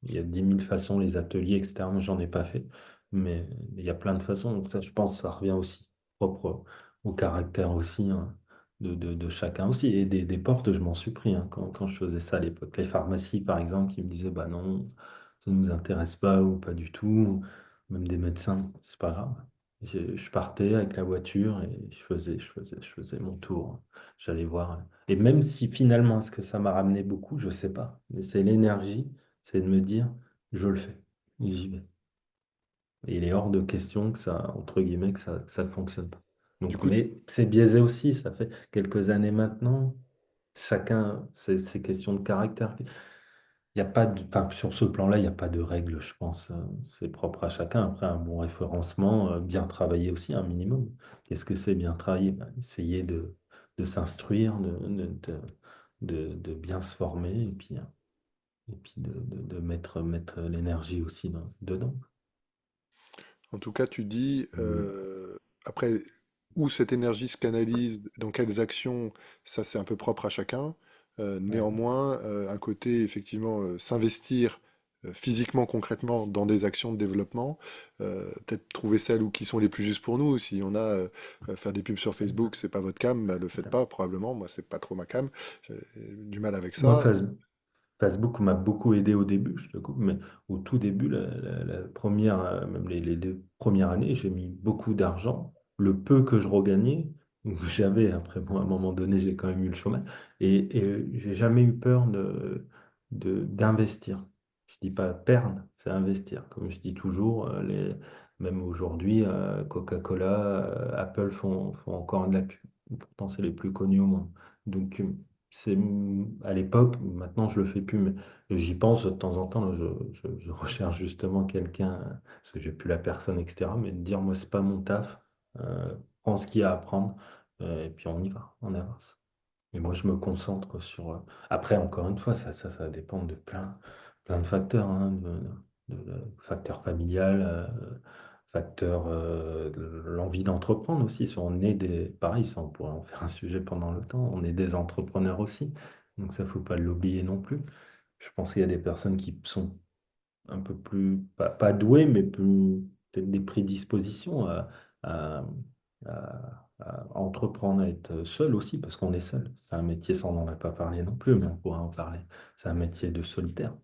Speaker 2: il y a 10 000 façons, les ateliers, etc. Moi, j'en ai pas fait. Mais il y a plein de façons. Donc ça, je pense que ça revient aussi propre au caractère aussi hein, de chacun aussi. Et des portes, je m'en suis pris hein, quand je faisais ça à l'époque. Les pharmacies, par exemple, qui me disaient, bah non, ça ne nous intéresse pas ou pas du tout. Même des médecins, c'est pas grave. Je partais avec la voiture et je faisais mon tour. J'allais voir. Et même si finalement, est-ce que ça m'a ramené beaucoup, je sais pas. Mais c'est l'énergie, c'est de me dire, je le fais. J'y vais. Et il est hors de question que ça, entre guillemets, que ça ne fonctionne pas.
Speaker 1: Du
Speaker 2: Donc,
Speaker 1: coup,
Speaker 2: mais c'est biaisé aussi, ça fait quelques années maintenant. Chacun, c'est question de caractère. Il y a pas de, enfin, sur ce plan-là, il n'y a pas de règle, je pense. C'est propre à chacun. Après, un bon référencement, bien travaillé aussi, un minimum. Qu'est-ce que c'est bien travailler? Ben, essayer de s'instruire, de bien se former et puis de mettre l'énergie aussi dedans.
Speaker 1: en tout cas, tu dis,
Speaker 2: Mm.
Speaker 1: après, où cette énergie se canalise, dans quelles actions, ça c'est un peu propre à chacun.
Speaker 2: Ouais.
Speaker 1: Néanmoins, un côté, effectivement, s'investir physiquement, concrètement, dans des actions de développement, peut-être trouver celles ou qui sont les plus justes pour nous. Si on a faire des pubs sur Facebook, c'est pas votre cam, bah, le faites pas, probablement. Moi, c'est pas trop ma cam. J'ai du mal avec
Speaker 2: Moi,
Speaker 1: ça.
Speaker 2: Facebook m'a beaucoup aidé au début, je te coupe, mais au tout début, la première, même les 2 premières années, j'ai mis beaucoup d'argent. Le peu que je regagnais, ou que j'avais, après, bon, à un moment donné, j'ai quand même eu le chômage, et j'ai jamais eu peur d'investir. Je dis pas perdre, c'est investir. Comme je dis toujours, même aujourd'hui, Coca-Cola, Apple font encore de la pub. Pourtant, c'est les plus connus au monde. Donc, c'est à l'époque, maintenant je le fais plus, mais j'y pense de temps en temps. Là, je recherche justement quelqu'un, parce que j'ai plus la personne, etc. Mais de dire, moi, c'est pas mon taf, prends ce qu'il y a à prendre, et puis on y va, on avance. Et moi, je me concentre sur. Après, encore une fois, ça dépend de plein de facteurs, hein, de facteur familial, facteur de l'envie d'entreprendre aussi. Si on est pareil, ça, on pourrait en faire un sujet pendant le temps. On est des entrepreneurs aussi, donc ça, faut pas l'oublier non plus. Je pense qu'il y a des personnes qui sont un peu plus, pas douées, mais plus peut-être des prédispositions à, à entreprendre, à être seul aussi, parce qu'on est seul. C'est un métier, ça on n'en a pas parlé non plus, mais on pourra en parler. C'est un métier de solitaire.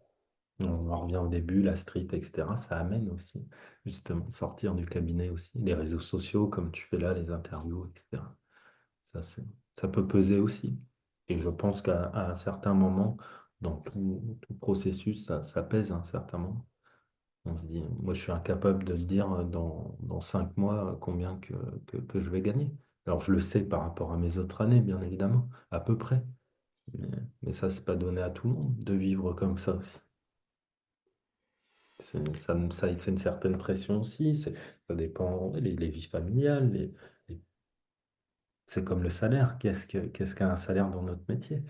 Speaker 2: On en revient au début, la street, etc. Ça amène aussi, justement, sortir du cabinet aussi. Les réseaux sociaux, comme tu fais là, les interviews, etc. Ça, ça peut peser aussi. Et je pense qu'à un certain moment, dans tout processus, ça pèse à un certain moment. On se dit, moi, je suis incapable de se dire dans 5 mois combien que je vais gagner. Alors, je le sais par rapport à mes autres années, bien évidemment, à peu près. Mais, mais ça, c'est pas donné à tout le monde de vivre comme ça aussi. C'est une certaine pression aussi. Ça dépend, les vies familiales, c'est comme le salaire. Qu'est-ce qu'un salaire dans notre métier?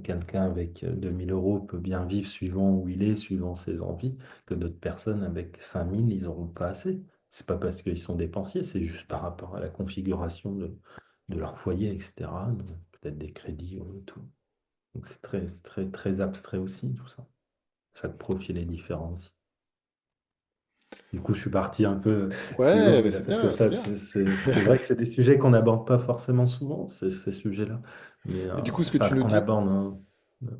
Speaker 2: Quelqu'un avec 2 000 € peut bien vivre suivant où il est, suivant ses envies, que d'autres personnes avec 5 000, ils n'auront pas assez. C'est pas parce qu'ils sont dépensiers, c'est juste par rapport à la configuration de leur foyer, etc. Donc, peut-être des crédits ou tout. Donc c'est très, très abstrait aussi, tout ça. Chaque profil est différent aussi. Du coup, je suis parti un peu plus loin,
Speaker 1: Ouais, mais
Speaker 2: mais là,
Speaker 1: c'est
Speaker 2: parce que
Speaker 1: bien, c'est
Speaker 2: ça,
Speaker 1: bien.
Speaker 2: c'est vrai que c'est des sujets qu'on n'aborde pas forcément souvent, ces sujets-là. Mais
Speaker 1: Et du coup, ce que
Speaker 2: enfin,
Speaker 1: tu nous
Speaker 2: qu'on
Speaker 1: dis,
Speaker 2: aborde. Hein.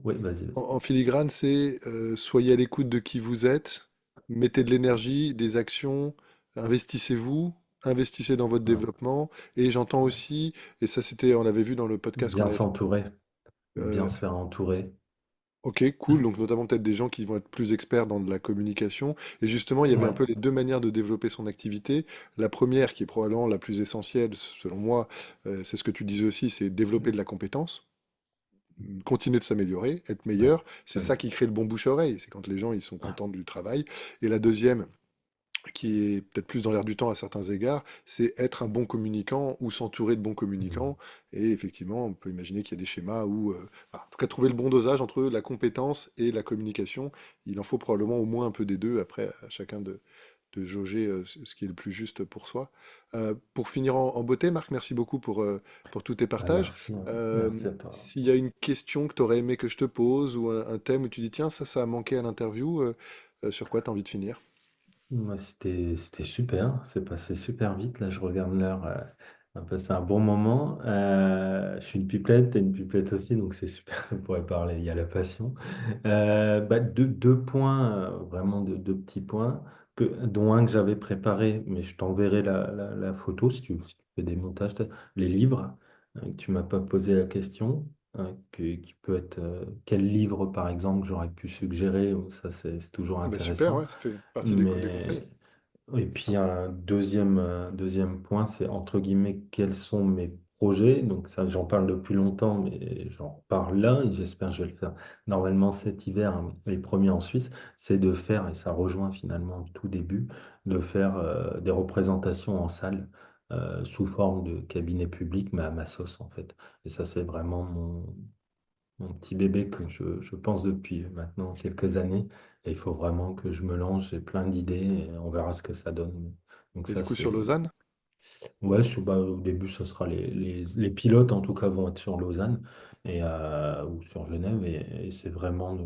Speaker 2: Oui, vas-y,
Speaker 1: en,
Speaker 2: vas-y.
Speaker 1: en filigrane, c'est soyez à l'écoute de qui vous êtes, mettez de l'énergie, des actions, investissez-vous, investissez dans votre
Speaker 2: Ouais,
Speaker 1: développement. Et j'entends
Speaker 2: ouais.
Speaker 1: aussi, et ça c'était, on l'avait vu dans le podcast qu'on
Speaker 2: Bien
Speaker 1: avait fait.
Speaker 2: s'entourer, bien
Speaker 1: euh,
Speaker 2: se faire entourer.
Speaker 1: ok, cool. Donc notamment peut-être des gens qui vont être plus experts dans de la communication. Et justement, il y avait un
Speaker 2: Ouais,
Speaker 1: peu les deux manières de développer son activité. La première, qui est probablement la plus essentielle, selon moi, c'est ce que tu disais aussi, c'est développer de la compétence. continuer de s'améliorer, être
Speaker 2: Ouais,
Speaker 1: meilleur. C'est
Speaker 2: ouais,
Speaker 1: ça qui crée le bon bouche-oreille. C'est quand les gens ils sont
Speaker 2: ouais.
Speaker 1: contents du travail. Et la deuxième, qui est peut-être plus dans l'air du temps à certains égards, c'est être un bon communicant ou s'entourer de bons
Speaker 2: Mm.
Speaker 1: communicants. Et effectivement, on peut imaginer qu'il y a des schémas où, enfin, en tout cas, trouver le bon dosage entre la compétence et la communication. Il en faut probablement au moins un peu des deux. Après, à chacun de jauger ce qui est le plus juste pour soi. Pour finir en beauté, Marc, merci beaucoup pour tous tes
Speaker 2: Bah,
Speaker 1: partages.
Speaker 2: merci, hein. Merci à toi.
Speaker 1: S'il y a une question que tu aurais aimé que je te pose ou un thème où tu dis, tiens, ça a manqué à l'interview, sur quoi tu as envie de finir?
Speaker 2: Ouais, c'était super, c'est passé super vite. Là, je regarde l'heure, on a passé un bon moment. Je suis une pipelette, t'es une pipelette aussi, donc c'est super, ça pourrait parler. Il y a la passion. Bah, deux points, vraiment deux petits points, dont un que j'avais préparé, mais je t'enverrai la photo si tu fais des montages. Les livres, que tu m'as pas posé la question, qui peut être quel livre, par exemple, j'aurais pu suggérer. Ça, c'est toujours
Speaker 1: Ah bah super,
Speaker 2: intéressant.
Speaker 1: ouais, ça fait partie des conseils.
Speaker 2: Mais, et puis un deuxième point, c'est entre guillemets quels sont mes projets. Donc ça, j'en parle depuis longtemps, mais j'en parle là et j'espère que je vais le faire normalement cet hiver, hein, les premiers en Suisse, c'est de faire, et ça rejoint finalement le tout début, de faire des représentations en salle sous forme de cabinet public, mais à ma sauce en fait. Et ça, c'est vraiment mon petit bébé que je pense depuis maintenant quelques années. Et il faut vraiment que je me lance. J'ai plein d'idées et on verra ce que ça donne. Donc
Speaker 1: Et du
Speaker 2: ça,
Speaker 1: coup, sur
Speaker 2: c'est...
Speaker 1: Lausanne?
Speaker 2: Ouais, bah, au début, ce sera les pilotes, en tout cas, vont être sur Lausanne ou sur Genève. Et c'est vraiment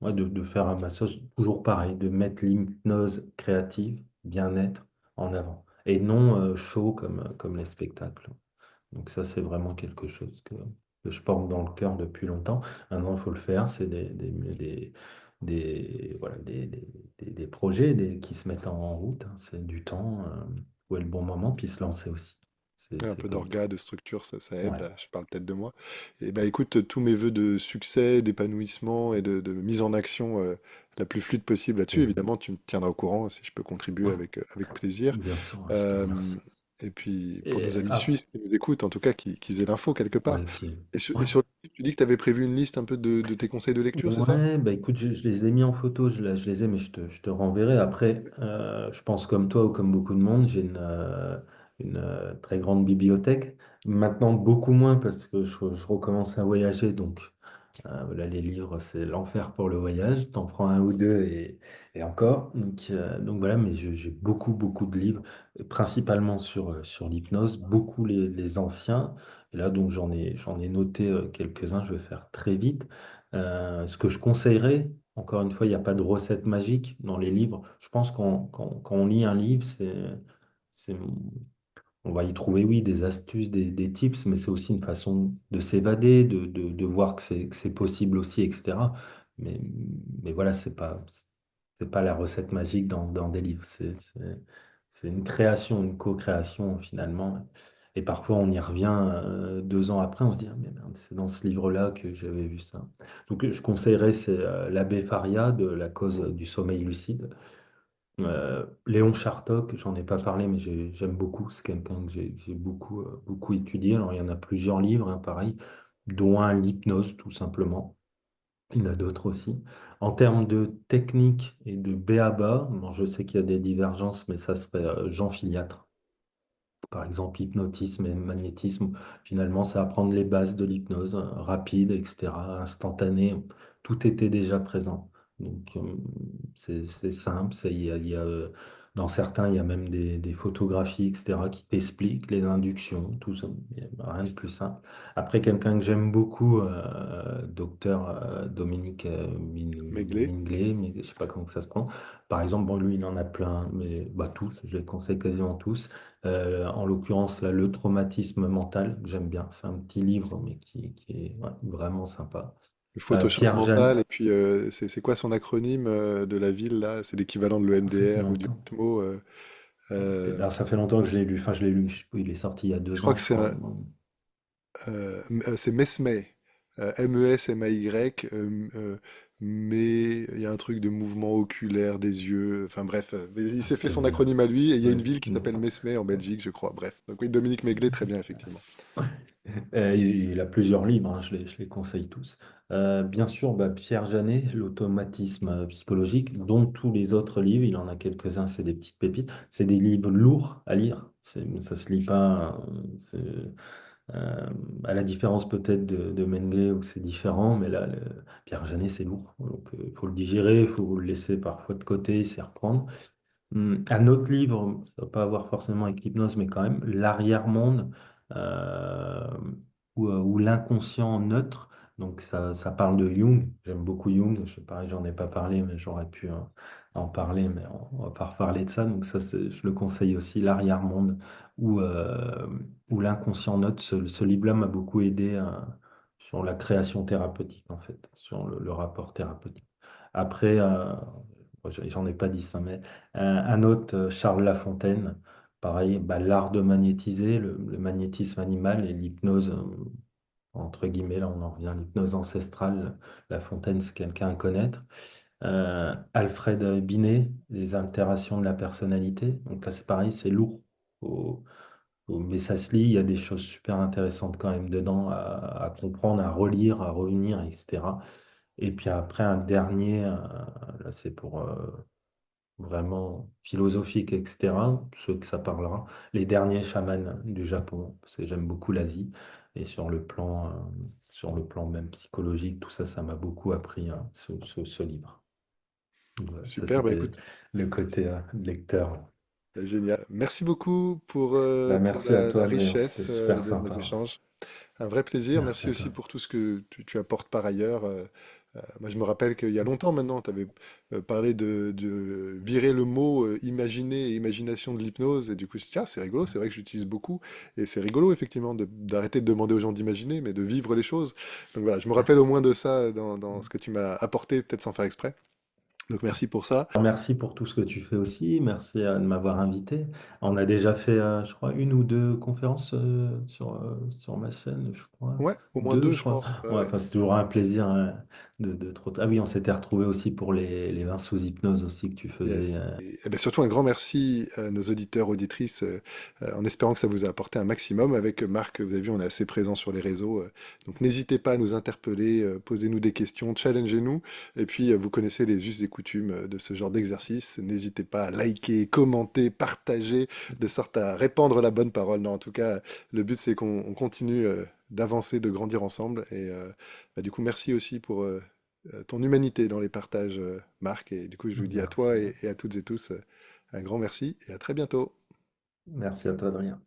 Speaker 2: ouais, de faire à ma sauce, toujours pareil, de mettre l'hypnose créative, bien-être en avant. Et non show comme les spectacles. Donc ça, c'est vraiment quelque chose que je porte dans le cœur depuis longtemps. Maintenant, il faut le faire. C'est voilà, des projets qui se mettent en route, hein. C'est du temps, trouver le bon moment, puis se lancer aussi.
Speaker 1: Ouais, un
Speaker 2: C'est
Speaker 1: peu
Speaker 2: comme tout.
Speaker 1: d'orga, de structure, ça aide.
Speaker 2: Ouais,
Speaker 1: Là, je parle peut-être de moi. Et bah écoute, tous mes voeux de succès, d'épanouissement et de mise en action la plus fluide possible là-dessus.
Speaker 2: c'est-
Speaker 1: Évidemment, tu me tiendras au courant si je peux contribuer
Speaker 2: ouais,
Speaker 1: avec plaisir.
Speaker 2: bien sûr, je te
Speaker 1: Euh,
Speaker 2: remercie.
Speaker 1: et puis pour nos
Speaker 2: Et,
Speaker 1: amis suisses qui nous écoutent, en tout cas, qu'ils aient l'info quelque part.
Speaker 2: ouais, qui,
Speaker 1: Et
Speaker 2: ouais.
Speaker 1: sur le livre, tu dis que tu avais prévu une liste un peu de tes conseils de lecture, c'est ça?
Speaker 2: Ouais, bah écoute, je les ai mis en photo, je les ai, mais je te renverrai. Après, je pense comme toi ou comme beaucoup de monde, j'ai une très grande bibliothèque. Maintenant, beaucoup moins parce que je recommence à voyager, donc là, les livres, c'est l'enfer pour le voyage. T'en prends un ou deux et encore. Donc voilà, mais j'ai beaucoup de livres, principalement sur l'hypnose, beaucoup les anciens. Et là, donc j'en ai noté quelques-uns, je vais faire très vite. Ce que je conseillerais, encore une fois, il n'y a pas de recette magique dans les livres. Je pense quand on lit un livre, c'est on va y trouver, oui, des astuces, des tips, mais c'est aussi une façon de s'évader, de voir que c'est possible aussi, etc. Mais, mais voilà, c'est pas la recette magique dans des livres. C'est une création, une co-création finalement. Et parfois, on y revient 2 ans après, on se dit, ah, mais merde, c'est dans ce livre-là que j'avais vu ça. Donc, je conseillerais, c'est l'abbé Faria de La cause du sommeil lucide. Léon Chartock, j'en ai pas parlé, mais j'aime beaucoup. C'est quelqu'un que j'ai beaucoup étudié. Alors, il y en a plusieurs livres, hein, pareil, dont un, l'hypnose, tout simplement. Il y en a d'autres aussi. En termes de technique et de b.a.-ba, bon, je sais qu'il y a des divergences, mais ça serait Jean Filiatre. Par exemple, hypnotisme et magnétisme, finalement, ça apprendre les bases de l'hypnose, rapide, etc., instantané. Tout était déjà présent. Donc, c'est simple. Dans certains, il y a même des photographies, etc., qui t'expliquent les inductions, tout ça. Il y a rien de plus simple. Après, quelqu'un que j'aime beaucoup, docteur Dominique
Speaker 1: Maiglé.
Speaker 2: Minglé, mais je ne sais pas comment que ça se prend. Par exemple, bon, lui, il en a plein, mais bah, tous, je les conseille quasiment tous. En l'occurrence, là, le traumatisme mental, j'aime bien. C'est un petit livre, mais qui est ouais, vraiment sympa.
Speaker 1: Le Photoshop
Speaker 2: Pierre
Speaker 1: mental,
Speaker 2: Jeanne,
Speaker 1: et puis c'est quoi son acronyme de la ville là? C'est l'équivalent de
Speaker 2: ça fait
Speaker 1: l'EMDR ou du
Speaker 2: longtemps.
Speaker 1: MOTMO.
Speaker 2: Ok.
Speaker 1: Euh,
Speaker 2: Alors, ça fait longtemps que je l'ai lu. Enfin, je l'ai lu. Il est sorti il y a
Speaker 1: je
Speaker 2: deux
Speaker 1: crois
Speaker 2: ans,
Speaker 1: que
Speaker 2: je crois.
Speaker 1: c'est Mesmay. MESMAY. Mais il y a un truc de mouvement oculaire des yeux. Enfin bref, mais il s'est fait
Speaker 2: Ok,
Speaker 1: son
Speaker 2: mais,
Speaker 1: acronyme à lui, et il y a
Speaker 2: ouais,
Speaker 1: une ville qui
Speaker 2: mais-
Speaker 1: s'appelle Mesmay en Belgique, je crois. Bref. Donc oui, Dominique Maiglé, très bien, effectivement.
Speaker 2: Il a plusieurs livres, hein, je les conseille tous. Bien sûr, bah, Pierre Janet, L'automatisme psychologique, dont tous les autres livres, il en a quelques-uns, c'est des petites pépites. C'est des livres lourds à lire, ça se lit pas. Euh, à la différence peut-être de Mengele où c'est différent, mais là, Pierre Janet, c'est lourd. Donc, il faut le digérer, il faut le laisser parfois de côté, s'y reprendre. Un autre livre, ça va pas avoir forcément avec l'hypnose, mais quand même, L'arrière-monde euh, ou L'inconscient neutre. Donc ça parle de Jung. J'aime beaucoup Jung. Je sais pas, j'en ai pas parlé, mais j'aurais pu en parler, mais on va pas reparler de ça. Donc ça, je le conseille aussi, L'arrière-monde ou L'inconscient neutre. Ce livre-là m'a beaucoup aidé sur la création thérapeutique, en fait, sur le rapport thérapeutique. Après, bon, j'en ai pas dit, hein, mais un autre, Charles Lafontaine, pareil, bah, l'art de magnétiser, le magnétisme animal et l'hypnose, entre guillemets, là on en revient à l'hypnose ancestrale. Lafontaine, c'est quelqu'un à connaître. Alfred Binet, les altérations de la personnalité. Donc là, c'est pareil, c'est lourd. Mais ça se lit, il y a des choses super intéressantes quand même dedans à comprendre, à relire, à revenir, etc. Et puis après, un dernier, là c'est pour vraiment philosophique, etc., ceux que ça parlera, les derniers chamans du Japon, parce que j'aime beaucoup l'Asie, et sur le plan même psychologique, tout ça, ça m'a beaucoup appris, hein, ce livre. Voilà, ça,
Speaker 1: Super, bah
Speaker 2: c'était
Speaker 1: écoute,
Speaker 2: le côté lecteur.
Speaker 1: génial. Merci beaucoup
Speaker 2: Bah,
Speaker 1: pour
Speaker 2: merci à toi,
Speaker 1: la
Speaker 2: Adrien, c'était
Speaker 1: richesse
Speaker 2: super
Speaker 1: de nos
Speaker 2: sympa.
Speaker 1: échanges. Un vrai plaisir.
Speaker 2: Merci
Speaker 1: Merci
Speaker 2: à
Speaker 1: aussi
Speaker 2: toi.
Speaker 1: pour tout ce que tu apportes par ailleurs. Moi, je me rappelle qu'il y a longtemps maintenant, tu avais parlé de virer le mot imaginer et imagination de l'hypnose. Et du coup, je me suis dit, ah, c'est rigolo, c'est vrai que j'utilise beaucoup. Et c'est rigolo, effectivement, d'arrêter de demander aux gens d'imaginer, mais de vivre les choses. Donc voilà, je me rappelle au moins de ça dans ce que tu m'as apporté, peut-être sans faire exprès. Donc merci pour ça.
Speaker 2: Merci pour tout ce que tu fais aussi. Merci de m'avoir invité. On a déjà fait, je crois, une ou deux conférences sur ma chaîne, je crois.
Speaker 1: Ouais, au moins
Speaker 2: Deux,
Speaker 1: deux,
Speaker 2: je
Speaker 1: je
Speaker 2: crois.
Speaker 1: pense. Ouais,
Speaker 2: Ouais,
Speaker 1: ouais.
Speaker 2: enfin, c'est toujours un plaisir de trop. Ah oui, on s'était retrouvés aussi pour les vins sous hypnose aussi que tu faisais.
Speaker 1: Yes. Et ben surtout un grand merci à nos auditeurs, auditrices, en espérant que ça vous a apporté un maximum. Avec Marc, vous avez vu, on est assez présent sur les réseaux. Donc n'hésitez pas à nous interpeller, posez-nous des questions, challengez-nous. Et puis vous connaissez les us et coutumes de ce genre d'exercice. N'hésitez pas à liker, commenter, partager, de sorte à répandre la bonne parole. Non, en tout cas, le but c'est qu'on continue d'avancer, de grandir ensemble. Et bah, du coup, merci aussi pour ton humanité dans les partages, Marc. Et du coup, je vous dis à toi
Speaker 2: Merci.
Speaker 1: et à toutes et tous un grand merci et à très bientôt.
Speaker 2: Merci à toi, Adrien.